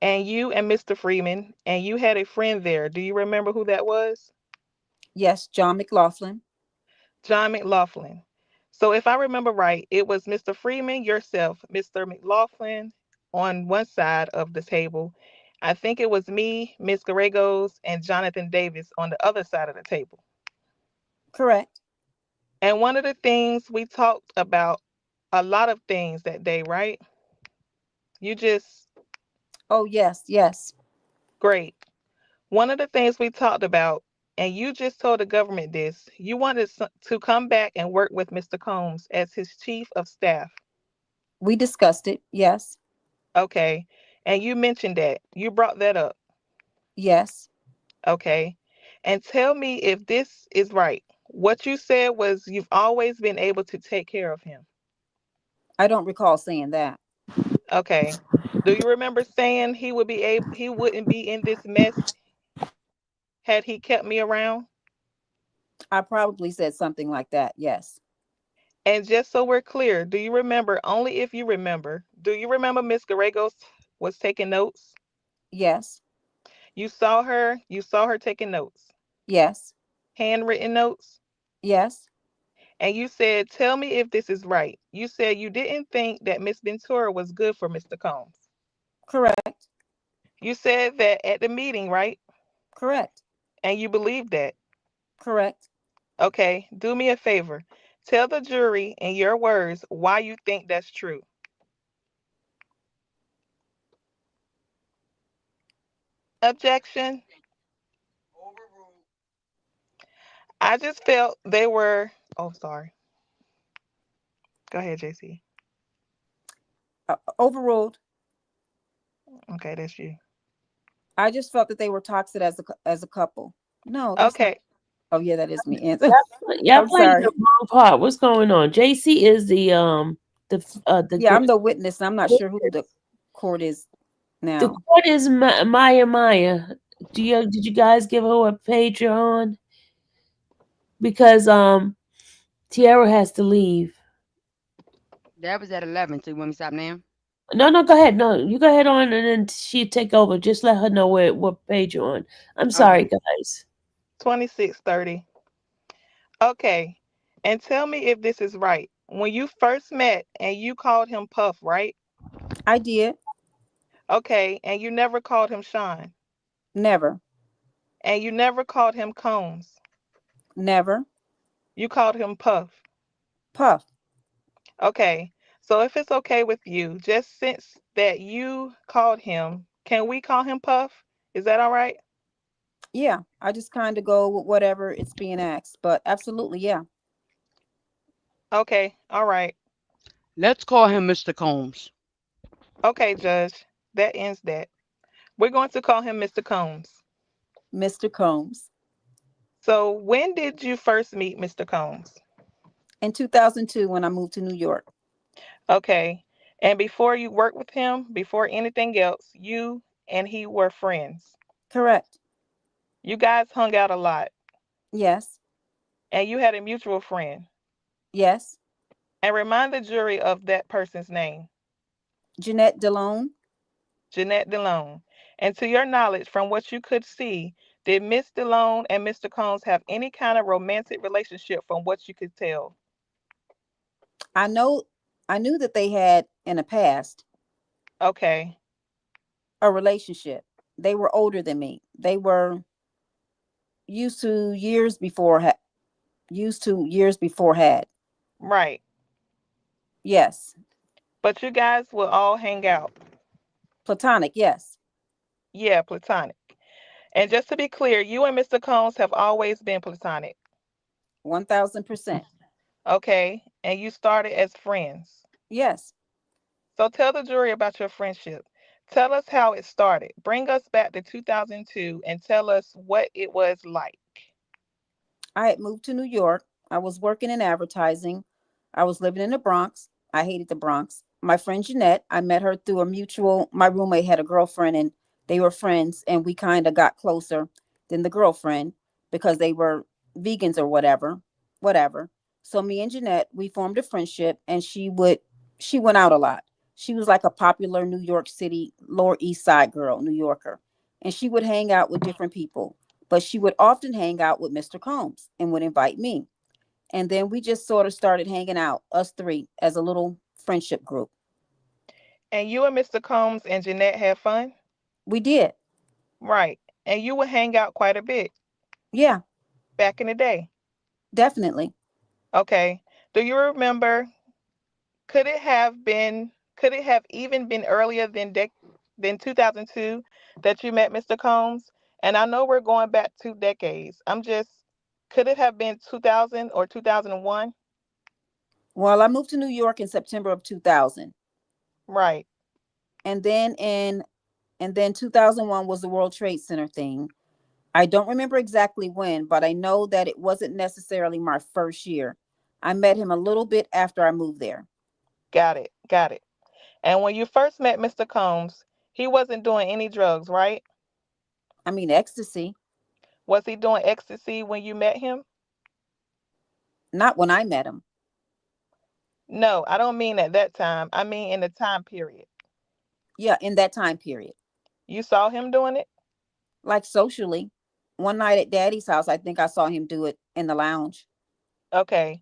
And you and Mr. Freeman, and you had a friend there. Do you remember who that was? Yes. John McLaughlin. John McLaughlin. So if I remember right, it was Mr. Freeman, yourself, Mr. McLaughlin on one side of the table. I think it was me, Miss Garagos, and Jonathan Davis on the other side of the table. Correct. And one of the things we talked about, a lot of things that day, right? You just, Oh, yes. Yes. great. One of the things we talked about, and you just told the government this, you wanted to come back and work with Mr. Combs as his chief of staff. We discussed it. Yes. Okay. And you mentioned that. You brought that up. Yes. Okay. And tell me if this is right. What you said was you've always been able to take care of him. I don't recall saying that. Okay. Do you remember saying he wouldn't be in this mess had he kept me around? I probably said something like that. Yes. And just so we're clear, do you remember, only if you remember, do you remember Miss Garagos was taking notes? Yes. You saw her taking notes, Yes. handwritten notes. Yes. And you said, "Tell me if this is right." You said you didn't think that Miss Ventura was good for Mr. Combs. Correct. You said that at the meeting, right? Correct. And you believed that. Correct. Okay, do me a favor. Tell the jury in your words why you think that's true. Objection. I just felt they were. Oh, sorry. Go ahead, JC. Overruled. Okay, that's you. I just felt that they were toxic as a couple. No, that's not. Okay, Oh, yeah, that is me. Answer. Y'all I'm playing the sorry. wrong part. What's going on? JC is the Yeah, I'm the witness. I'm not sure who the witness. court is The now. court is Maya. Did you guys give her a Patreon? Because Tiara has to leave. That was at 11, so you want me to stop now? No, go ahead. No, you go ahead on, and then she take over. Just let her know what page you're on. I'm sorry, Okay. guys. 2630. Okay, and tell me if this is right. When you first met and you called him Puff, right? I did. Okay, and you never called him Sean, Never. and you never called him Combs. Never. You called him Puff. Puff. Okay, so if it's okay with you, just since that you called him, can we call him Puff? Is that all right? Yeah, I just kind of go with whatever it's being asked, but absolutely, yeah. Okay, all right. Let's call him Mr. Combs. Okay, Judge, that ends that. We're going to call him Mr. Combs. Mr. Combs. So, when did you first meet Mr. Combs? In 2002, when I moved to New York. Okay, and before you worked with him, before anything else, you and he were friends. Correct. You guys hung out a lot, Yes. and you had a mutual friend. Yes. And remind the jury of that person's name, Jeanette Delone. Jeanette Delone. And to your knowledge, from what you could see, did Miss Delone and Mr. Combs have any kind of romantic relationship from what you could tell? I know I knew that they had in the past Okay. a relationship. They were older than me. They were used to years before used to years before had. Right. Yes. But you guys will all hang out. Platonic, yes. Yeah, platonic. And just to be clear, you and Mr. Combs have always been platonic. 1000%. Okay. And you started as friends. Yes. So tell the jury about your friendship. Tell us how it started. Bring us back to 2002 and tell us what it was like. I had moved to New York. I was working in advertising. I was living in the Bronx. I hated the Bronx. My friend Jeanette, I met her through a mutual. My roommate had a girlfriend and they were friends, and we kind of got closer than the girlfriend because they were vegans or whatever. Whatever. So me and Jeanette, we formed a friendship, and she went out a lot. She was like a popular New York City, Lower East Side girl, New Yorker. And she would hang out with different people, but she would often hang out with Mr. Combs and would invite me. And then we just sort of started hanging out, us three, as a little friendship group. And you and Mr. Combs and Jeanette had fun? We did. Right. And you would hang out quite a bit Yeah, back in the day. definitely. Okay. Do you remember, could it have even been earlier than 2002 that you met Mr. Combs? And I know we're going back 2 decades. Could it have been 2000 or 2001? Well, I moved to New York in September of 2000. Right. And then in and then 2001 was the World Trade Center thing. I don't remember exactly when, but I know that it wasn't necessarily my first year. I met him a little bit after I moved there. Got it. Got it. And when you first met Mr. Combs, he wasn't doing any drugs, right? I mean, ecstasy, Was he doing ecstasy when you met him? not when I met him. No, I don't mean at that time. I mean in the time period. Yeah, in that time period. You saw him doing it? Like socially. One night at Daddy's house, I think I saw him do it in the lounge. Okay.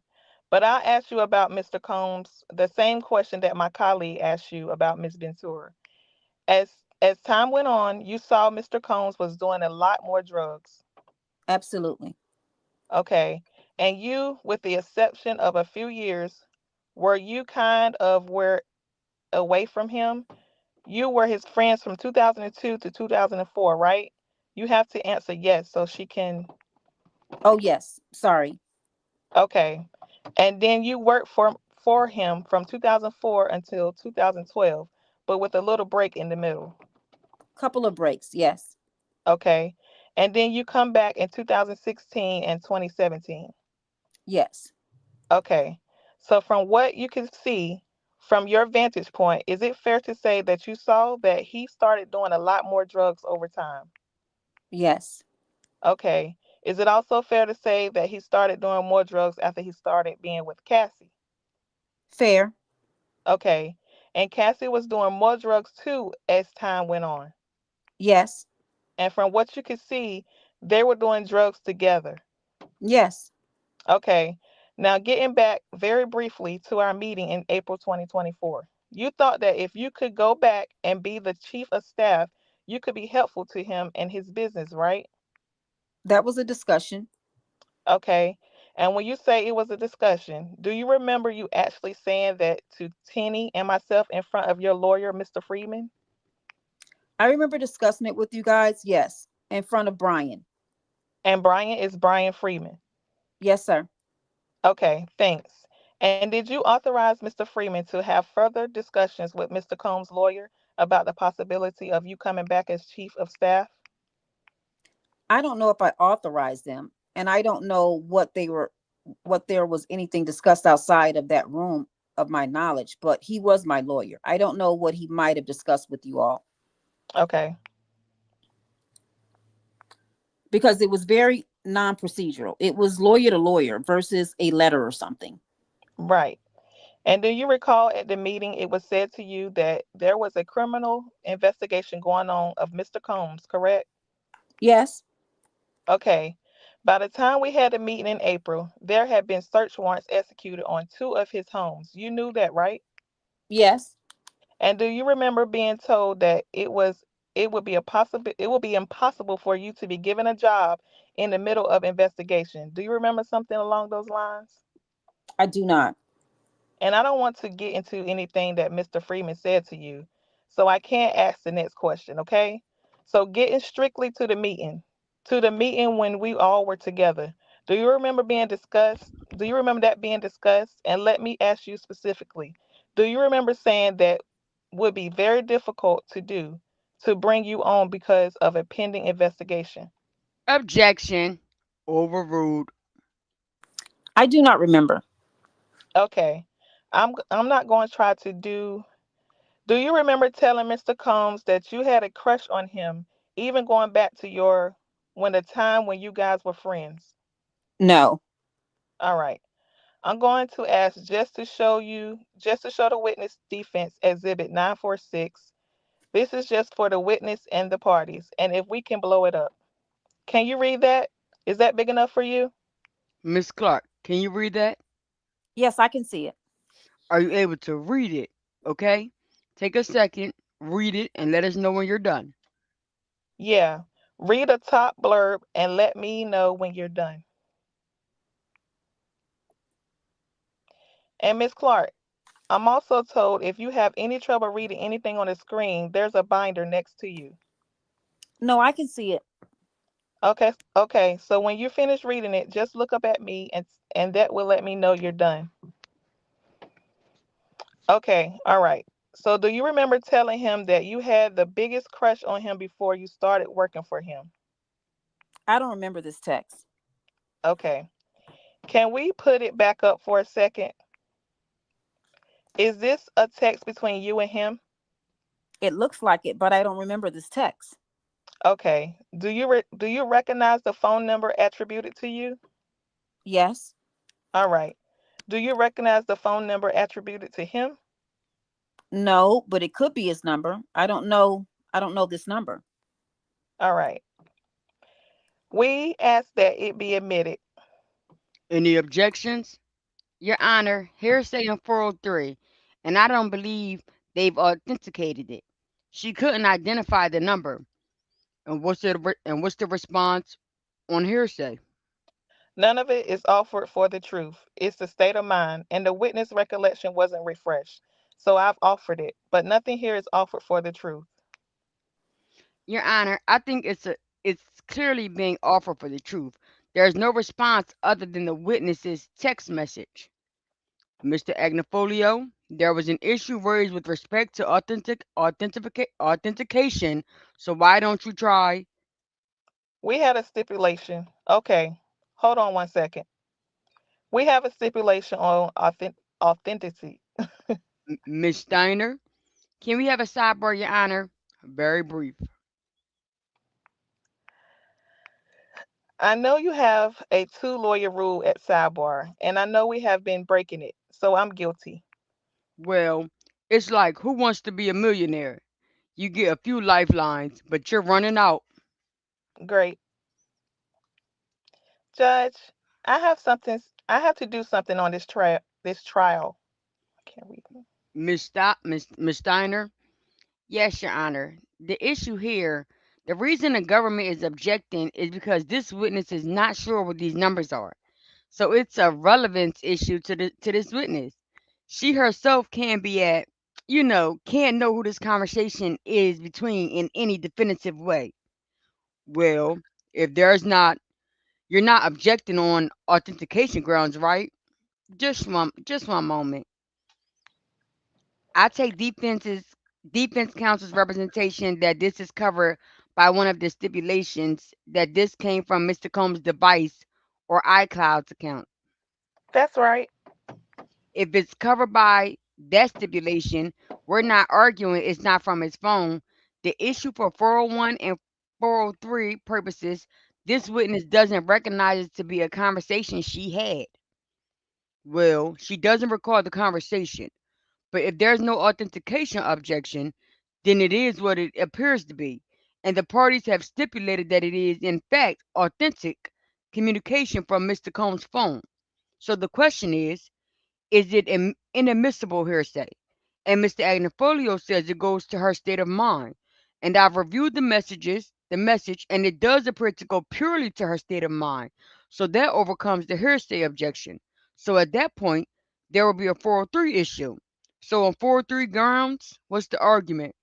But I'll ask you about Mr. Combs the same question that my colleague asked you about Miss Ventura. As time went on, you saw Mr. Combs was doing a lot more drugs. Absolutely. Okay. And you, with the exception of a few years, were you kind of were away from him? You were his friends from 2002 to 2004, right? You have to answer yes so she can. Oh, yes. Sorry. Okay. And then you worked for him from 2004 until 2012, but with a little break in the middle. Couple of breaks. Yes. Okay. And then you come back in 2016 and 2017. Yes. Okay. So from what you can see from your vantage point, is it fair to say that you saw that he started doing a lot more drugs over time? Yes. Okay. Is it also fair to say that he started doing more drugs after he started being with Cassie? Fair. Okay. And Cassie was doing more drugs too as time went on. Yes. And from what you could see, they were doing drugs together. Yes. Okay. Now, getting back very briefly to our meeting in April 2024, you thought that if you could go back and be the chief of staff, you could be helpful to him and his business, right? That was a discussion. Okay. And when you say it was a discussion, do you remember you actually saying that to Tenny and myself in front of your lawyer, Mr. Freeman? I remember discussing it with you guys. Yes. In front of Brian. And Brian is Brian Freeman. Yes, sir. Okay, thanks. And did you authorize Mr. Freeman to have further discussions with Mr. Combs' lawyer about the possibility of you coming back as chief of staff? I don't know if I authorized them, and I don't know what there was anything discussed outside of that room of my knowledge, but he was my lawyer. I don't know what he might have discussed with you all Okay, because it was very non-procedural. It was lawyer to lawyer versus a letter or something. right. And do you recall at the meeting it was said to you that there was a criminal investigation going on of Mr. Combs, correct? Yes. Okay. By the time we had a meeting in April, there had been search warrants executed on two of his homes. You knew that, right? Yes, And do you remember being told that it would be impossible for you to be given a job in the middle of investigation? Do you remember something along those lines? I do not. And I don't want to get into anything that Mr. Freeman said to you, so I can't ask the next question, okay? So getting strictly to the meeting when we all were together. Do you remember being discussed? Do you remember that being discussed? And let me ask you specifically. Do you remember saying that would be very difficult to do to bring you on because of a pending investigation? Objection. Overruled. I do not remember. Okay. I'm not going to try to Do you remember telling Mr. Combs that you had a crush on him, even going back to your when the time when you guys were friends? No. All right. I'm going to ask just to show the witness defense exhibit 946. This is just for the witness and the parties, and if we can blow it up. Can you read that? Is that big enough for you? Miss Clark, can you read that? Yes, I can see it. Are you able to read it? Okay? Take a second, read it, and let us know when you're done. Yeah. Read a top blurb and let me know when you're done. And Miss Clark, I'm also told if you have any trouble reading anything on the screen, there's a binder next to you. No, I can see it. Okay, okay. So when you finish reading it, just look up at me and that will let me know you're done. Okay, all right. So do you remember telling him that you had the biggest crush on him before you started working for him? I don't remember this text. Okay. Can we put it back up for a second? Is this a text between you and him? It looks like it, but I don't remember this text. Okay. Do you recognize the phone number attributed to you? Yes. All right. Do you recognize the phone number attributed to him? No, but it could be his number. I don't know. I don't know this number. All right. We ask that it be admitted. Any objections? Your Honor, hearsay on 403, and I don't believe they've authenticated it. She couldn't identify the number. And what's the response on hearsay? None of it is offered for the truth. It's the state of mind, and the witness recollection wasn't refreshed. So I've offered it, but nothing here is offered for the truth. Your Honor, I think it's clearly being offered for the truth. There is no response other than the witness's text message. Mr. Agnifolio, there was an issue raised with respect to authentication, so why don't you try We had a stipulation. Okay, hold on one second. We have a stipulation on authenticity. Miss Steiner? Can we have a sidebar, Your Honor? Very brief. I know you have a two lawyer rule at sidebar, and I know we have been breaking it, so I'm guilty. Well, it's like who wants to be a millionaire? You get a few lifelines, but you're running out. Great. Judge, I have to do something on this trial. I can't read. Miss Steiner? Yes, Your Honor. The issue here, the reason the government is objecting is because this witness is not sure what these numbers are. So it's a relevance issue to this witness. She herself can be at, can't know who this conversation is between in any definitive way. Well, if there's not, you're not objecting on authentication grounds, right? Just one moment. I take defense counsel's representation that this is covered by one of the stipulations that this came from Mr. Combs' device or iCloud's account. That's right. If it's covered by that stipulation, we're not arguing it's not from his phone. The issue for 401 and 403 purposes, this witness doesn't recognize it to be a conversation she had. Well, she doesn't recall the conversation. But if there's no authentication objection, then it is what it appears to be. And the parties have stipulated that it is, in fact, authentic communication from Mr. Combs' phone. So the question is it inadmissible hearsay? And Mr. Agnifolio says it goes to her state of mind. And I've reviewed the message, and it does appear to go purely to her state of mind. So that overcomes the hearsay objection. So at that point, there will be a 403 issue. So on 403 grounds, what's the argument?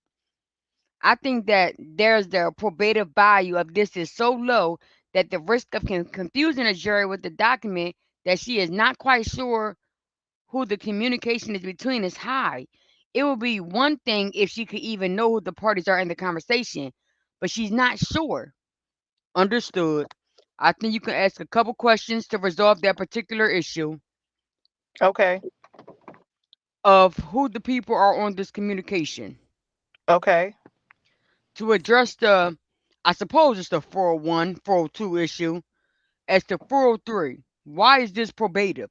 I think that there's the probative value of this is so low that the risk of confusing a jury with the document that she is not quite sure who the communication is between is high. It would be one thing if she could even know who the parties are in the conversation, but she's not sure. Understood. I think you can ask a couple questions to resolve that particular issue Okay. of who the people are on this communication. Okay. To address the, I suppose it's the 401, 402 issue. As to 403, why is this probative?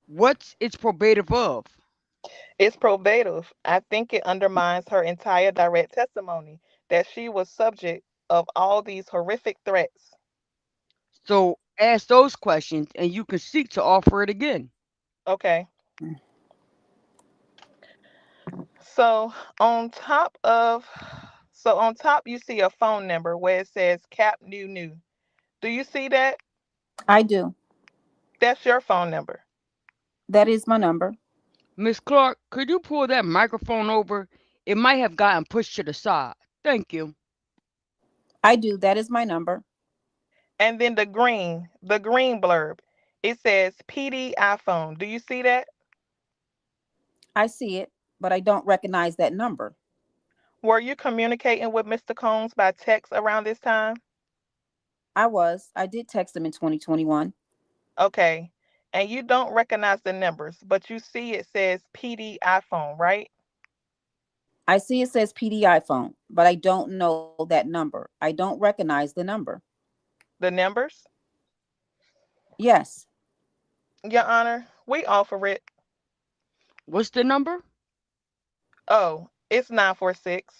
What's its probative of? It's probative. I think it undermines her entire direct testimony that she was subject of all these horrific threats. So ask those questions and you can seek to offer it again. Okay. So on top of on top you see a phone number where it says Cap New. Do you see that? I do. That's your phone number. That is my number. Miss Clark, could you pull that microphone over? It might have gotten pushed to the side. Thank you. I do. That is my number. And then the green blurb. It says PD iPhone. Do you see that? I see it, but I don't recognize that number. Were you communicating with Mr. Combs by text around this time? I was. I did text him in 2021. Okay. And you don't recognize the numbers, but you see it says PD iPhone, right? I see it says PD iPhone, but I don't know that number. I don't recognize the number. The numbers? Yes, Your Honor, we offer it. What's the number? Oh, it's 946.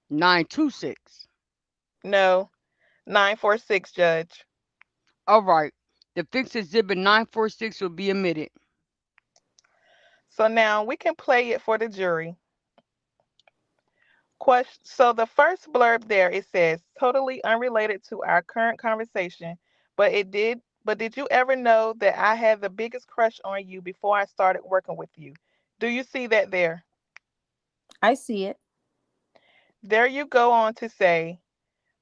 926. No, 946, Judge. All right. The fixed exhibit 946 will be omitted. So now we can play it for the jury. Question. So the first blurb there it says totally unrelated to our current conversation, but did you ever know that I had the biggest crush on you before I started working with you? Do you see that there? I see it. There you go on to say,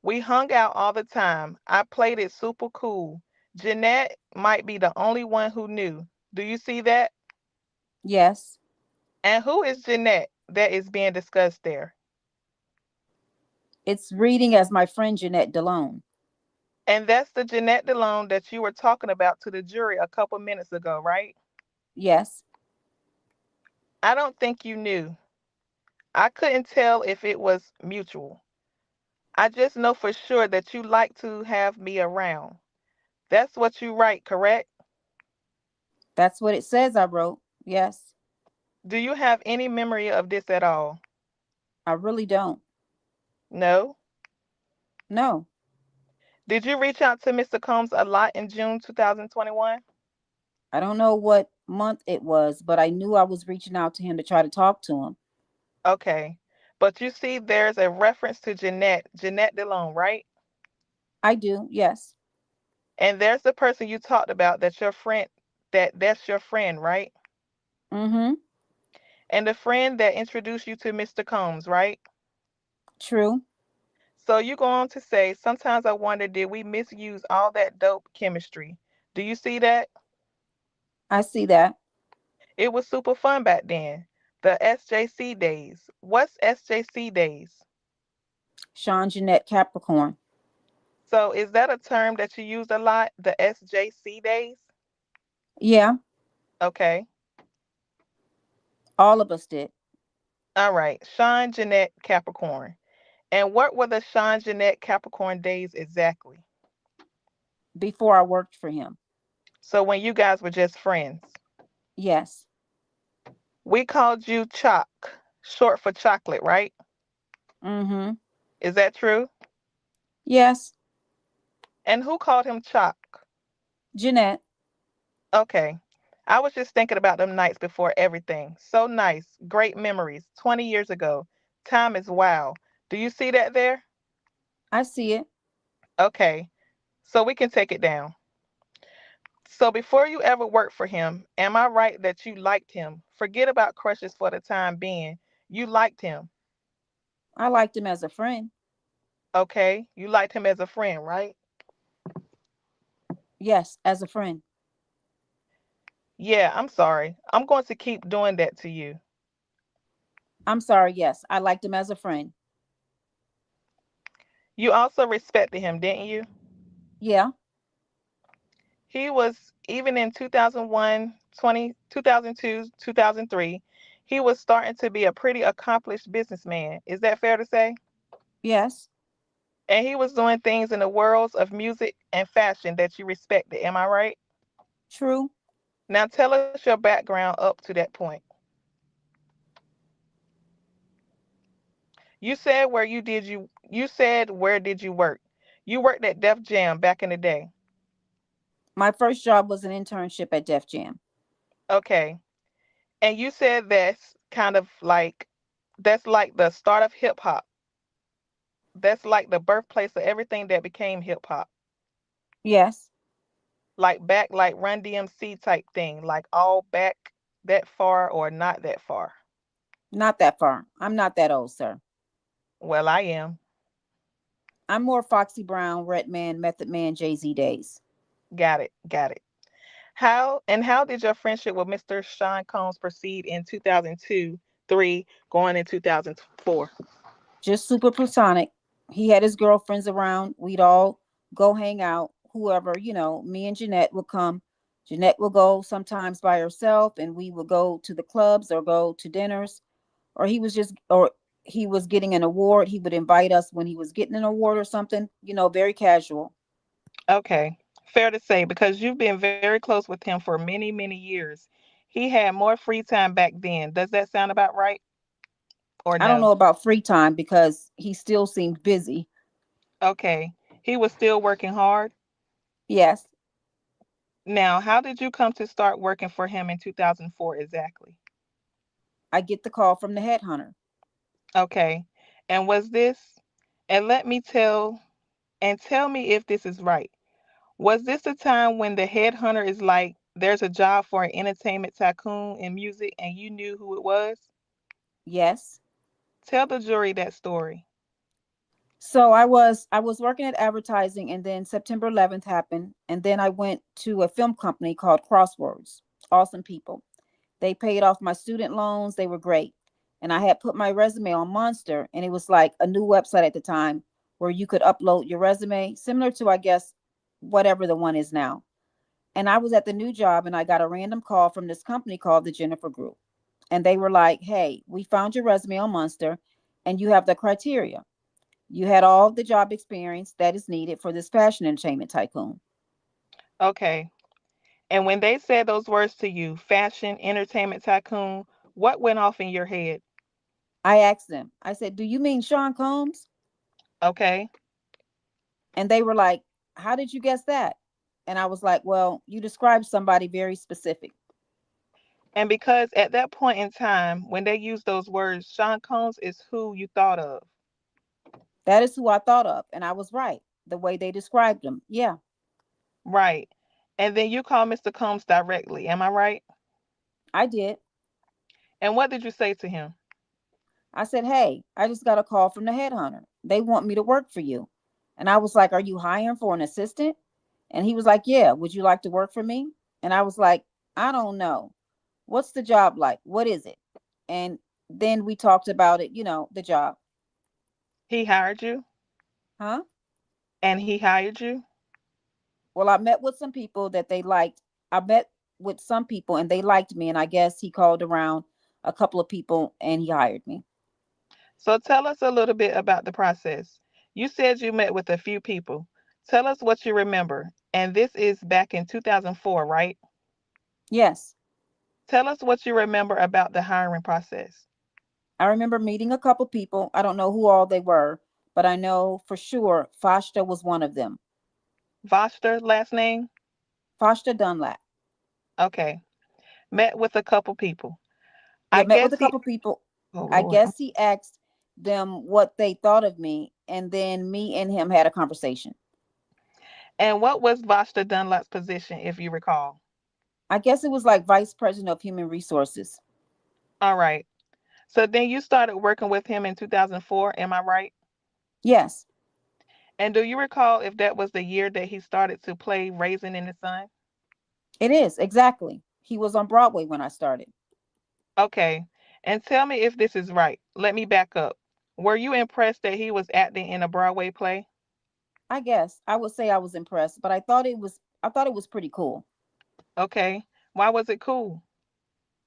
we hung out all the time. I played it super cool. Jeanette might be the only one who knew. Do you see that? Yes, And who is Jeanette that is being discussed there? it's reading as my friend Jeanette Delone. And that's the Jeanette Delone that you were talking about to the jury a couple minutes ago, right? Yes, I don't think you knew. I couldn't tell if it was mutual. I just know for sure that you like to have me around. That's what you write, correct? that's what it says I wrote. Yes, Do you have any memory of this at all? I really don't. No? No, Did you reach out to Mr. Combs a lot in June 2021? I don't know what month it was, but I knew I was reaching out to him to try to talk to him. Okay. But you see, there's a reference to Jeanette Delone, right? I do. Yes. And there's the person you talked about that's your friend, that's your friend, right? Mm-hmm. And the friend that introduced you to Mr. Combs, right? True. So you go on to say, sometimes I wonder, did we misuse all that dope chemistry? Do you see that? I see that. It was super fun back then. The SJC days. What's SJC days? Sean Jeanette Capricorn. So is that a term that you use a lot? The SJC days? Yeah, Okay. all of us did All right. Sean Jeanette Capricorn. And what were the Sean Jeanette Capricorn days exactly? before I worked for him. So when you guys were just friends. Yes. We called you Choc, short for chocolate, right? Mm-hmm. Is that true? Yes. And who called him Choc? Jeanette. Okay. I was just thinking about them nights before everything. So nice. Great memories. 20 years ago. Time is wow. Do you see that there? I see it. Okay. So we can take it down. So before you ever worked for him, am I right that you liked him? Forget about crushes for the time being. You liked him. I liked him as a friend. Okay. You liked him as a friend, right? Yes, as a friend. Yeah, I'm sorry. I'm going to keep doing that to you. I'm sorry. Yes, I liked him as a friend. You also respected him, didn't you? Yeah. He was, even in 2001, 2002, 2003, he was starting to be a pretty accomplished businessman. Is that fair to say? Yes. And he was doing things in the worlds of music and fashion that you respected. Am I right? True. Now tell us your background up to that point. You said where did you work? You worked at Def Jam back in the day. My first job was an internship at Def Jam. Okay. And you said that's like the start of hip hop. That's like the birthplace of everything that became hip hop. Yes. Like back like Run DMC type thing, like all back that far or not that far. Not that far. I'm not that old, sir. Well, I am. I'm more Foxy Brown, Redman, Method Man, Jay Z days. Got it. Got it. How did your friendship with Mr. Sean Combs proceed in 2002, 3, going in 2004? Just super platonic. He had his girlfriends around. We'd all go hang out. Whoever, me and Jeanette would come. Jeanette would go sometimes by herself, and we would go to the clubs or go to dinners. Or he was getting an award. He would invite us when he was getting an award or something, very casual. Okay. Fair to say, because you've been very close with him for many, many years. He had more free time back then. Does that sound about right or I don't no? know about free time because he still seemed busy. Okay. He was still working hard. Yes, Now, how did you come to start working for him in 2004 exactly? I get the call from the headhunter. Okay. And was this, and let me tell, and tell me if this is right. Was this a time when the headhunter is like, there's a job for an entertainment tycoon in music and you knew who it was? Yes. Tell the jury that story. So I was working at advertising, and then September 11th happened, and then I went to a film company called Crosswords. Awesome people. They paid off my student loans. They were great. And I had put my resume on Monster, and it was like a new website at the time where you could upload your resume, similar to, I guess, whatever the one is now. And I was at the new job, and I got a random call from this company called the Jennifer Group. And they were like, "Hey, we found your resume on Monster, and you have the criteria. You had all the job experience that is needed for this fashion entertainment tycoon." Okay. And when they said those words to you, fashion, entertainment tycoon, what went off in your head? I asked them, I said, "Do you mean Sean Combs?" Okay. And they were like, "How did you guess that?" And I was like, "Well, you described somebody very specific." And because at that point in time, when they used those words, Sean Combs is who you thought of. That is who I thought of. And I was right. The way they described him. Yeah, Right. And then you call Mr. Combs directly. Am I right? I did. And what did you say to him? I said, "Hey, I just got a call from the headhunter. They want me to work for you." And I was like, "Are you hiring for an assistant?" And he was like, "Yeah, would you like to work for me?" And I was like, "I don't know. What's the job like? What is it?" And then we talked about it, the job. He hired you Huh? and he hired you. Well, I met with some people that they liked. I met with some people and they liked me. And I guess he called around a couple of people and he hired me. So tell us a little bit about the process. You said you met with a few people. Tell us what you remember. And this is back in 2004, right? Yes. Tell us what you remember about the hiring process. I remember meeting a couple people. I don't know who all they were, but I know for sure Fashta was one of them. Voster, last name? Fashta Dunlap. Okay. Fashta Dunlap. And what did he do? Met with a couple people. Yeah, I met with guess a he. couple people. Oh I Lord. guess he asked them what they thought of me, and then me and him had a conversation. And what was Vashta Dunlap's position, if you recall? I guess it was like vice president of human resources. All right. So then you started working with him in 2004. Am I right? Yes, And do you recall if that was the year that he started to play Raisin in the Sun? it is exactly. He was on Broadway when I started. Okay. And tell me if this is right. Let me back up. Were you impressed that he was acting in a Broadway play? I guess I would say I was impressed, but I thought it was pretty cool Okay. Why was it cool?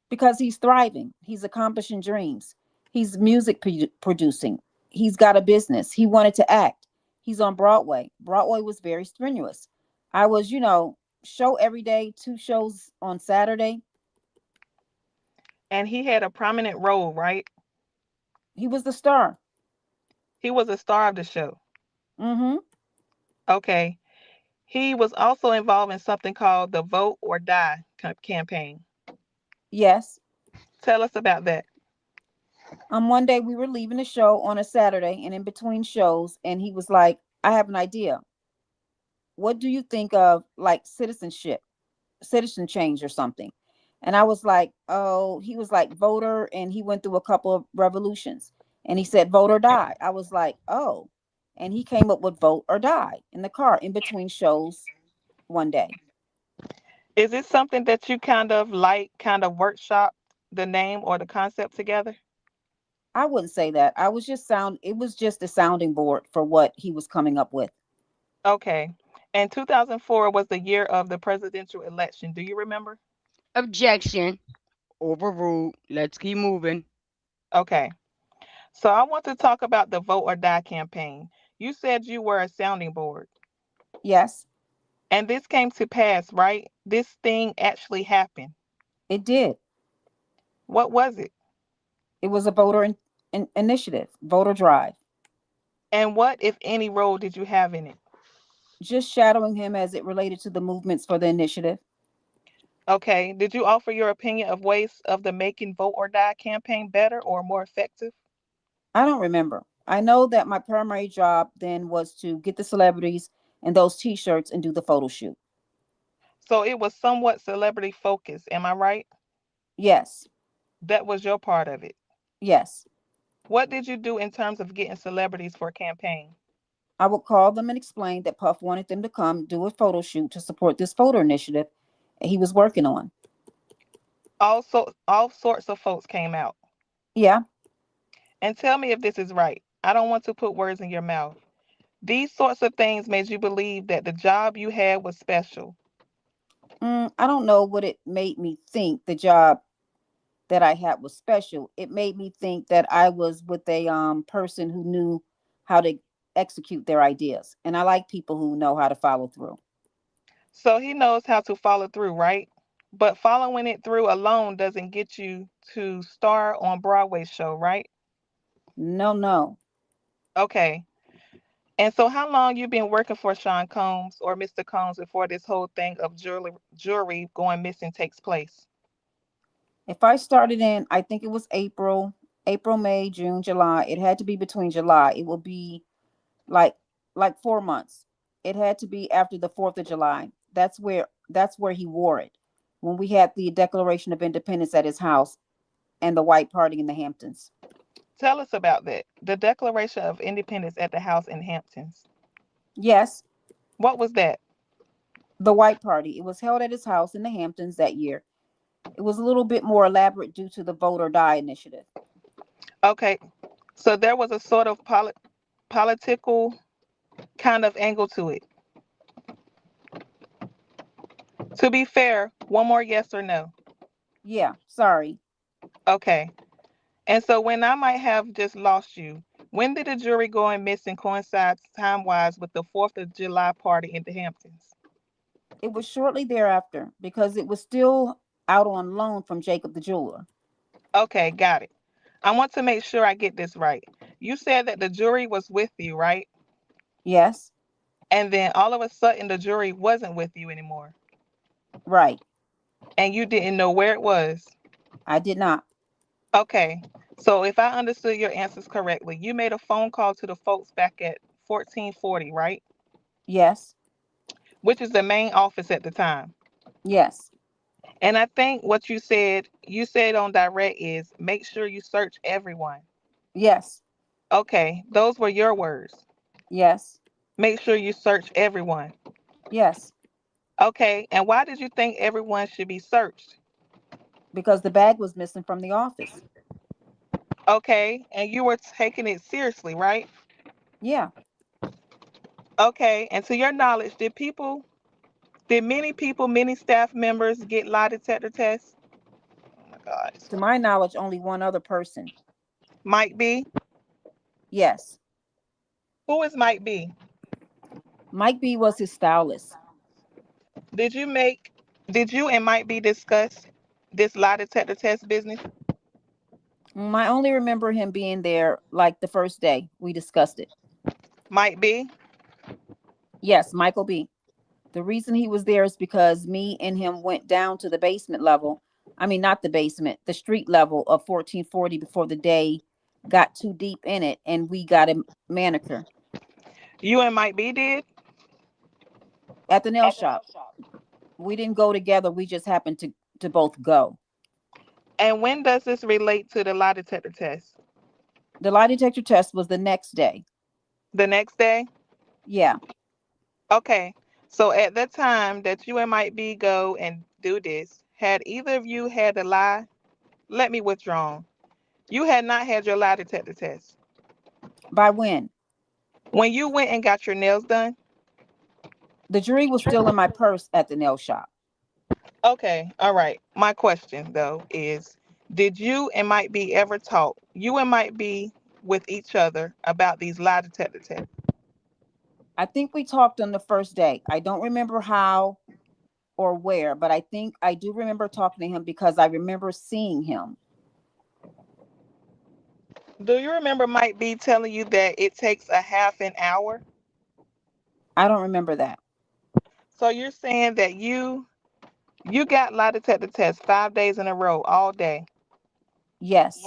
because he's thriving. He's accomplishing dreams. He's music producing. He's got a business. He wanted to act. He's on Broadway. Broadway was very strenuous. I was, show every day, two shows on Saturday. And he had a prominent role, right? He was the star. He was a star of the show. Mm-hmm. Okay. He was also involved in something called the Vote or Die campaign. Yes. Tell us about that. One day we were leaving the show on a Saturday and in between shows, and he was like, I have an idea. What do you think of like citizen change or something? And I was like, oh, he was like voter, and he went through a couple of revolutions. And he said vote or die. I was like, oh. And he came up with vote or die in the car in between shows one day. Is it something that you kind of workshop the name or the concept together? I wouldn't say that. It was just a sounding board for what he was coming up with. Okay. And 2004 was the year of the presidential election. Do you remember? Objection. Overruled. Let's keep moving. Okay. So I want to talk about the Vote or Die campaign. You said you were a sounding board, Yes, and this came to pass, right? This thing actually happened. it did. What was it? It was a initiative, voter drive. And what, if any, role did you have in it? Just shadowing him as it related to the movements for the initiative. Okay. Did you offer your opinion of ways of the Making Vote or Die campaign better or more effective? I don't remember. I know that my primary job then was to get the celebrities and those t-shirts and do the photo shoot. So it was somewhat celebrity focused. Am I right? Yes, That was your part of it. yes. What did you do in terms of getting celebrities for a campaign? I would call them and explain that Puff wanted them to come do a photo shoot to support this photo initiative he was working on. Also, all sorts of folks came out. Yeah. And tell me if this is right. I don't want to put words in your mouth. These sorts of things made you believe that the job you had was special. I don't know what it made me think the job that I had was special. It made me think that I was with a person who knew how to execute their ideas. And I like people who know how to follow through. So he knows how to follow through, right? But following it through alone doesn't get you to star on Broadway show, right? No, no. Okay. And so how long you been working for Sean Combs or Mr. Combs before this whole thing of jewelry going missing takes place? If I started in, I think it was April, May, June, July. It had to be between July. It will be like 4 months. It had to be after the 4th of July. That's where he wore it. When we had the Declaration of Independence at his house and the white party in the Hamptons. Tell us about that. The Declaration of Independence at the house in Hamptons. Yes, What was that? the white party. It was held at his house in the Hamptons that year. It was a little bit more elaborate due to the vote or die initiative. Okay. So there was a sort of political kind of angle to it. To be fair, one more yes or no. Yeah, sorry. Okay. And so when I might have just lost you, when did the jury going missing coincide time wise with the 4th of July party in the Hamptons? It was shortly thereafter because it was still out on loan from Jacob the jeweler. Okay, got it. I want to make sure I get this right. You said that the jury was with you, right? Yes, And then all of a sudden the jury wasn't with you anymore. right. And you didn't know where it was. I did not. Okay. So if I understood your answers correctly, you made a phone call to the folks back at 1440, right? Yes. Which is the main office at the time. Yes. And I think what you said on direct is make sure you search everyone. Yes. Okay, those were your words. Yes. Make sure you search everyone. Yes. Okay, and why did you think everyone should be searched? Because the bag was missing from the office. Okay, and you were taking it seriously, right? Yeah. Okay, and to your knowledge, did many people, many staff members get lie detector tests? Oh my God, To my knowledge, only one other person. Mike B. Yes. Who is Mike B? Mike B was his stylist. Did you make, did you and Mike B discuss this lie detector test business? I only remember him being there like the first day we discussed it. Mike B. Yes, Michael B. The reason he was there is because me and him went down to the basement level. I mean, not the basement, the street level of 1440 before the day got too deep in it and we got a manicure You and Mike B did? at the nail shop. We didn't go together. We just happened to both go. And when does this relate to the lie detector test? The lie detector test was the next day. The next day? Yeah. Okay. So at the time that you and Mike B go and do this, had either of you had the lie? Let me withdraw. You had not had your lie detector test. By when? When you went and got your nails done? The jewelry was still in my purse at the nail shop. Okay, all right. My question though is, did you and Mike B ever talk? You and Mike B with each other about these lie detector tests? I think we talked on the first day. I don't remember how or where, but I think I do remember talking to him because I remember seeing him. Do you remember Mike B telling you that it takes a half an hour? I don't remember that. So you're saying that you got lie detector tests 5 days in a row all day. Yes.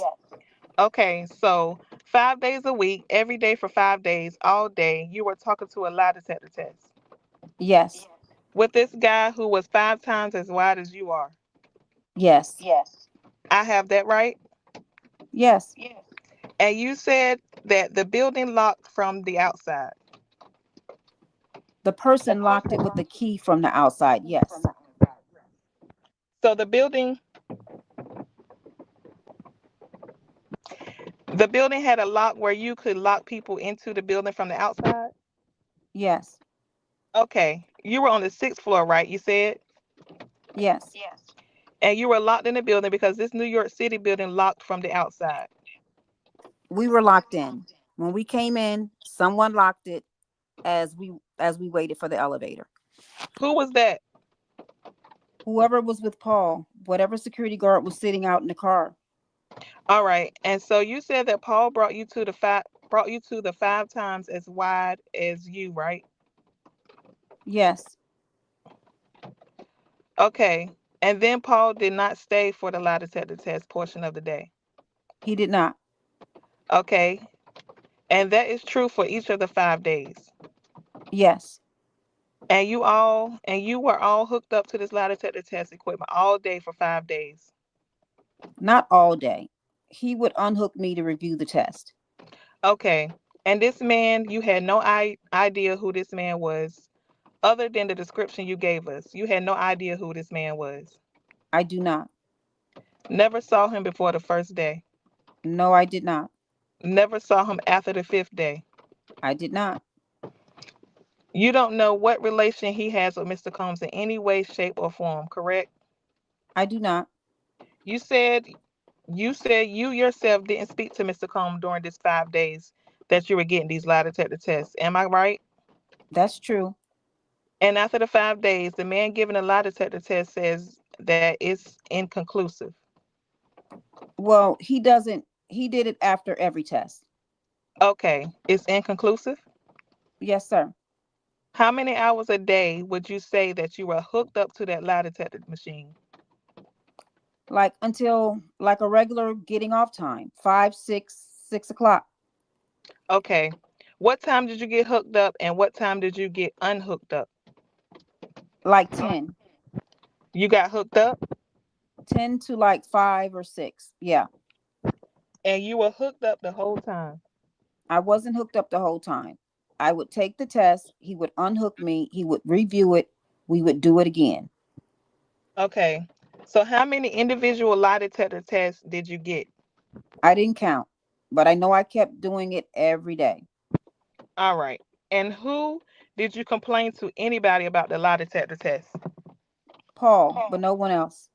Okay, so 5 days a week, every day for 5 days, all day, you were talking to a lie detector test Yes. with this guy who was 5 times as wide as you are. Yes. I have that right? Yes. And you said that the building locked from the outside. The person locked it with the key from the outside. Yes. So the building had a lock where you could lock people into the building from the outside? Yes. Okay. You were on the sixth floor, right? You said? Yes. And you were locked in the building because this New York City building locked from the outside. We were locked in. When we came in, someone locked it as we waited for the elevator. Who was that? Whoever was with Paul, whatever security guard was sitting out in the car. All right. And so you said that Paul brought you to the 5 times as wide as you, right? Yes. Okay. And then Paul did not stay for the lie detector test portion of the day. He did not. Okay. And that is true for each of the 5 days. Yes. And you were all hooked up to this lie detector test equipment all day for 5 days. Not all day. He would unhook me to review the test. Okay. And this man, you had no idea who this man was, other than the description you gave us. You had no idea who this man was. I do not. Never saw him before the first day. No, I did not. Never saw him after the fifth day. I did not. You don't know what relation he has with Mr. Combs in any way, shape, or form, correct? I do not. You said you yourself didn't speak to Mr. Combs during this 5 days that you were getting these lie detector tests. Am I right? That's true. And after the 5 days, the man giving a lie detector test says that it's inconclusive. Well, he did it after every test. Okay, it's inconclusive. Yes, sir. How many hours a day would you say that you were hooked up to that lie detector machine? like until like a regular getting off time, 5, 6, 6 o'clock, Okay. What time did you get hooked up and what time did you get unhooked up? like 10, You got hooked up 10 to like 5 or 6. Yeah. and you were hooked up the whole time. I wasn't hooked up the whole time. I would take the test. He would unhook me. He would review it. We would do it again. Okay. So how many individual lie detector tests did you get? I didn't count, but I know I kept doing it every day. All right. And who did you complain to anybody about the lie detector test? Paul, but no one else.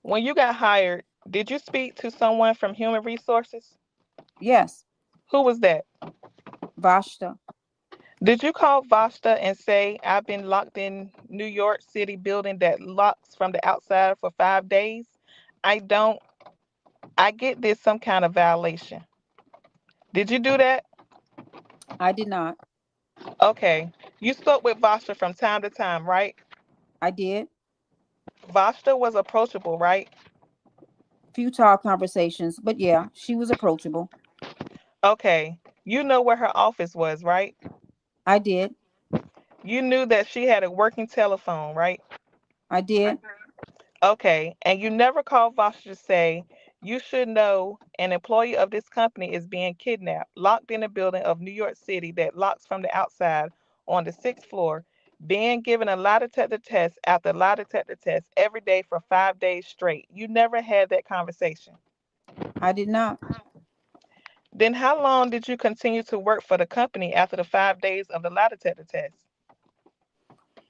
When you got hired, did you speak to someone from Human Resources? Yes, Who was that? Vashta. Did you call Vasta and say, I've been locked in New York City building that locks from the outside for 5 days? I don't, I get this some kind of violation. Did you do that? I did not. Okay. You spoke with Vasta from time to time, right? I did. Vasta was approachable, right? Futile conversations, but yeah, she was approachable. Okay. You know where her office was, right? I did. You knew that she had a working telephone, right? I did. Okay, and you never called Vosh to say, you should know an employee of this company is being kidnapped, locked in a building of New York City that locks from the outside on the sixth floor, being given a lie detector test after lie detector test every day for 5 days straight. You never had that conversation. I did not. Then how long did you continue to work for the company after the 5 days of the lie detector test?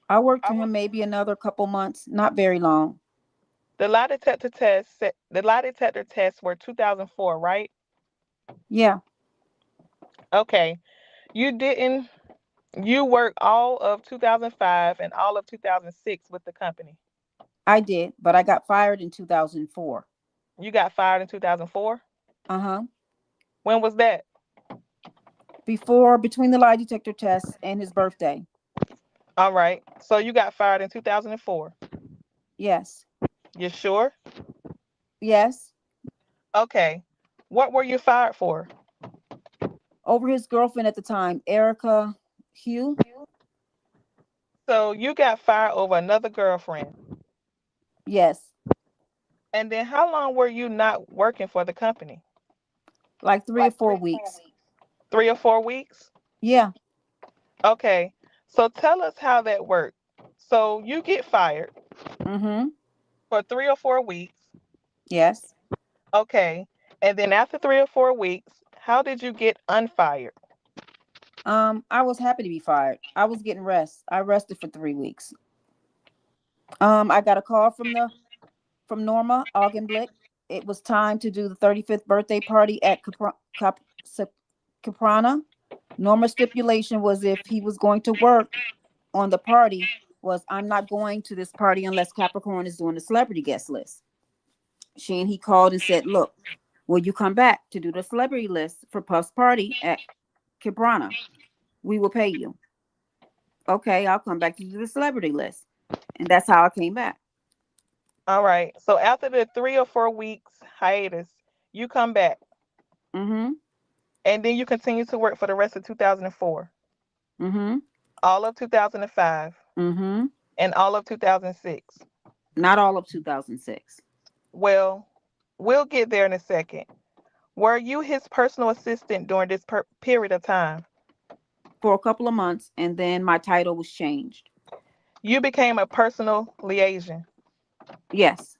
I worked for him maybe another couple months, not very long. The lie detector tests were 2004, right? Yeah, Okay. You didn't You worked all of 2005 and all of 2006 with the company. I did, but I got fired in 2004. You got fired in 2004? Uh-huh. When was that? Between the lie detector tests and his birthday. All right. So you got fired in 2004. Yes. You sure? Yes. Okay. What were you fired for? Over his girlfriend at the time, Erica Hugh. So you got fired over another girlfriend. Yes. And then how long were you not working for the company? Like 3 or 4 weeks. 3 or 4 weeks? Yeah. Okay. So tell us how that worked. So you get fired Mm-hmm. for 3 or 4 weeks. Yes. Okay. And then after 3 or 4 weeks, how did you get unfired? I was happy to be fired. I was getting rest. I rested for 3 weeks. I got a call from Norma Augenblick. It was time to do the 35th birthday party at Caprana. Norma's stipulation was if he was going to work on the party was I'm not going to this party unless Capricorn is doing the celebrity guest list. She and he called and said, look, will you come back to do the celebrity list for Puff's party at Caprana? We will pay you. Okay, I'll come back to do the celebrity list. And that's how I came back. All right. So after the 3 or 4 weeks hiatus, you come back Mm-hmm. and then you continue to work for the rest of 2004, Mm-hmm. all of 2005, Mm-hmm. and all of 2006. Not all of 2006. Well, we'll get there in a second. Were you his personal assistant during this period of time? For a couple of months, and then my title was changed. You became a personal liaison. Yes.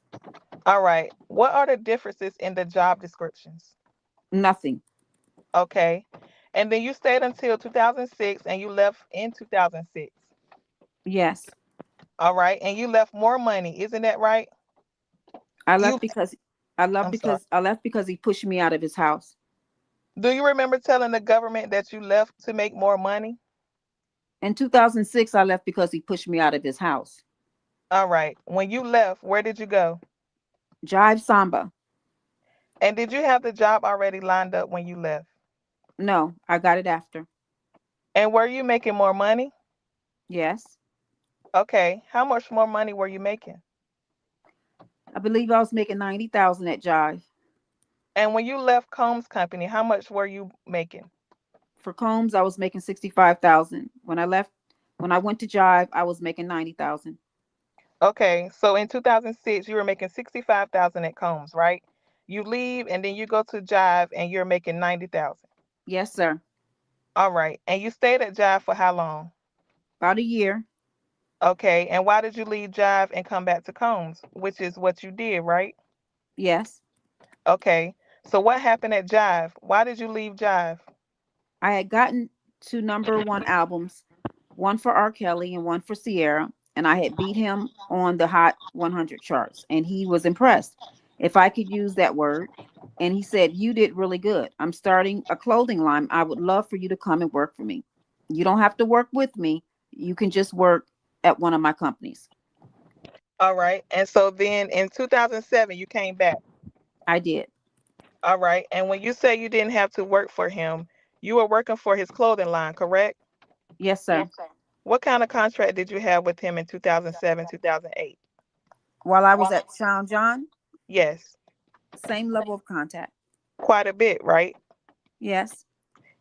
All right. What are the differences in the job descriptions? Nothing. Okay. And then you stayed until 2006 and you left in 2006. Yes. All right. And you left more money. Isn't that right? I left You, because I left I'm sorry. because I left because he pushed me out of his house. Do you remember telling the government that you left to make more money? In 2006, I left because he pushed me out of his house. All right. When you left, where did you go? Jive Samba. And did you have the job already lined up when you left? No, I got it after. And were you making more money? Yes. Okay. How much more money were you making? I believe I was making 90,000 at Jive. And when you left Combs Company, how much were you making? For Combs, I was making 65,000. When I went to Jive, I was making 90,000. Okay, so in 2006, you were making 65,000 at Combs, right? You leave and then you go to Jive and you're making 90,000. Yes, sir. All right, and you stayed at Jive for how long? About a year. Okay, and why did you leave Jive and come back to Combs, which is what you did, right? Yes. Okay, so what happened at Jive? Why did you leave Jive? I had gotten to number one albums, one for R. Kelly and one for Sierra, and I had beat him on the Hot 100 charts, and he was impressed, if I could use that word. And he said, "You did really good. I'm starting a clothing line. I would love for you to come and work for me. You don't have to work with me. You can just work at one of my companies." All right, and so then in 2007, you came back. I did. All right, and when you say you didn't have to work for him, you were working for his clothing line, correct? Yes, sir. What kind of contract did you have with him in 2007, 2008? While I was at Sound John, Yes, same level of contact. quite a bit, right? Yes,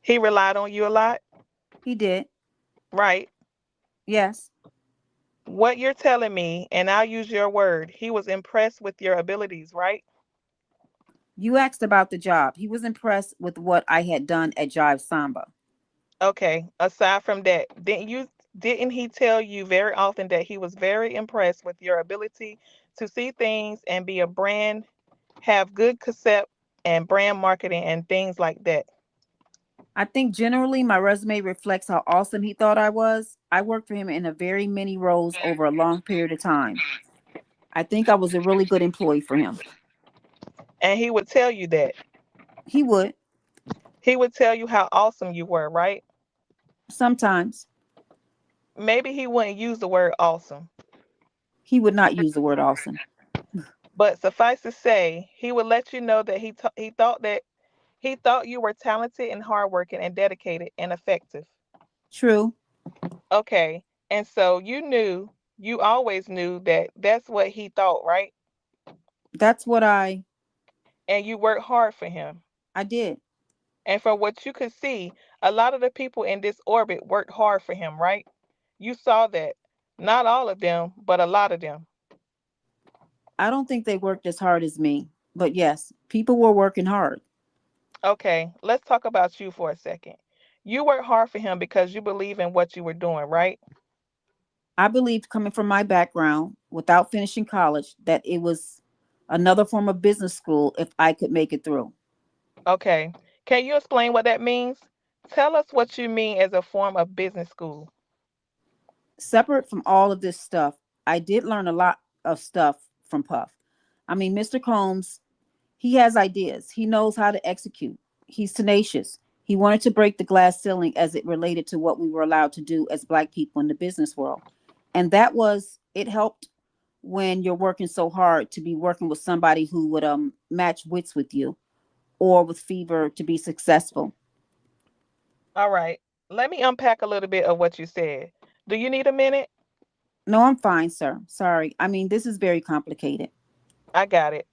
He relied on you a lot, he did. right? Yes. What you're telling me, and I'll use your word, he was impressed with your abilities, right? You asked about the job. He was impressed with what I had done at Jive Samba. Okay, aside from that, didn't he tell you very often that he was very impressed with your ability to see things and be a brand, have good concept and brand marketing and things like that? I think generally my resume reflects how awesome he thought I was. I worked for him in a very many roles over a long period of time. I think I was a really good employee for him. And he would tell you that. He would He would tell you how awesome you were, right? sometimes. Maybe he wouldn't use the word awesome, He would not use the word awesome. but suffice to say, he would let you know that he thought you were talented and hardworking and dedicated and effective. True. Okay, and so you always knew that that's what he thought, right? That's what And you worked hard for him. I did. And from what you could see, a lot of the people in this orbit worked hard for him, right? You saw that. Not all of them, but a lot of them. I don't think they worked as hard as me, but yes, people were working hard. Okay, let's talk about you for a second. You worked hard for him because you believe in what you were doing, right? I believed, coming from my background without finishing college, that it was another form of business school if I could make it through. Okay. Can you explain what that means? Tell us what you mean as a form of business school. Separate from all of this stuff, I did learn a lot of stuff from Puff. I mean, Mr. Combs, he has ideas. He knows how to execute. He's tenacious. He wanted to break the glass ceiling as it related to what we were allowed to do as Black people in the business world. And it helped when you're working so hard to be working with somebody who would match wits with you or with fever to be successful. All right. Let me unpack a little bit of what you said. Do you need a minute? No, I'm fine, sir. Sorry. I mean, this is very complicated. I got it.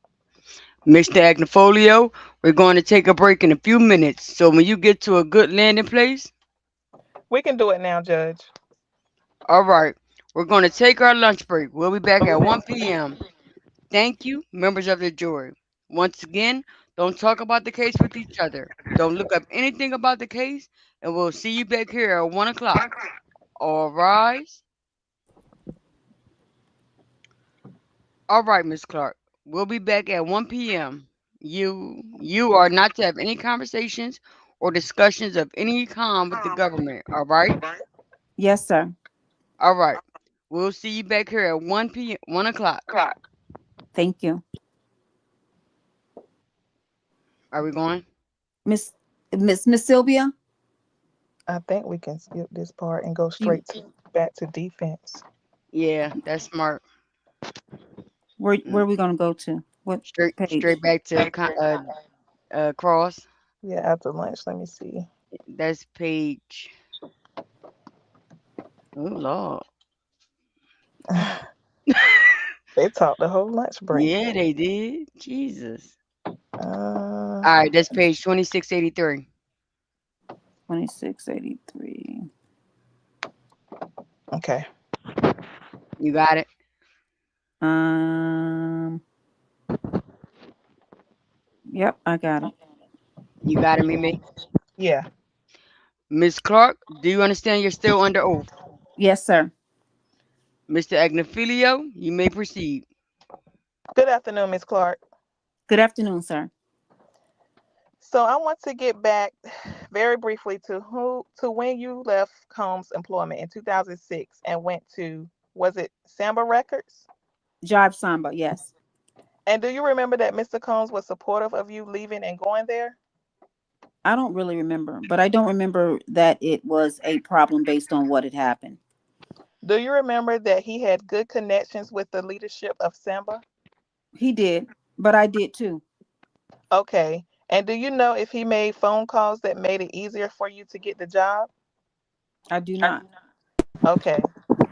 Mr. Agnifolio, we're going to take a break in a few minutes. So when you get to a good landing place, We can do it now, Judge. all right, we're going to take our lunch break. We'll be back at 1 p.m. Thank you, members of the jury. Once again, don't talk about the case with each other. Don't look up anything about the case, and we'll see you back here at 1 o'clock. All rise. All right, Miss Clark. We'll be back at 1 p.m. You are not to have any conversations or discussions of any kind with the government. All right? Yes, sir. All right. We'll see you back here at 1 p.m. 1 o'clock. Thank you. Are we going? Miss Miss Sylvia, I think we can skip this part and go you straight to back to defense. Yeah, that's smart. where Mm, are we gonna go to? What Straight page? back to cross. Yeah, after lunch, let me see. That's page. Oh Lord. They talked the whole lunch break. Yeah, they did. Jesus. Uh, All right, that's page 2683. 2683. okay. You got it? Um, yep, I got it. You got it, Mimi? Yeah. Miss Clark, do you understand you're still under oath? Yes, sir. Mr. Agnifilio, you may proceed. Good afternoon, Miss Clark. Good afternoon, sir. So I want to get back very briefly to when you left Combs' employment in 2006 and went to, was it Samba Records? Jive Samba, yes. And do you remember that Mr. Combs was supportive of you leaving and going there? I don't really remember, but I don't remember that it was a problem based on what had happened. Do you remember that he had good connections with the leadership of Samba? He did, but I did too. Okay. And do you know if he made phone calls that made it easier for you to get the job? I do not. Okay.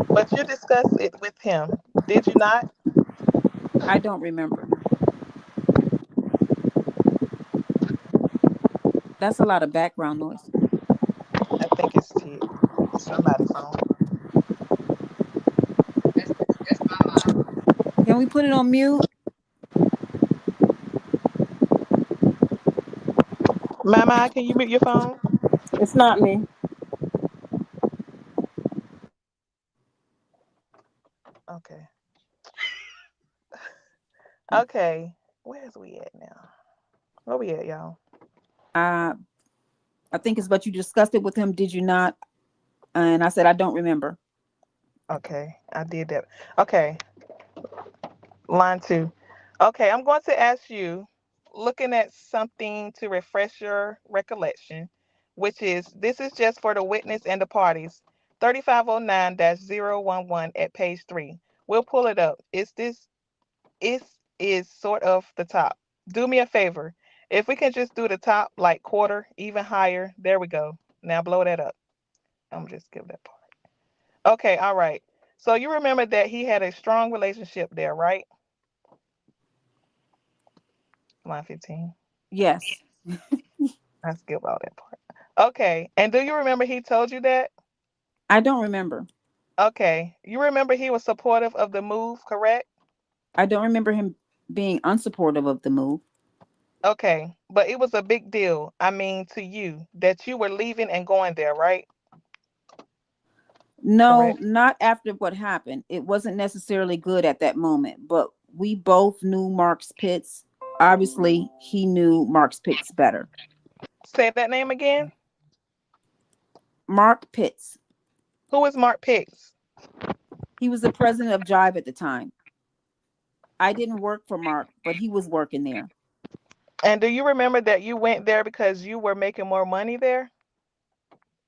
But you discussed it with him, did you not? I don't remember. That's a lot of background noise. I think it's somebody's phone. That's my mind. Can we put it on mute? Mama, can you mute your phone? It's not me. Okay. Okay. Where's we at now? Where we at, y'all? Uh, I think it's what you discussed it with him, did you not? And I said, I don't remember. Okay. I did that. Okay. Line two. Okay, I'm going to ask you, looking at something to refresh your recollection, which is this is just for the witness and the parties. 3509-011 at page 3. We'll pull it up. Is sort of the top. Do me a favor. If we can just do the top like quarter, even higher. There we go. Now blow that up. I'm just give that part. Okay, all right. So you remember that he had a strong relationship there, right? Line 15. Yes. I skip all that part. Okay. And do you remember he told you that? I don't remember. Okay. You remember he was supportive of the move, correct? I don't remember him being unsupportive of the move. Okay. But it was a big deal, I mean, to you, that you were leaving and going there, right? No, Correct. not after what happened. It wasn't necessarily good at that moment, but we both knew Mark's Pitts. Obviously, he knew Mark's Pitts better. Say that name again. Mark Pitts. Who is Mark Pitts? He was the president of Jive at the time. I didn't work for Mark, but he was working there. And do you remember that you went there because you were making more money there?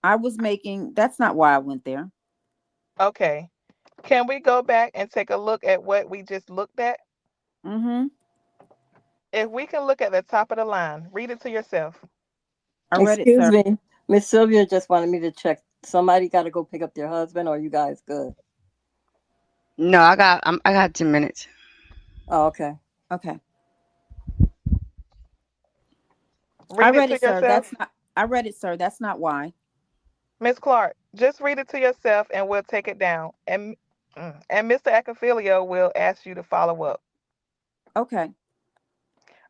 I was making, that's not why I went there. Okay. Can we go back and take a look at what we just looked at? Mm-hmm. If we can look at the top of the line, read it to yourself. I read it, Excuse sir. me. Miss Sylvia just wanted me to check. Somebody got to go pick up their husband, or you guys good? No, I got 10 minutes. Oh, okay. Okay. I Read it read to it, sir. yourself. I read it, sir. That's not why. Miss Clark, just read it to yourself and we'll take it down. And Mr. Acafilio will ask you to follow up. Okay.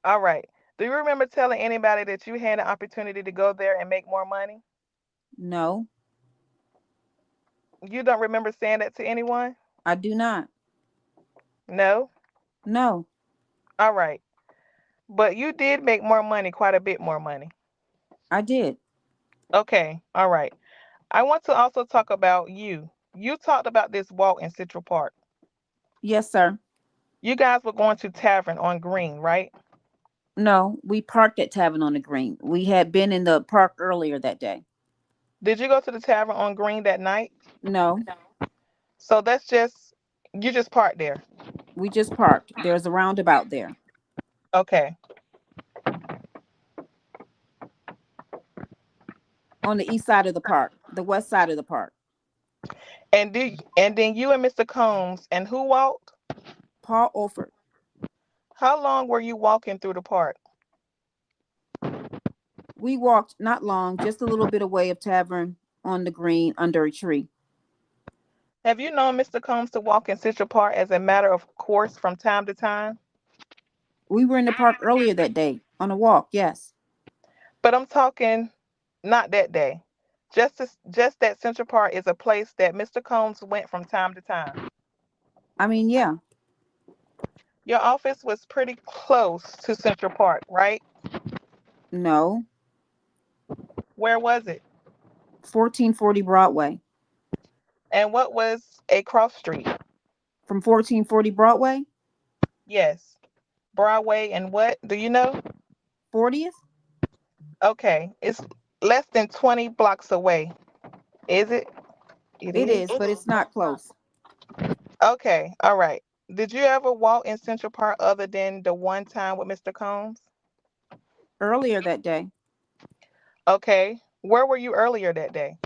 All right. Do you remember telling anybody that you had an opportunity to go there and make more money? No, You don't remember saying that to anyone? I do not. No? No, All right. But you did make more money, quite a bit more money. I did. Okay. All right. I want to also talk about you. You talked about this walk in Central Park. Yes, sir. You guys were going to Tavern on Green, right? No, we parked at Tavern on the Green. We had been in the park earlier that day. Did you go to the Tavern on Green that night? No, So that's just, you just parked there. we just parked. There's a roundabout there Okay. on the east side of the park, the west side of the park. And then you and Mr. Combs and who walked? Paul Orford. How long were you walking through the park? We walked not long, just a little bit away of tavern on the green under a tree. Have you known Mr. Combs to walk in Central Park as a matter of course from time to time? We were in the park earlier that day on a walk, yes. But I'm talking not that day. Just that Central Park is a place that Mr. Combs went from time to time. I mean, yeah. Your office was pretty close to Central Park, right? No. Where was it? 1440 Broadway. And what was a cross street? From 1440 Broadway? Yes. Broadway and what? Do you know? 40th? Okay. It's less than 20 blocks away. Is it? It It is. is, but it's not close. Okay. All right. Did you ever walk in Central Park other than the one time with Mr. Combs? Earlier that day, Okay. Where were you earlier that day?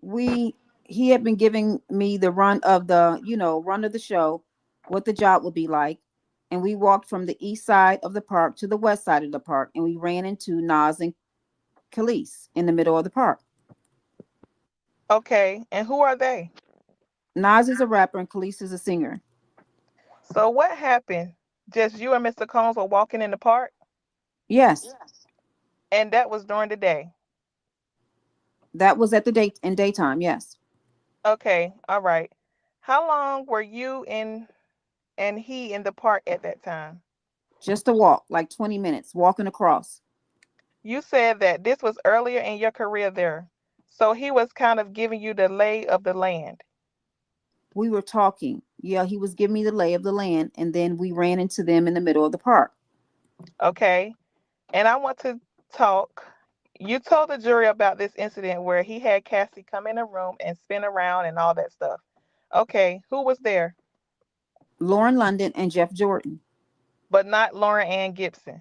we he had been giving me the run of the show, what the job would be like. And we walked from the east side of the park to the west side of the park, and we ran into Nas and Khalees in the middle of the park. Okay. And who are they? Nas is a rapper and Khalees is a singer. So what happened? Just you and Mr. Combs were walking in the park? Yes, And that was during the day. that was at the date in daytime. Yes, Okay. All right. How long were you in and he in the park at that time? just a walk, like 20 minutes, walking across. You said that this was earlier in your career there. So he was kind of giving you the lay of the land. We were talking. Yeah, he was giving me the lay of the land, and then we ran into them in the middle of the park. Okay. And I want to talk. You told the jury about this incident where he had Cassie come in a room and spin around and all that stuff. Okay. Who was there? Lauren London and Jeff Jordan. But not Lauren Ann Gibson.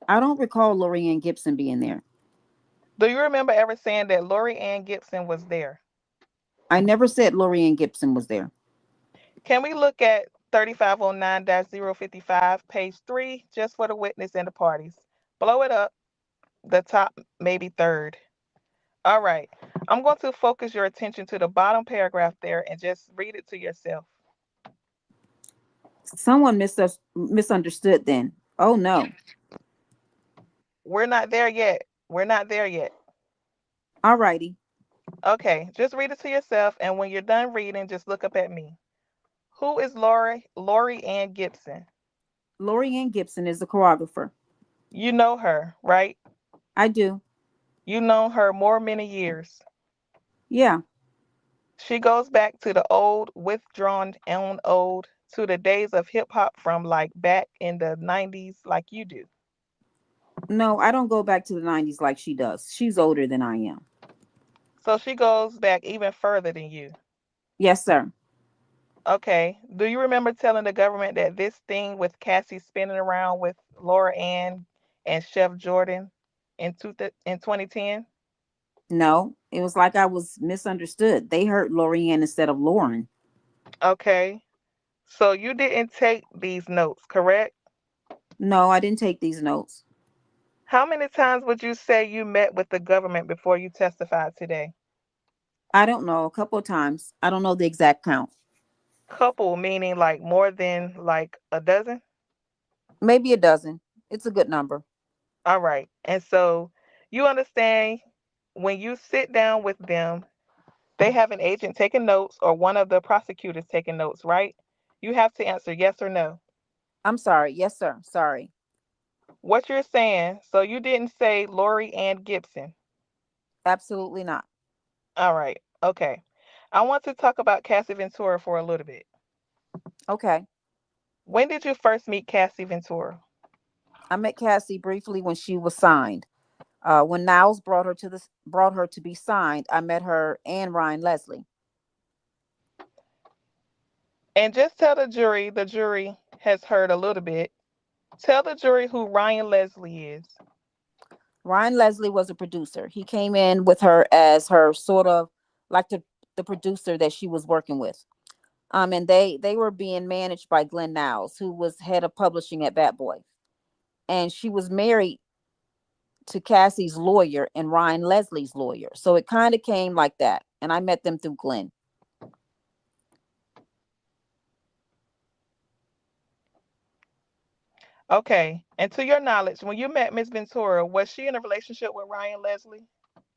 I don't recall Lorianne Gibson being there. Do you remember ever saying that Lori Ann Gibson was there? I never said Lorianne Gibson was there. Can we look at 3509-055, page 3, just for the witness and the parties? Blow it up, the top, maybe third. All right. I'm going to focus your attention to the bottom paragraph there and just read it to yourself. Someone misunderstood then. Oh no. We're not there yet. We're not there yet. All righty. Okay, just read it to yourself, and when you're done reading, just look up at me. Who is Lori Ann Gibson? Lorianne Gibson is the choreographer. You know her, right? I do. You know her more many years. Yeah. She goes back to the old, withdrawn and old, to the days of hip hop from like back in the 90s, like you do. No, I don't go back to the 90s like she does. She's older than I am. So she goes back even further than you. Yes, sir. Okay. Do you remember telling the government that this thing with Cassie spinning around with Laura Ann and Chef Jordan in 2010? No, it was like I was misunderstood. They heard Lorianne instead of Lauren. Okay. So you didn't take these notes, correct? No, I didn't take these notes. How many times would you say you met with the government before you testified today? I don't know. A couple of times. I don't know the exact count. Couple meaning like more than like a dozen? Maybe a dozen. It's a good number. All right. And so you understand when you sit down with them, they have an agent taking notes or one of the prosecutors taking notes, right? You have to answer yes or no. I'm sorry. Yes, sir. Sorry. What you're saying, so you didn't say Lori Ann Gibson. Absolutely not. All right. Okay. I want to talk about Cassie Ventura for a little bit. Okay. When did you first meet Cassie Ventura? I met Cassie briefly when she was signed. When Niles brought her to be signed, I met her and Ryan Leslie. And just tell the jury has heard a little bit. Tell the jury who Ryan Leslie is. Ryan Leslie was a producer. He came in with her as her sort of like the producer that she was working with. And they were being managed by Glenn Niles, who was head of publishing at Bat Boy, and she was married to Cassie's lawyer and Ryan Leslie's lawyer. So it kind of came like that, and I met them through Glenn. Okay. And to your knowledge, when you met Miss Ventura, was she in a relationship with Ryan Leslie?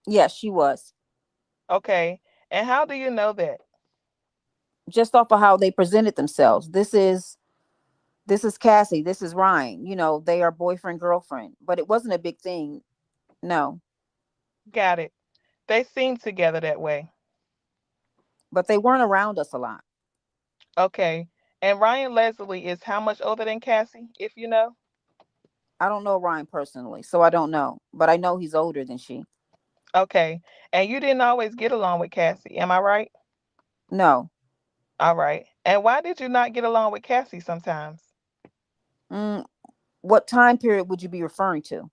Yes, she was. Okay. And how do you know that? Just off of how they presented themselves. This is Cassie, this is Ryan. They are boyfriend girlfriend, but it wasn't a big thing. No, Got it. They seem together that way. but they weren't around us a lot. Okay. And Ryan Leslie is how much older than Cassie, if you know? I don't know Ryan personally, so I don't know, but I know he's older than she. Okay. And you didn't always get along with Cassie, am I right? No. All right. And why did you not get along with Cassie sometimes? mm, what time period would you be referring to?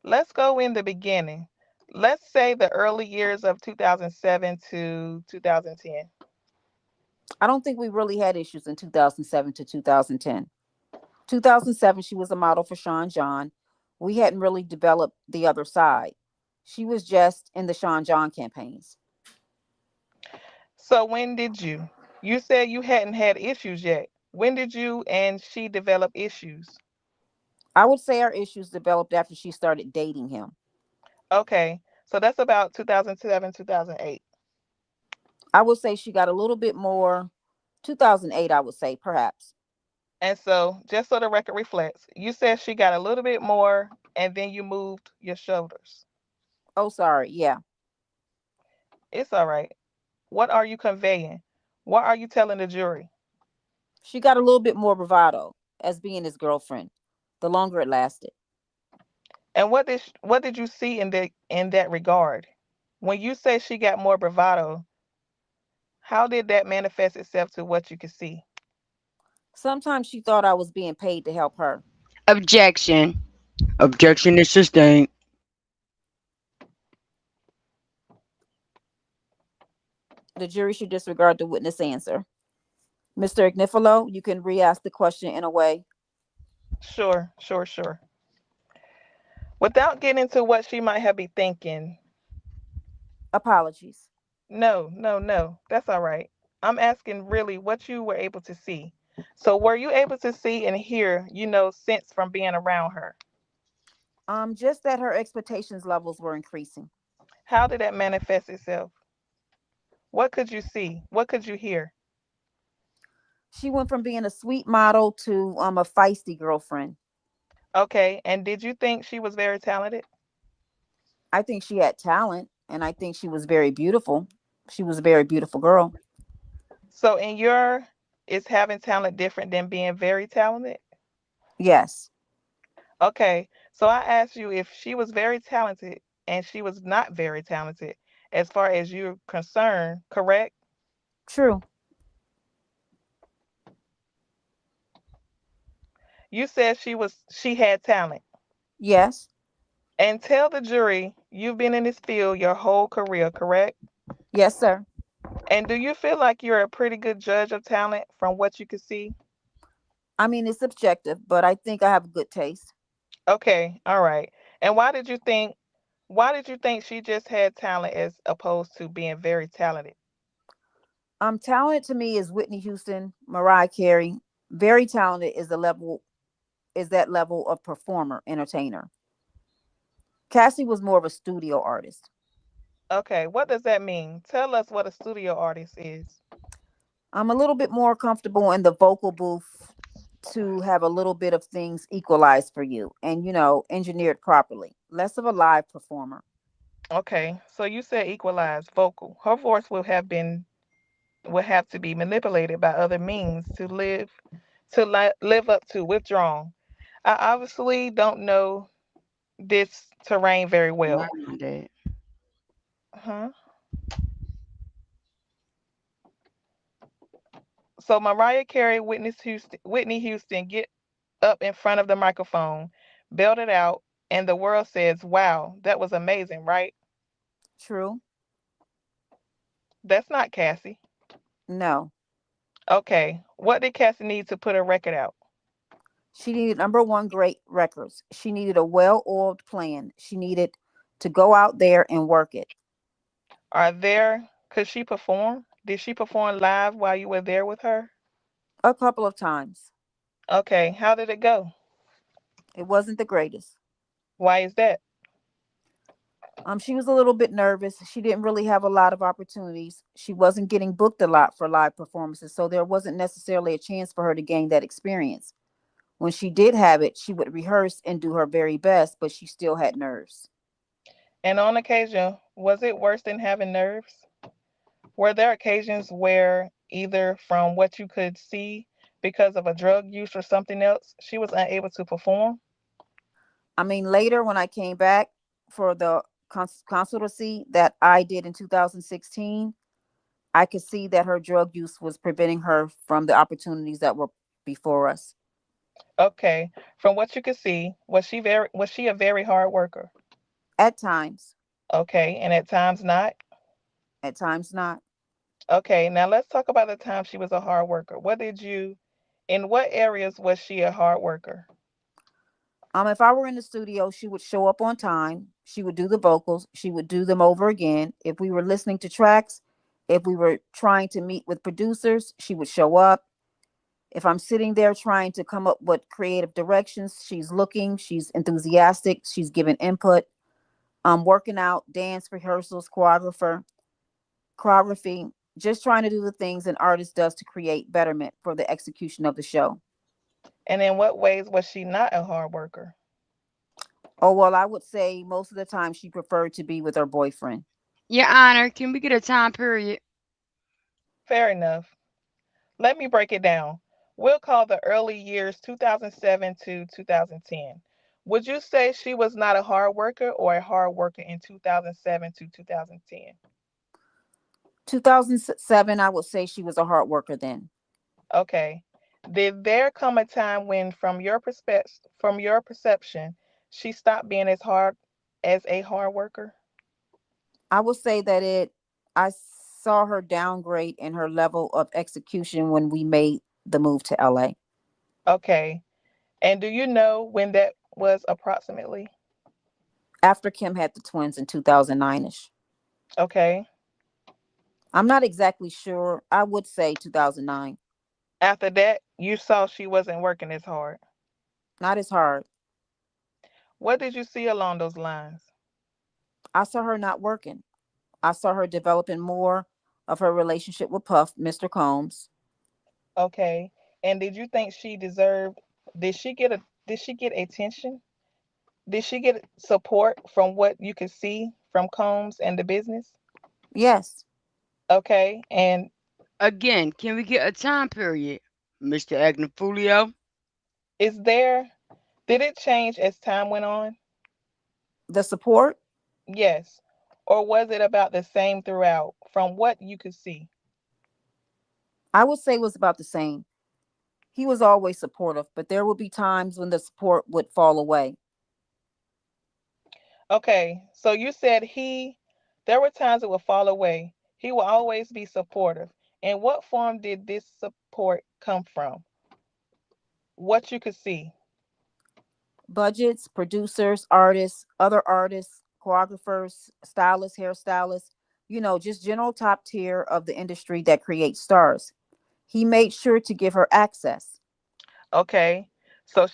Let's go in the beginning. Let's say the early years of 2007 to 2010. I don't think we really had issues in 2007 to 2010. 2007, she was a model for Sean John. We hadn't really developed the other side. She was just in the Sean John campaigns. So when did you? You said you hadn't had issues yet. When did you and she develop issues? I would say our issues developed after she started dating him. Okay. So that's about 2007, 2008. I would say she got a little bit more. 2008, I would say, perhaps. And so, just so the record reflects, you said she got a little bit more and then you moved your shoulders. Oh, sorry. Yeah. It's all right. What are you conveying? What are you telling the jury? She got a little bit more bravado as being his girlfriend, the longer it lasted. And what did you see in that regard? When you say she got more bravado, how did that manifest itself to what you could see? Sometimes she thought I was being paid to help her. Objection. Objection is sustained. The jury should disregard the witness answer. Mr. Ignifilo, you can re ask the question in a way. Sure, sure, sure. Without getting into what she might have been thinking, Apologies. no, no, no, that's all right. I'm asking really what you were able to see. So, were you able to see and hear, sense from being around her? Just that her expectations levels were increasing. How did that manifest itself? What could you see? What could you hear? She went from being a sweet model to a feisty girlfriend. Okay, and did you think she was very talented? I think she had talent, and I think she was very beautiful. She was a very beautiful girl. So, is having talent different than being very talented? Yes, Okay, so I asked you if she was very talented and she was not very talented, as far as you're concerned, correct? true. You said she had talent. Yes, And tell the jury you've been in this field your whole career, correct? yes, sir. And do you feel like you're a pretty good judge of talent from what you can see? I mean, it's subjective, but I think I have a good taste. Okay, all right. And why did you think she just had talent as opposed to being very talented? Talented to me is Whitney Houston, Mariah Carey. Very talented is that level of performer, entertainer. Cassie was more of a studio artist. Okay, what does that mean? Tell us what a studio artist is. I'm a little bit more comfortable in the vocal booth to have a little bit of things equalized for you and engineered properly. Less of a live performer. Okay, so you said equalized vocal. Her voice will have to be manipulated by other means to live up to withdrawn. I obviously don't know this terrain very Wow, well. Dad. Huh? So Mariah Carey, Whitney Houston get up in front of the microphone, belt it out, and the world says, "Wow, that was amazing!" Right? True. That's not Cassie. No. Okay. What did Cassie need to put a record out? She needed number one, great records. She needed a well oiled plan. She needed to go out there and work it. Could she perform? Did she perform live while you were there with her? A couple of times. Okay. How did it go? It wasn't the greatest. Why is that? She was a little bit nervous. She didn't really have a lot of opportunities. She wasn't getting booked a lot for live performances, so there wasn't necessarily a chance for her to gain that experience. When she did have it, she would rehearse and do her very best, but she still had nerves. And on occasion, was it worse than having nerves? Were there occasions where, either from what you could see because of a drug use or something else, she was unable to perform? Later when I came back for the consultancy that I did in 2016, I could see that her drug use was preventing her from the opportunities that were before us. Okay. From what you could see, was she a very hard worker? At times, Okay. And at times not? at times not. Okay. Now let's talk about the time she was a hard worker. In what areas was she a hard worker? If I were in the studio, she would show up on time. She would do the vocals. She would do them over again. If we were listening to tracks, if we were trying to meet with producers, she would show up. If I'm sitting there trying to come up with creative directions, she's looking, she's enthusiastic, she's giving input. Working out, dance rehearsals, choreography, just trying to do the things an artist does to create betterment for the execution of the show. And in what ways was she not a hard worker? Oh, well, I would say most of the time she preferred to be with her boyfriend. Your Honor, can we get a time period? Fair enough. Let me break it down. We'll call the early years 2007 to 2010. Would you say she was not a hard worker or a hard worker in 2007 to 2010? 2007, I would say she was a hard worker then. Okay. Did there come a time when, from your perception, she stopped being as a hard worker? I would say that I saw her downgrade in her level of execution when we made the move to LA. Okay. And do you know when that was approximately? After Kim had the twins in 2009ish. Okay. I'm not exactly sure. I would say 2009. After that, you saw she wasn't working as hard. Not as hard. What did you see along those lines? I saw her not working. I saw her developing more of her relationship with Puff, Mr. Combs. Okay. And did you think she deserved did she get attention? Did she get support from what you could see from Combs and the business? Yes. Okay. And Again, can we get a time period, Mr. Agnifulio? is there did it change as time went on? The support, Yes. Or was it about the same throughout from what you could see? I would say, was about the same. He was always supportive, but there would be times when the support would fall away. Okay. So you said there were times it would fall away. He will always be supportive. In what form did this support come from? What you could see. Budgets, producers, artists, choreographers, stylists, hairstylists, just general top tier of the industry that creates stars. He made sure to give her access. Okay. So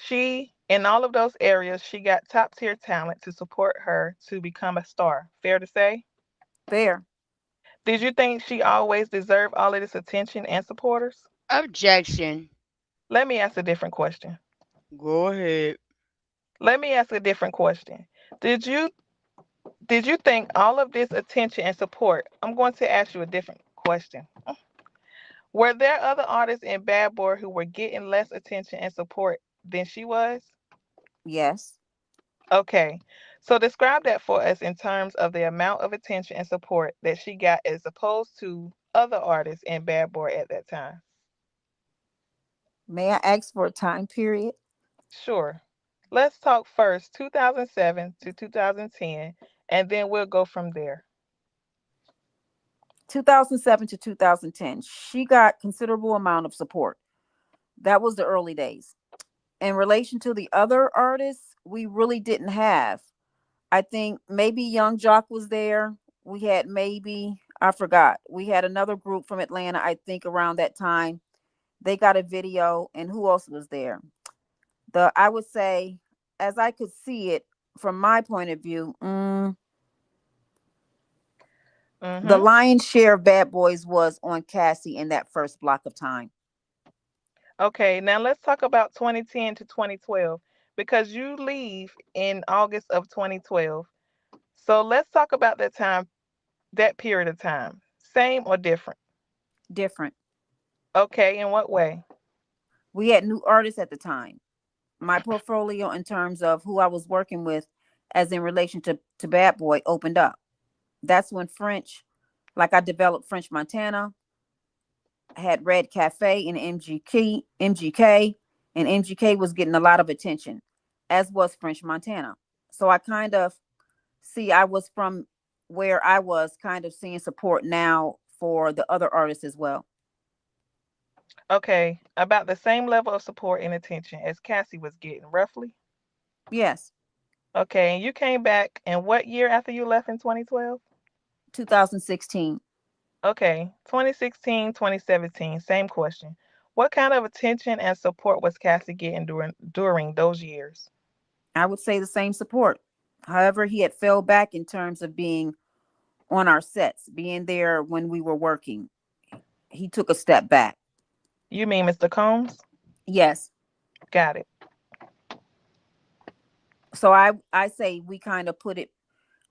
in all of those areas, she got top tier talent to support her to become a star. Fair to say? Fair. Did you think she always deserved all of this attention and supporters? Objection. Let me ask a different question. Go ahead. Let me ask a different question. Did you did you think all of this attention and support? I'm going to ask you a different question. Were there other artists in Bad Boy who were getting less attention and support than she was? Yes. Okay. So describe that for us in terms of the amount of attention and support that she got as opposed to other artists in Bad Boy at that time. May I ask for a time period? Sure. Let's talk first 2007 to 2010, and then we'll go from there. 2007 to 2010. She got considerable amount of support. That was the early days. In relation to the other artists, we really didn't have. I think maybe Young Jock was there. We had maybe, I forgot. We had another group from Atlanta, I think around that time. They got a video, and who else was there? I would say, as I could see it from my point of view, the Mm-hmm. lion's share of Bad Boys was on Cassie in that first block of time. Okay, now let's talk about 2010 to 2012 because you leave in August of 2012. So let's talk about that time, that period of time. Same or different? Different. Okay, in what way? We had new artists at the time. My portfolio in terms of who I was working with, as in relation to Bad Boy, opened up. That's when French, like I developed French Montana, had Red Cafe and MGK, and MGK was getting a lot of attention, as was French Montana. So I kind of see I was from where I was kind of seeing support now for the other artists as well. Okay, about the same level of support and attention as Cassie was getting, roughly. Yes, Okay, and you came back in what year after you left in 2012? 2016. Okay, 2016, 2017, same question. What kind of attention and support was Cassie getting during those years? I would say the same support. However, he had fell back in terms of being on our sets, being there when we were working. He took a step back. You mean Mr. Combs? Yes. Got it. So I say we kind of put it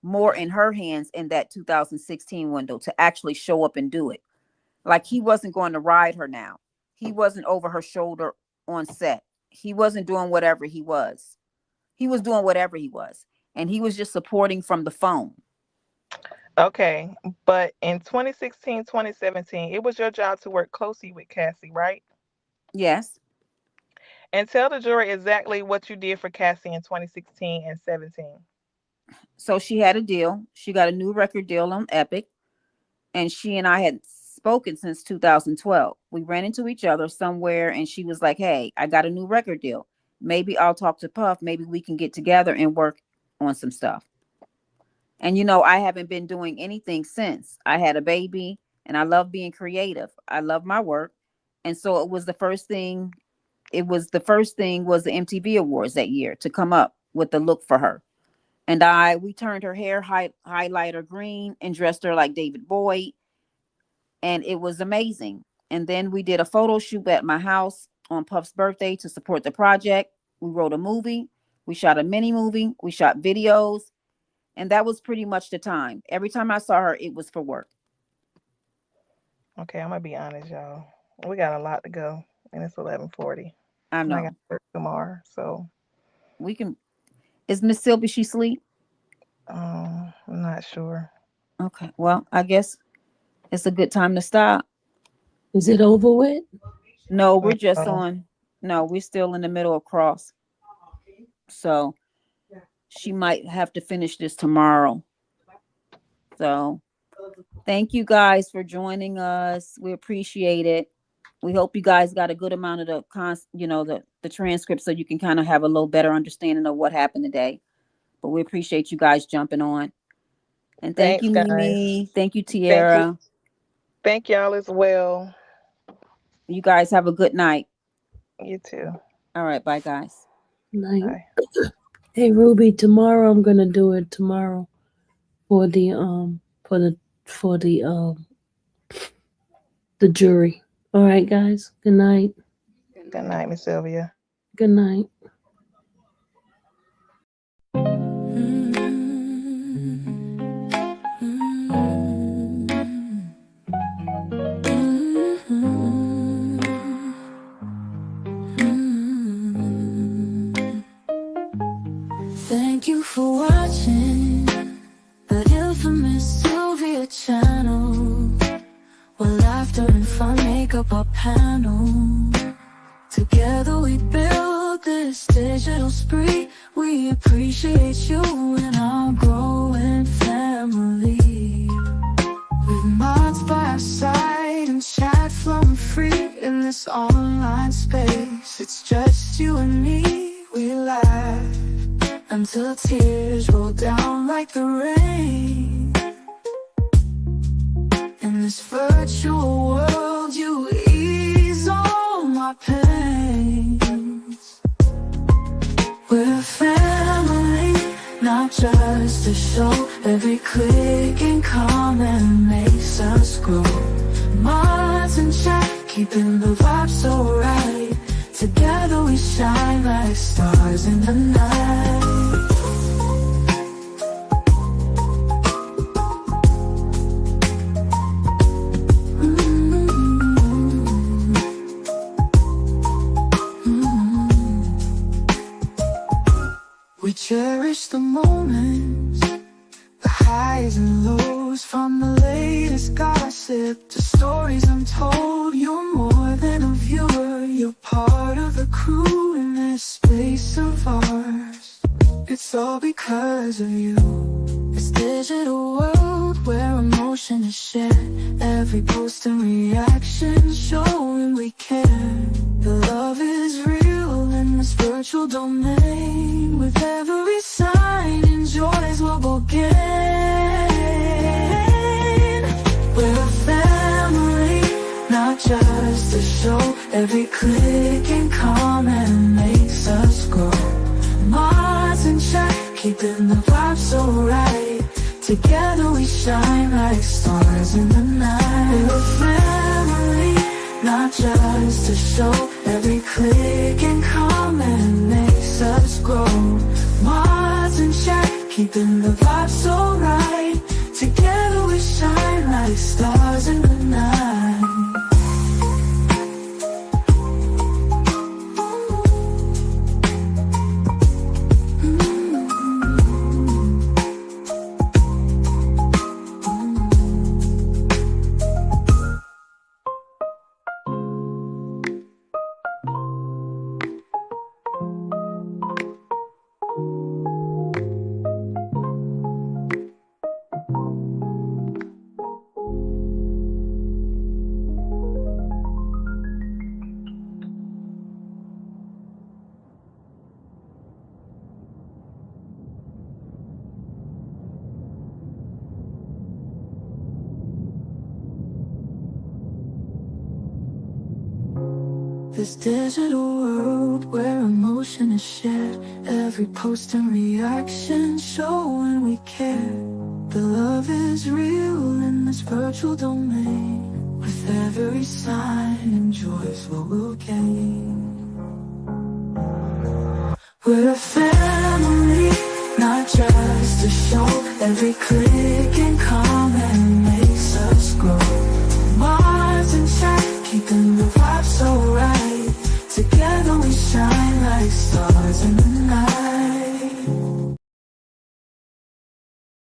more in her hands in that 2016 window to actually show up and do it. Like he wasn't going to ride her now. He wasn't over her shoulder on set. He wasn't doing whatever he was. He was doing whatever he was. And he was just supporting from the phone. Okay, but in 2016, 2017, it was your job to work closely with Cassie, right? Yes. And tell the jury exactly what you did for Cassie in 2016 and 17. So she had a deal. She got a new record deal on Epic. And she and I had spoken since 2012. We ran into each other somewhere and she was like, "Hey, I got a new record deal. Maybe I'll talk to Puff. Maybe we can get together and work on some stuff." And I haven't been doing anything since. I had a baby and I love being creative. I love my work. And so it was the first thing was the MTV Awards that year to come up with the look for her. And we turned her hair highlighter green and dressed her like David Boyd. And it was amazing. And then we did a photo shoot at my house on Puff's birthday to support the project. We wrote a movie. We shot a mini movie. We shot videos. And that was pretty much the time. Every time I saw her, it was for work. Okay, I'm gonna be honest, y'all. We got a lot to go, and it's 11:40, I and I got know. work tomorrow. So, We can. Is Miss Sylvie, she sleep? I'm not sure. Okay. Well, I guess it's a good time to stop. Is it over with? No, we're just No. on. No, we're still in the middle of cross. So she might have to finish this tomorrow. So thank you guys for joining us. We appreciate it. We hope you guys got a good amount of the transcript so you can kind of have a little better understanding of what happened today. But we appreciate you guys jumping on. And thank Thanks, you, guys. Mimi. Thank you, Thank you. Tiara. Thank y'all as well. You guys have a good night. You too. All right, bye guys. Night. Bye. Hey Ruby, tomorrow I'm gonna do it tomorrow for the jury. All right, guys. Good night. Good night, Miss Sylvia. Good night. Thank you for watching the infamous Sylvia channel, where laughter and fun make up our panel. Together we build this this online space. It's just you and me, we laugh until tears roll down like the rain. In this virtual world, you ease all my pains. We're a family, not just a show. Every click and comment makes us grow. Minds in check, keeping the vibe so right. Together we shine like stars in the night. We cherish the moments, the highs and lows, from the latest gossip to stories untold. You're more than a viewer, you're part of the crew in this space of ours. It's all because of you. This digital world where emotion is shared, every post and reaction showing we care. The love is real in this virtual domain. With every sign, enjoys what we'll gain. We're a family, not just a show. Every click and comment makes us grow. Minds in check, keeping the vibe so right. Together we shine like stars in the night. We're a family, not just a show. Every click and comment makes us grow. Minds in check, keeping the vibe so right. Together we shine like stars in the night. This digital world where emotion is shared, every post and reaction showing we care. The love is real in this virtual domain. With every sign, enjoys what we'll gain. We're a family, not just a show. Every click and comment makes us grow. Minds in check, keeping the vibe so right. Together we shine like stars in the night.